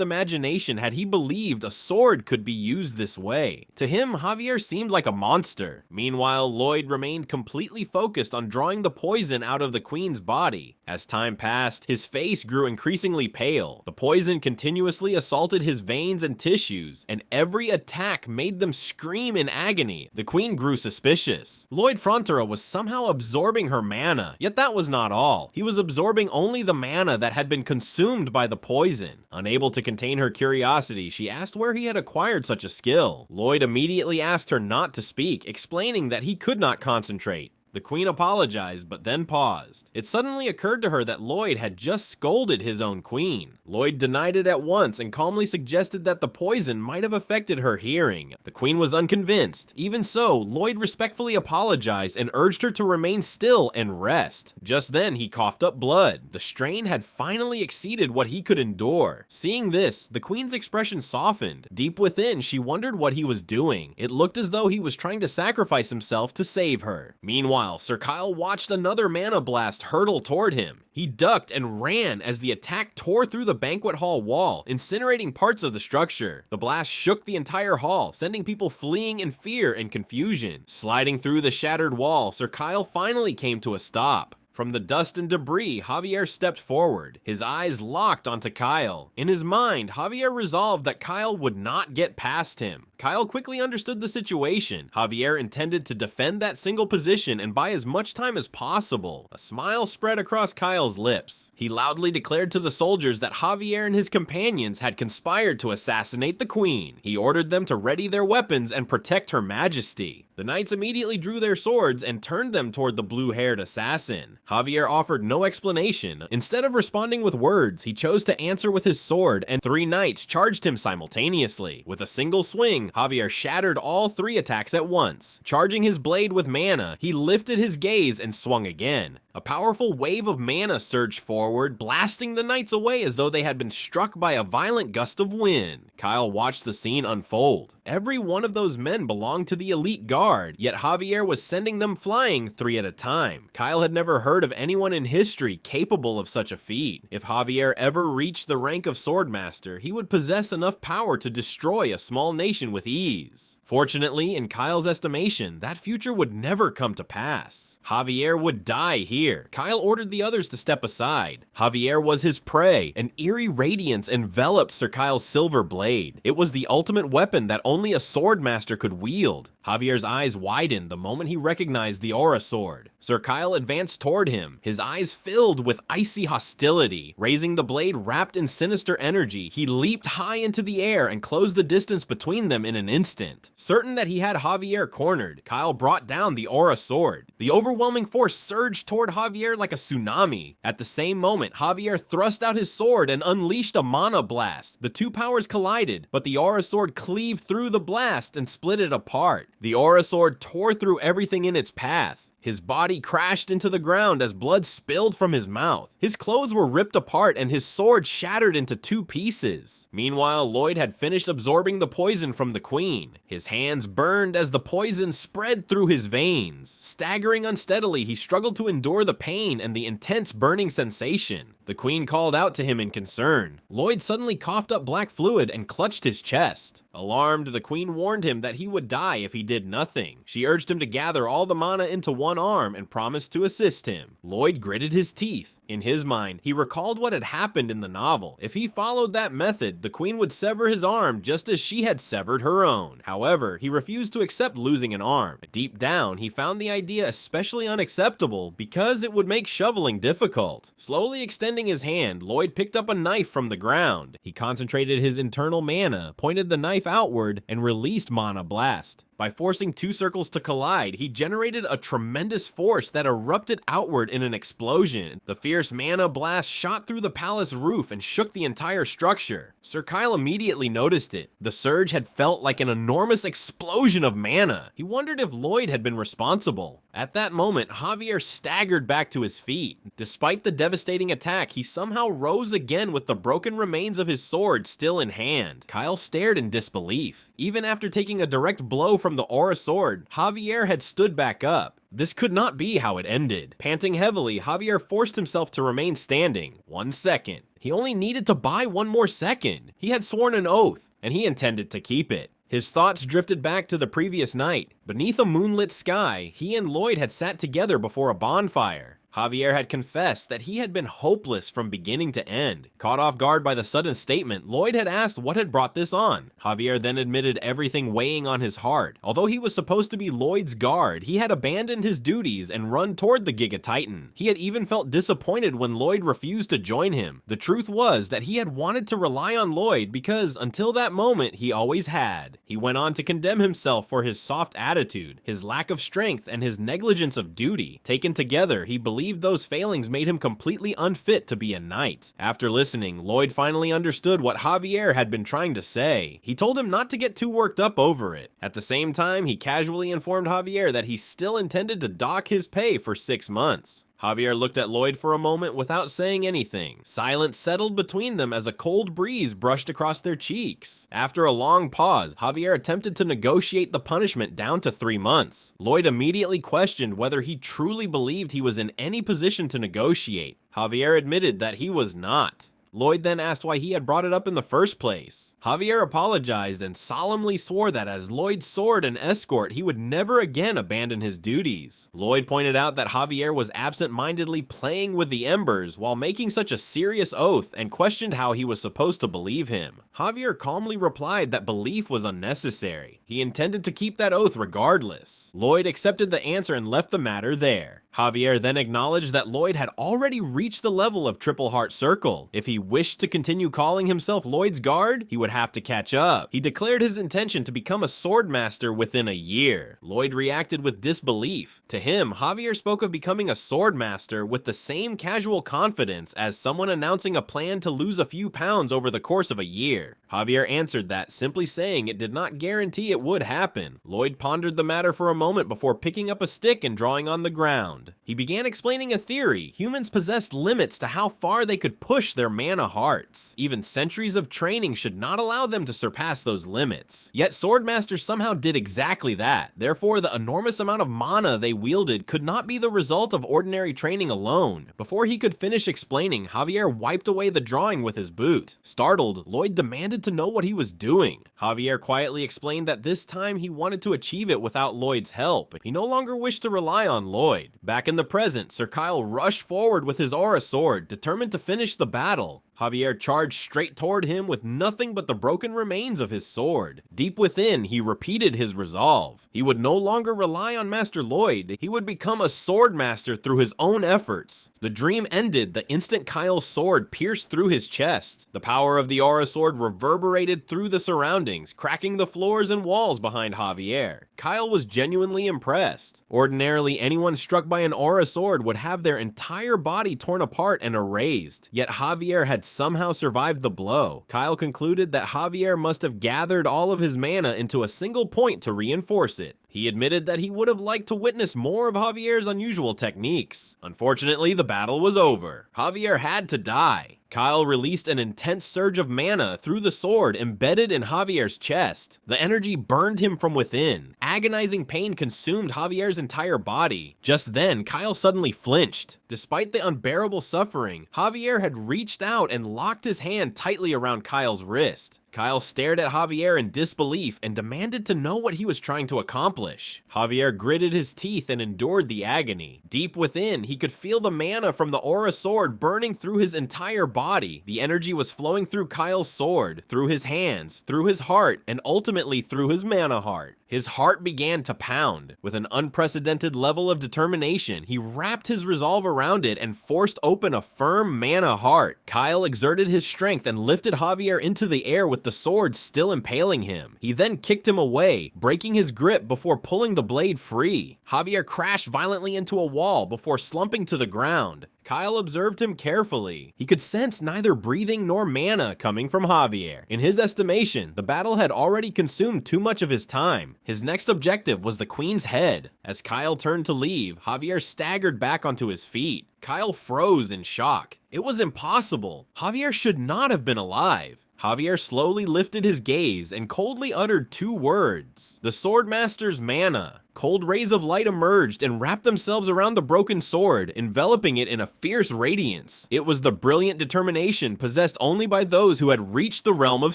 imagination had he believed a sword could be used this way. To him, Javier seemed like a monster. Meanwhile, Lloyd remained completely focused on drawing the poison out of the queen's body. As time passed, his face grew increasingly pale. The poison continuously assaulted his veins and tissues, and every attack made them scream in agony. The queen grew suspicious. Lloyd Frontera was somehow absorbing her mana, yet that was not all. He was absorbing only the mana that had been consumed by the poison. Unable to contain her curiosity, she asked where he had acquired such a skill. Lloyd immediately asked her not to speak, explaining that he could not concentrate. The queen apologized, but then paused. It suddenly occurred to her that Lloyd had just scolded his own queen. Lloyd denied it at once and calmly suggested that the poison might have affected her hearing. The queen was unconvinced. Even so, Lloyd respectfully apologized and urged her to remain still and rest. Just then, he coughed up blood. The strain had finally exceeded what he could endure. Seeing this, the queen's expression softened. Deep within, she wondered what he was doing. It looked as though he was trying to sacrifice himself to save her. Meanwhile, Sir Kyle watched another mana blast hurtle toward him. He ducked and ran as the attack tore through the banquet hall wall, incinerating parts of the structure. The blast shook the entire hall, sending people fleeing in fear and confusion. Sliding through the shattered wall, Sir Kyle finally came to a stop. From the dust and debris, Javier stepped forward, his eyes locked onto Kyle. In his mind, Javier resolved that Kyle would not get past him. Kyle quickly understood the situation. Javier intended to defend that single position and buy as much time as possible. A smile spread across Kyle's lips. He loudly declared to the soldiers that Javier and his companions had conspired to assassinate the queen. He ordered them to ready their weapons and protect her majesty. The knights immediately drew their swords and turned them toward the blue-haired assassin. Javier offered no explanation. Instead of responding with words, he chose to answer with his sword, and 3 knights charged him simultaneously. With a single swing, Javier shattered all 3 attacks at once. Charging his blade with mana, he lifted his gaze and swung again. A powerful wave of mana surged forward, blasting the knights away as though they had been struck by a violent gust of wind. Kyle watched the scene unfold. Every one of those men belonged to the elite guard, yet Javier was sending them flying 3 at a time. Kyle had never heard of anyone in history capable of such a feat. If Javier ever reached the rank of swordmaster, he would possess enough power to destroy a small nation with ease. Fortunately, in Kyle's estimation, that future would never come to pass. Javier would die here. Kyle ordered the others to step aside. Javier was his prey. An eerie radiance enveloped Sir Kyle's silver blade. It was the ultimate weapon that only a swordmaster could wield. Javier's eyes widened the moment he recognized the aura sword. Sir Kyle advanced toward him, his eyes filled with icy hostility. Raising the blade wrapped in sinister energy, he leaped high into the air and closed the distance between them in an instant. Certain that he had Javier cornered, Kyle brought down the aura sword. The overwhelming force surged toward Javier like a tsunami. At the same moment, Javier thrust out his sword and unleashed a mana blast. The 2 powers collided, but the aura sword cleaved through the blast and split it apart. The aura sword tore through everything in its path. His body crashed into the ground as blood spilled from his mouth. His clothes were ripped apart and his sword shattered into 2 pieces. Meanwhile, Lloyd had finished absorbing the poison from the queen. His hands burned as the poison spread through his veins. Staggering unsteadily, he struggled to endure the pain and the intense burning sensation. The queen called out to him in concern. Lloyd suddenly coughed up black fluid and clutched his chest. Alarmed, the queen warned him that he would die if he did nothing. She urged him to gather all the mana into one arm and promised to assist him. Lloyd gritted his teeth. In his mind, he recalled what had happened in the novel. If he followed that method, the queen would sever his arm just as she had severed her own. However, he refused to accept losing an arm. Deep down, he found the idea especially unacceptable because it would make shoveling difficult. Slowly extending his hand, Lloyd picked up a knife from the ground. He concentrated his internal mana, pointed the knife outward, and released Mana Blast. By forcing two circles to collide, he generated a tremendous force that erupted outward in an explosion. The fierce mana blast shot through the palace roof and shook the entire structure. Sir Kyle immediately noticed it. The surge had felt like an enormous explosion of mana. He wondered if Lloyd had been responsible. At that moment, Javier staggered back to his feet. Despite the devastating attack, he somehow rose again with the broken remains of his sword still in hand. Kyle stared in disbelief. Even after taking a direct blow from the aura sword, Javier had stood back up. This could not be how it ended. Panting heavily, Javier forced himself to remain standing. 1 second. He only needed to buy one more second. He had sworn an oath, and he intended to keep it. His thoughts drifted back to the previous night. Beneath a moonlit sky, he and Lloyd had sat together before a bonfire. Javier had confessed that he had been hopeless from beginning to end. Caught off guard by the sudden statement, Lloyd had asked what had brought this on. Javier then admitted everything weighing on his heart. Although he was supposed to be Lloyd's guard, he had abandoned his duties and run toward the Giga Titan. He had even felt disappointed when Lloyd refused to join him. The truth was that he had wanted to rely on Lloyd because until that moment he always had. He went on to condemn himself for his soft attitude, his lack of strength, and his negligence of duty. Taken together, he believed those failings made him completely unfit to be a knight. After listening, Lloyd finally understood what Javier had been trying to say. He told him not to get too worked up over it. At the same time, he casually informed Javier that he still intended to dock his pay for 6 months. Javier looked at Lloyd for a moment without saying anything. Silence settled between them as a cold breeze brushed across their cheeks. After a long pause, Javier attempted to negotiate the punishment down to 3 months. Lloyd immediately questioned whether he truly believed he was in any position to negotiate. Javier admitted that he was not. Lloyd then asked why he had brought it up in the first place. Javier apologized and solemnly swore that as Lloyd's sword and escort, he would never again abandon his duties. Lloyd pointed out that Javier was absent-mindedly playing with the embers while making such a serious oath and questioned how he was supposed to believe him. Javier calmly replied that belief was unnecessary. He intended to keep that oath regardless. Lloyd accepted the answer and left the matter there. Javier then acknowledged that Lloyd had already reached the level of Triple Heart Circle. If he wished to continue calling himself Lloyd's guard, he would have to catch up. He declared his intention to become a sword master within a year. Lloyd reacted with disbelief. To him, Javier spoke of becoming a sword master with the same casual confidence as someone announcing a plan to lose a few pounds over the course of a year. Javier answered that, simply saying it did not guarantee it would happen. Lloyd pondered the matter for a moment before picking up a stick and drawing on the ground. He began explaining a theory. Humans possessed limits to how far they could push their mana hearts. Even centuries of training should not allow them to surpass those limits. Yet Swordmasters somehow did exactly that. Therefore, the enormous amount of mana they wielded could not be the result of ordinary training alone. Before he could finish explaining, Javier wiped away the drawing with his boot. Startled, Lloyd demanded to know what he was doing. Javier quietly explained that this time he wanted to achieve it without Lloyd's help. He no longer wished to rely on Lloyd. Back in the present, Sir Kyle rushed forward with his aura sword, determined to finish the battle. Javier charged straight toward him with nothing but the broken remains of his sword. Deep within, he repeated his resolve. He would no longer rely on Master Lloyd. He would become a sword master through his own efforts. The dream ended the instant Kyle's sword pierced through his chest. The power of the aura sword reverberated through the surroundings, cracking the floors and walls behind Javier. Kyle was genuinely impressed. Ordinarily, anyone struck by an aura sword would have their entire body torn apart and erased. Yet Javier had somehow survived the blow. Kyle concluded that Javier must have gathered all of his mana into a single point to reinforce it. He admitted that he would have liked to witness more of Javier's unusual techniques. Unfortunately, the battle was over. Javier had to die. Kyle released an intense surge of mana through the sword embedded in Javier's chest. The energy burned him from within. Agonizing pain consumed Javier's entire body. Just then, Kyle suddenly flinched. Despite the unbearable suffering, Javier had reached out and locked his hand tightly around Kyle's wrist. Kyle stared at Javier in disbelief and demanded to know what he was trying to accomplish. Javier gritted his teeth and endured the agony. Deep within, he could feel the mana from the aura sword burning through his entire body. The energy was flowing through Kyle's sword, through his hands, through his heart, and ultimately through his mana heart. His heart began to pound. With an unprecedented level of determination, he wrapped his resolve around it and forced open a firm mana heart. Kyle exerted his strength and lifted Javier into the air with the sword still impaling him. He then kicked him away, breaking his grip before pulling the blade free. Javier crashed violently into a wall before slumping to the ground. Kyle observed him carefully. He could sense neither breathing nor mana coming from Javier. In his estimation, the battle had already consumed too much of his time. His next objective was the queen's head. As Kyle turned to leave, Javier staggered back onto his feet. Kyle froze in shock. It was impossible. Javier should not have been alive. Javier slowly lifted his gaze and coldly uttered two words: the Swordmaster's mana. Cold rays of light emerged and wrapped themselves around the broken sword, enveloping it in a fierce radiance. It was the brilliant determination possessed only by those who had reached the realm of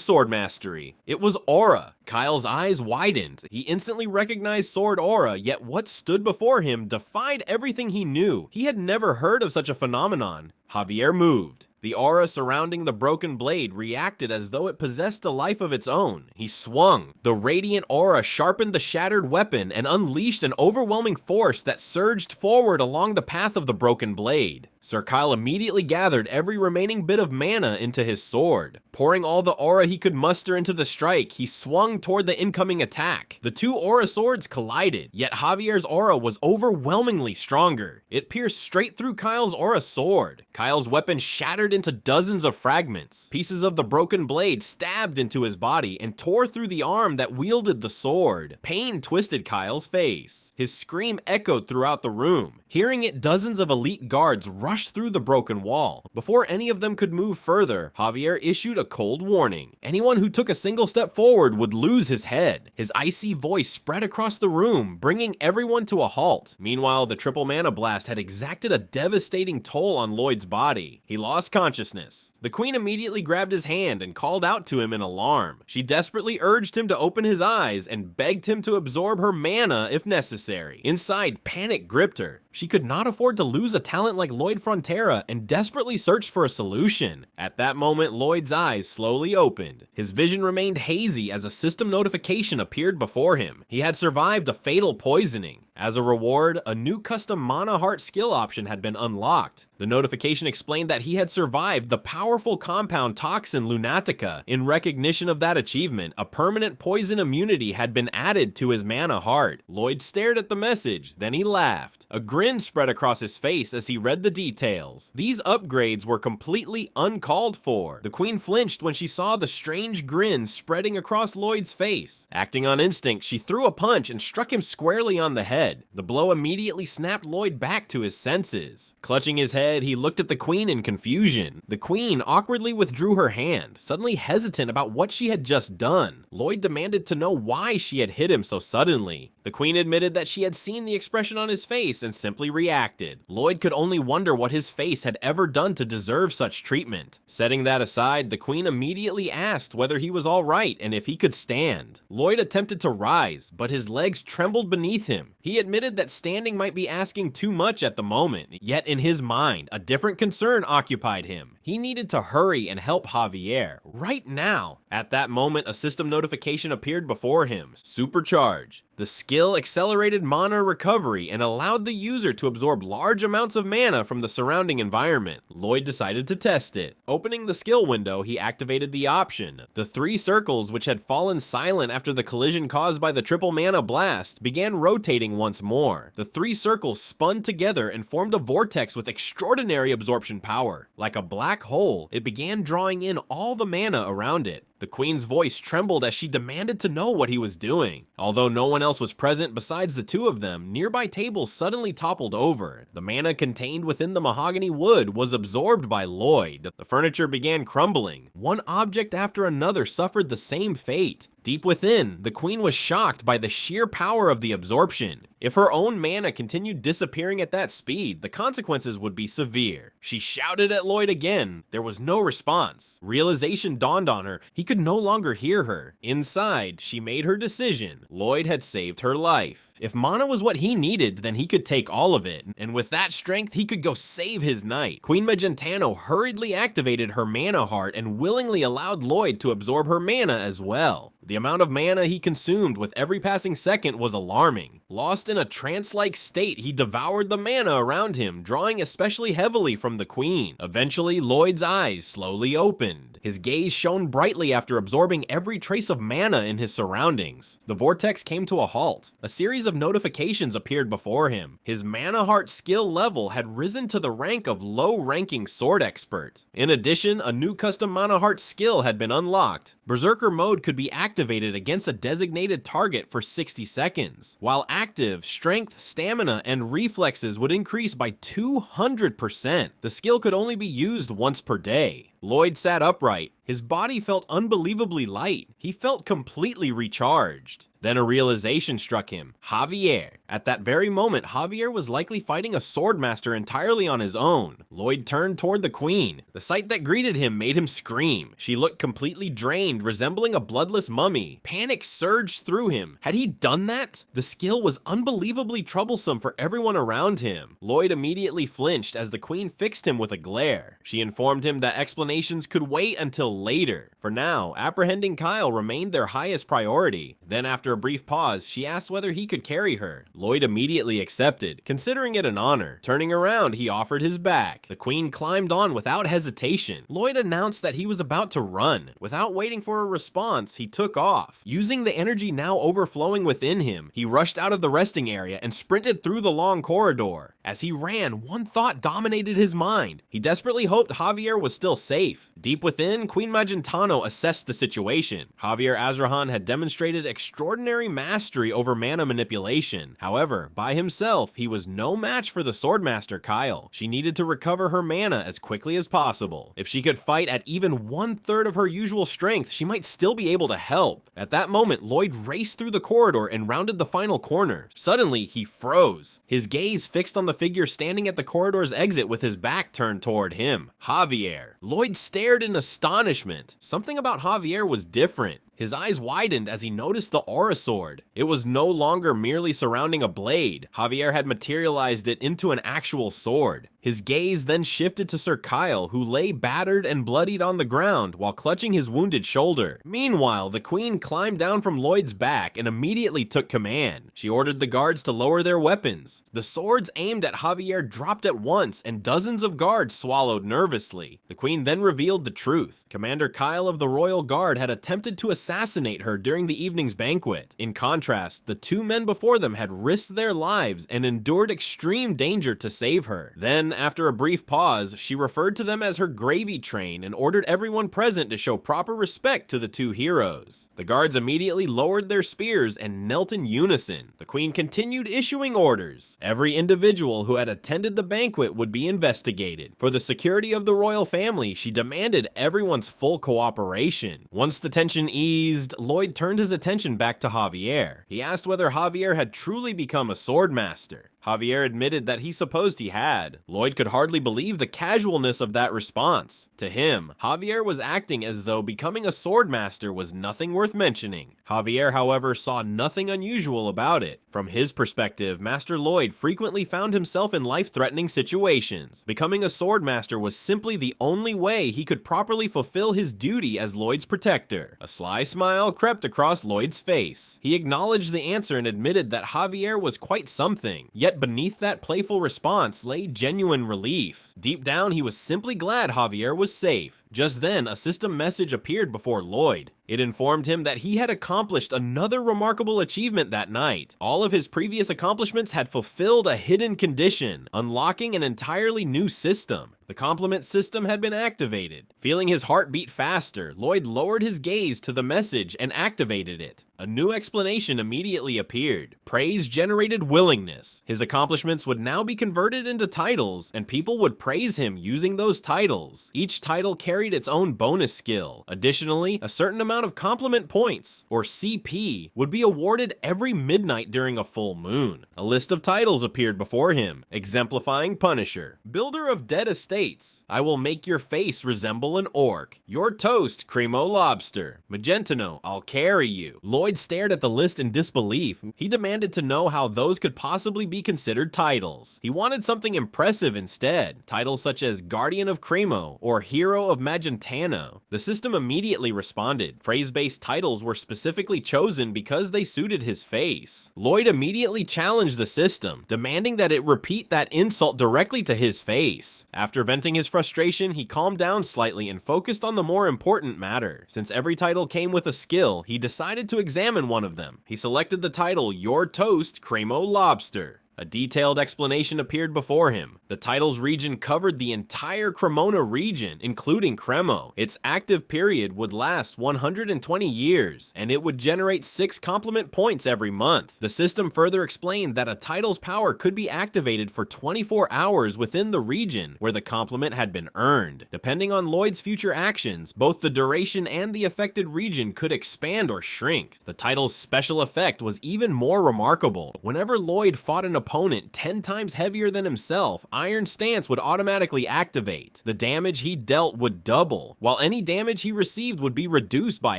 sword mastery. It was aura. Kyle's eyes widened. He instantly recognized sword aura, yet what stood before him defied everything he knew. He had never heard of such a phenomenon. Javier moved. The aura surrounding the broken blade reacted as though it possessed a life of its own. He swung. The radiant aura sharpened the shattered weapon and unleashed an overwhelming force that surged forward along the path of the broken blade. Sir Kyle immediately gathered every remaining bit of mana into his sword. Pouring all the aura he could muster into the strike, he swung toward the incoming attack. The two aura swords collided, yet Javier's aura was overwhelmingly stronger. It pierced straight through Kyle's aura sword. Kyle's weapon shattered into dozens of fragments. Pieces of the broken blade stabbed into his body and tore through the arm that wielded the sword. Pain twisted Kyle's face. His scream echoed throughout the room. Hearing it, dozens of elite guards rushed through the broken wall. Before any of them could move further, Javier issued a cold warning. Anyone who took a single step forward would lose his head. His icy voice spread across the room, bringing everyone to a halt. Meanwhile, the triple mana blast had exacted a devastating toll on Lloyd's body. He lost consciousness. The queen immediately grabbed his hand and called out to him in alarm. She desperately urged him to open his eyes and begged him to absorb her mana if necessary. Inside, panic gripped her. She could not afford to lose a talent like Lloyd Frontera and desperately searched for a solution. At that moment, Lloyd's eyes slowly opened. His vision remained hazy as a system notification appeared before him. He had survived a fatal poisoning. As a reward, a new custom Mana Heart skill option had been unlocked. The notification explained that he had survived the powerful compound Toxin Lunatica. In recognition of that achievement, a permanent poison immunity had been added to his Mana Heart. Lloyd stared at the message, then he laughed. A grin spread across his face as he read the details. These upgrades were completely uncalled for. The queen flinched when she saw the strange grin spreading across Lloyd's face. Acting on instinct, she threw a punch and struck him squarely on the head. The blow immediately snapped Lloyd back to his senses. Clutching his head, he looked at the queen in confusion. The queen awkwardly withdrew her hand, suddenly hesitant about what she had just done. Lloyd demanded to know why she had hit him so suddenly. The queen admitted that she had seen the expression on his face and simply reacted. Lloyd could only wonder what his face had ever done to deserve such treatment. Setting that aside, the queen immediately asked whether he was all right and if he could stand. Lloyd attempted to rise, but his legs trembled beneath him. He admitted that standing might be asking too much at the moment, yet in his mind, a different concern occupied him. He needed to hurry and help Javier, right now. At that moment, a system notification appeared before him. Supercharge. The skill accelerated mana recovery and allowed the user to absorb large amounts of mana from the surrounding environment. Lloyd decided to test it. Opening the skill window, he activated the option. The 3 circles, which had fallen silent after the collision caused by the triple mana blast, began rotating once more. The 3 circles spun together and formed a vortex with extraordinary absorption power. Like a black hole, it began drawing in all the mana around it. The queen's voice trembled as she demanded to know what he was doing. Although no one else was present besides the 2 of them, nearby tables suddenly toppled over. The mana contained within the mahogany wood was absorbed by Lloyd. The furniture began crumbling. One object after another suffered the same fate. Deep within, the queen was shocked by the sheer power of the absorption. If her own mana continued disappearing at that speed, the consequences would be severe. She shouted at Lloyd again. There was no response. Realization dawned on her. He could no longer hear her. Inside, she made her decision. Lloyd had saved her life. If mana was what he needed, then he could take all of it, and with that strength, he could go save his knight. Queen Magentano hurriedly activated her mana heart and willingly allowed Lloyd to absorb her mana as well. The amount of mana he consumed with every passing second was alarming. Lost in a trance-like state, he devoured the mana around him, drawing especially heavily from the queen. Eventually, Lloyd's eyes slowly opened. His gaze shone brightly after absorbing every trace of mana in his surroundings. The vortex came to a halt. A series of notifications appeared before him. His mana heart skill level had risen to the rank of low-ranking sword expert. In addition, a new custom mana heart skill had been unlocked. Berserker mode could be activated against a designated target for 60 seconds. While active, strength, stamina, and reflexes would increase by 200%. The skill could only be used once per day. Lloyd sat upright. His body felt unbelievably light. He felt completely recharged. Then a realization struck him. Javier. At that very moment, Javier was likely fighting a swordmaster entirely on his own. Lloyd turned toward the queen. The sight that greeted him made him scream. She looked completely drained, resembling a bloodless mummy. Panic surged through him. Had he done that? The skill was unbelievably troublesome for everyone around him. Lloyd immediately flinched as the queen fixed him with a glare. She informed him that explanations could wait until later. For now, apprehending Kyle remained their highest priority. Then after a brief pause, she asked whether he could carry her. Lloyd immediately accepted, considering it an honor. Turning around, he offered his back. The queen climbed on without hesitation. Lloyd announced that he was about to run. Without waiting for a response, he took off. Using the energy now overflowing within him, he rushed out of the resting area and sprinted through the long corridor. As he ran, one thought dominated his mind. He desperately hoped Javier was still safe. Deep within, Queen Magentano assessed the situation. Javier Azrahan had demonstrated extraordinary mastery over mana manipulation. However, by himself, he was no match for the swordmaster Kyle. She needed to recover her mana as quickly as possible. If she could fight at even 1/3 of her usual strength, she might still be able to help. At that moment, Lloyd raced through the corridor and rounded the final corner. Suddenly, he froze. His gaze fixed on the figure standing at the corridor's exit with his back turned toward him. Javier. Lloyd stared in astonishment. Something about Javier was different. His eyes widened as he noticed the aura sword. It was no longer merely surrounding a blade. Javier had materialized it into an actual sword. His gaze then shifted to Sir Kyle, who lay battered and bloodied on the ground while clutching his wounded shoulder. Meanwhile, the queen climbed down from Lloyd's back and immediately took command. She ordered the guards to lower their weapons. The swords aimed at Javier dropped at once, and dozens of guards swallowed nervously. The queen then revealed the truth. Commander Kyle of the Royal Guard had attempted to assassinate her during the evening's banquet. In contrast, the 2 men before them had risked their lives and endured extreme danger to save her. Then, after a brief pause, she referred to them as her gravy train and ordered everyone present to show proper respect to the 2 heroes. The guards immediately lowered their spears and knelt in unison. The queen continued issuing orders. Every individual who had attended the banquet would be investigated. For the security of the royal family, she demanded everyone's full cooperation. Once the tension eased, Lloyd turned his attention back to Javier. He asked whether Javier had truly become a swordmaster. Javier admitted that he supposed he had. Lloyd could hardly believe the casualness of that response. To him, Javier was acting as though becoming a swordmaster was nothing worth mentioning. Javier, however, saw nothing unusual about it. From his perspective, Master Lloyd frequently found himself in life-threatening situations. Becoming a swordmaster was simply the only way he could properly fulfill his duty as Lloyd's protector. A sly smile crept across Lloyd's face. He acknowledged the answer and admitted that Javier was quite something. Yet Yet beneath that playful response lay genuine relief. Deep down, he was simply glad Javier was safe. Just then, a system message appeared before Lloyd. It informed him that he had accomplished another remarkable achievement that night. All of his previous accomplishments had fulfilled a hidden condition, unlocking an entirely new system. The complement system had been activated. Feeling his heart beat faster, Lloyd lowered his gaze to the message and activated it. A new explanation immediately appeared. Praise generated willingness. His accomplishments would now be converted into titles, and people would praise him using those titles. Each title carried its own bonus skill. Additionally, a certain amount of compliment points, or CP, would be awarded every midnight during a full moon. A list of titles appeared before him, exemplifying Punisher, Builder of Dead Estates, I Will Make Your Face Resemble an Orc, Your Toast, Cremo Lobster, Magentano, I'll Carry You. Lloyd stared at the list in disbelief. He demanded to know how those could possibly be considered titles. He wanted something impressive instead, titles such as Guardian of Cremo or Hero of Magentano. The system immediately responded. Phrase-based titles were specifically chosen because they suited his face. Lloyd immediately challenged the system, demanding that it repeat that insult directly to his face. After venting his frustration, he calmed down slightly and focused on the more important matter. Since every title came with a skill, he decided to examine one of them. He selected the title Your Toast, Cremo Lobster. A detailed explanation appeared before him. The title's region covered the entire Cremona region, including Cremo. Its active period would last 120 years, and it would generate 6 compliment points every month. The system further explained that a title's power could be activated for 24 hours within the region where the compliment had been earned. Depending on Lloyd's future actions, both the duration and the affected region could expand or shrink. The title's special effect was even more remarkable. Whenever Lloyd fought an opponent 10 times heavier than himself, Iron Stance would automatically activate. The damage he dealt would double, while any damage he received would be reduced by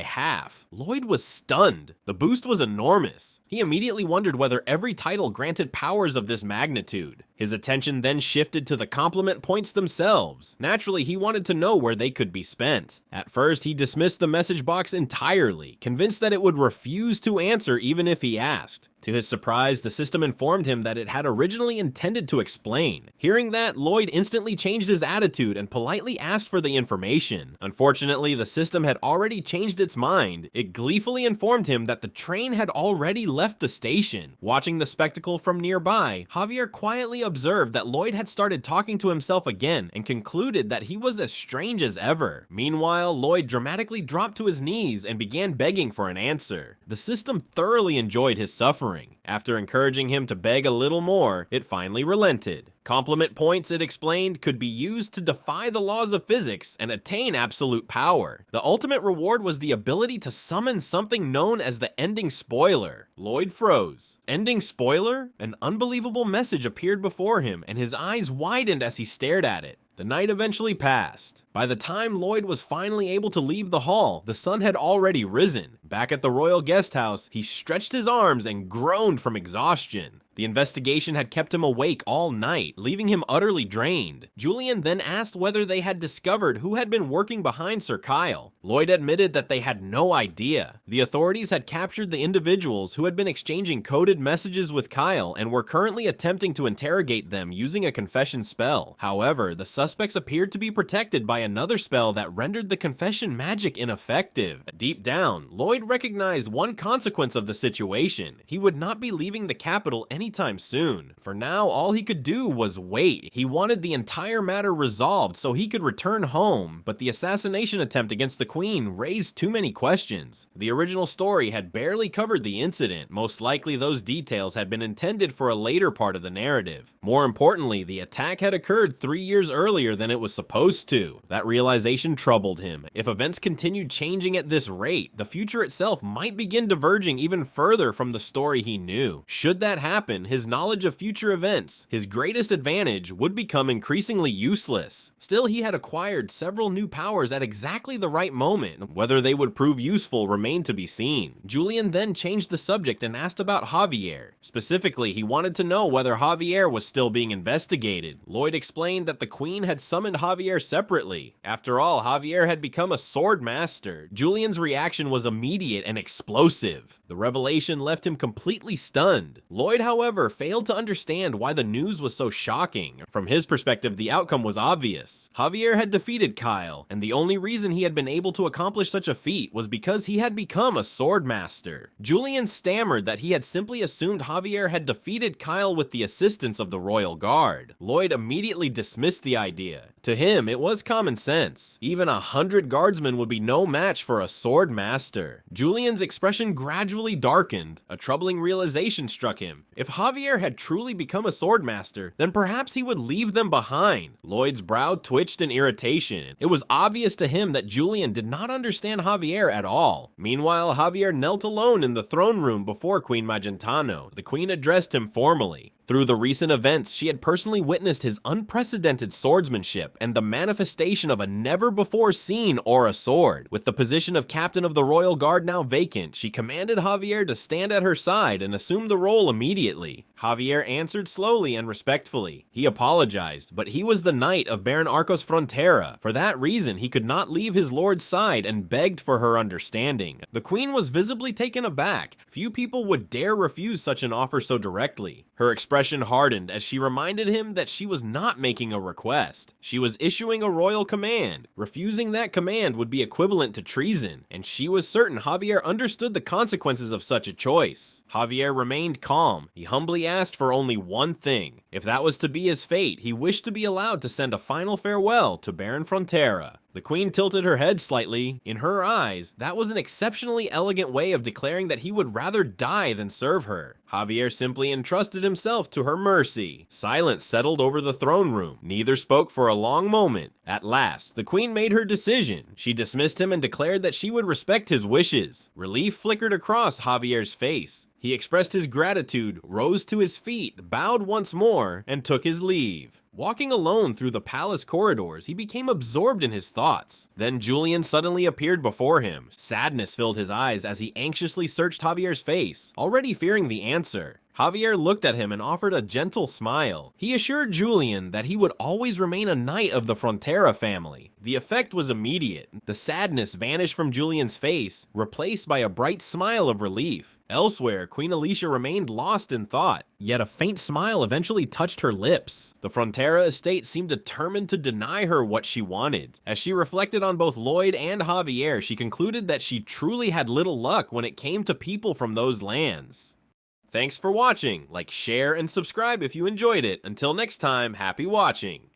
half. Lloyd was stunned. The boost was enormous. He immediately wondered whether every title granted powers of this magnitude. His attention then shifted to the compliment points themselves. Naturally, he wanted to know where they could be spent. At first, he dismissed the message box entirely, convinced that it would refuse to answer even if he asked. To his surprise, the system informed him that it had originally intended to explain. Hearing that, Lloyd instantly changed his attitude and politely asked for the information. Unfortunately, the system had already changed its mind. It gleefully informed him that the train had already left the station. Watching the spectacle from nearby, Javier quietly observed that Lloyd had started talking to himself again and concluded that he was as strange as ever. Meanwhile, Lloyd dramatically dropped to his knees and began begging for an answer. The system thoroughly enjoyed his suffering. After encouraging him to beg a little more, it finally relented. Compliment points, it explained, could be used to defy the laws of physics and attain absolute power. The ultimate reward was the ability to summon something known as the ending spoiler. Lloyd froze. Ending spoiler? An unbelievable message appeared before him, and his eyes widened as he stared at it. The night eventually passed. By the time Lloyd was finally able to leave the hall, the sun had already risen. Back at the royal guest house, he stretched his arms and groaned from exhaustion. The investigation had kept him awake all night, leaving him utterly drained. Julian then asked whether they had discovered who had been working behind Sir Kyle. Lloyd admitted that they had no idea. The authorities had captured the individuals who had been exchanging coded messages with Kyle and were currently attempting to interrogate them using a confession spell. However, the suspects appeared to be protected by another spell that rendered the confession magic ineffective. Deep down, Lloyd recognized one consequence of the situation. He would not be leaving the capital anytime soon. For now, all he could do was wait. He wanted the entire matter resolved so he could return home, but the assassination attempt against the Queen raised too many questions. The original story had barely covered the incident. Most likely those details had been intended for a later part of the narrative. More importantly, the attack had occurred 3 years earlier than it was supposed to. That realization troubled him. If events continued changing at this rate, the future itself might begin diverging even further from the story he knew. Should that happen, his knowledge of future events, his greatest advantage, would become increasingly useless. Still, he had acquired several new powers at exactly the right moment. Whether they would prove useful remained to be seen. Julian then changed the subject and asked about Javier. Specifically, he wanted to know whether Javier was still being investigated. Lloyd explained that the Queen had summoned Javier separately. After all, Javier had become a sword master. Julian's reaction was immediate and explosive. The revelation left him completely stunned. Lloyd, however, failed to understand why the news was so shocking. From his perspective, the outcome was obvious. Javier had defeated Kyle, and the only reason he had been able to accomplish such a feat was because he had become a sword master. Julian stammered that he had simply assumed Javier had defeated Kyle with the assistance of the Royal Guard. Lloyd immediately dismissed the idea. To him, it was common sense. Even 100 guardsmen would be no match for a sword master. Julian's expression gradually darkened. A troubling realization struck him. If Javier had truly become a sword master, then perhaps he would leave them behind. Lloyd's brow twitched in irritation. It was obvious to him that Julian did not understand Javier at all. Meanwhile, Javier knelt alone in the throne room before Queen Magentano. The Queen addressed him formally. Through the recent events, she had personally witnessed his unprecedented swordsmanship and the manifestation of a never-before-seen aura sword. With the position of captain of the Royal Guard now vacant, she commanded Javier to stand at her side and assume the role immediately. Javier answered slowly and respectfully. He apologized, but he was the knight of Baron Arcos Frontera. For that reason, he could not leave his lord's side and begged for her understanding. The Queen was visibly taken aback. Few people would dare refuse such an offer so directly. Her expression hardened as she reminded him that she was not making a request. She was issuing a royal command. Refusing that command would be equivalent to treason, and she was certain Javier understood the consequences of such a choice. Javier remained calm. He humbly asked for only one thing. If that was to be his fate, he wished to be allowed to send a final farewell to Baron Frontera. The Queen tilted her head slightly. In her eyes, that was an exceptionally elegant way of declaring that he would rather die than serve her. Javier simply entrusted himself to her mercy. Silence settled over the throne room. Neither spoke for a long moment. At last, the Queen made her decision. She dismissed him and declared that she would respect his wishes. Relief flickered across Javier's face. He expressed his gratitude, rose to his feet, bowed once more, and took his leave. Walking alone through the palace corridors, he became absorbed in his thoughts. Then Julian suddenly appeared before him. Sadness filled his eyes as he anxiously searched Javier's face, already fearing the answer. Javier looked at him and offered a gentle smile. He assured Julian that he would always remain a knight of the Frontera family. The effect was immediate. The sadness vanished from Julian's face, replaced by a bright smile of relief. Elsewhere, Queen Alicia remained lost in thought, yet a faint smile eventually touched her lips. The Frontera estate seemed determined to deny her what she wanted. As she reflected on both Lloyd and Javier, she concluded that she truly had little luck when it came to people from those lands. Thanks for watching. Like, share, and subscribe if you enjoyed it. Until next time, happy watching.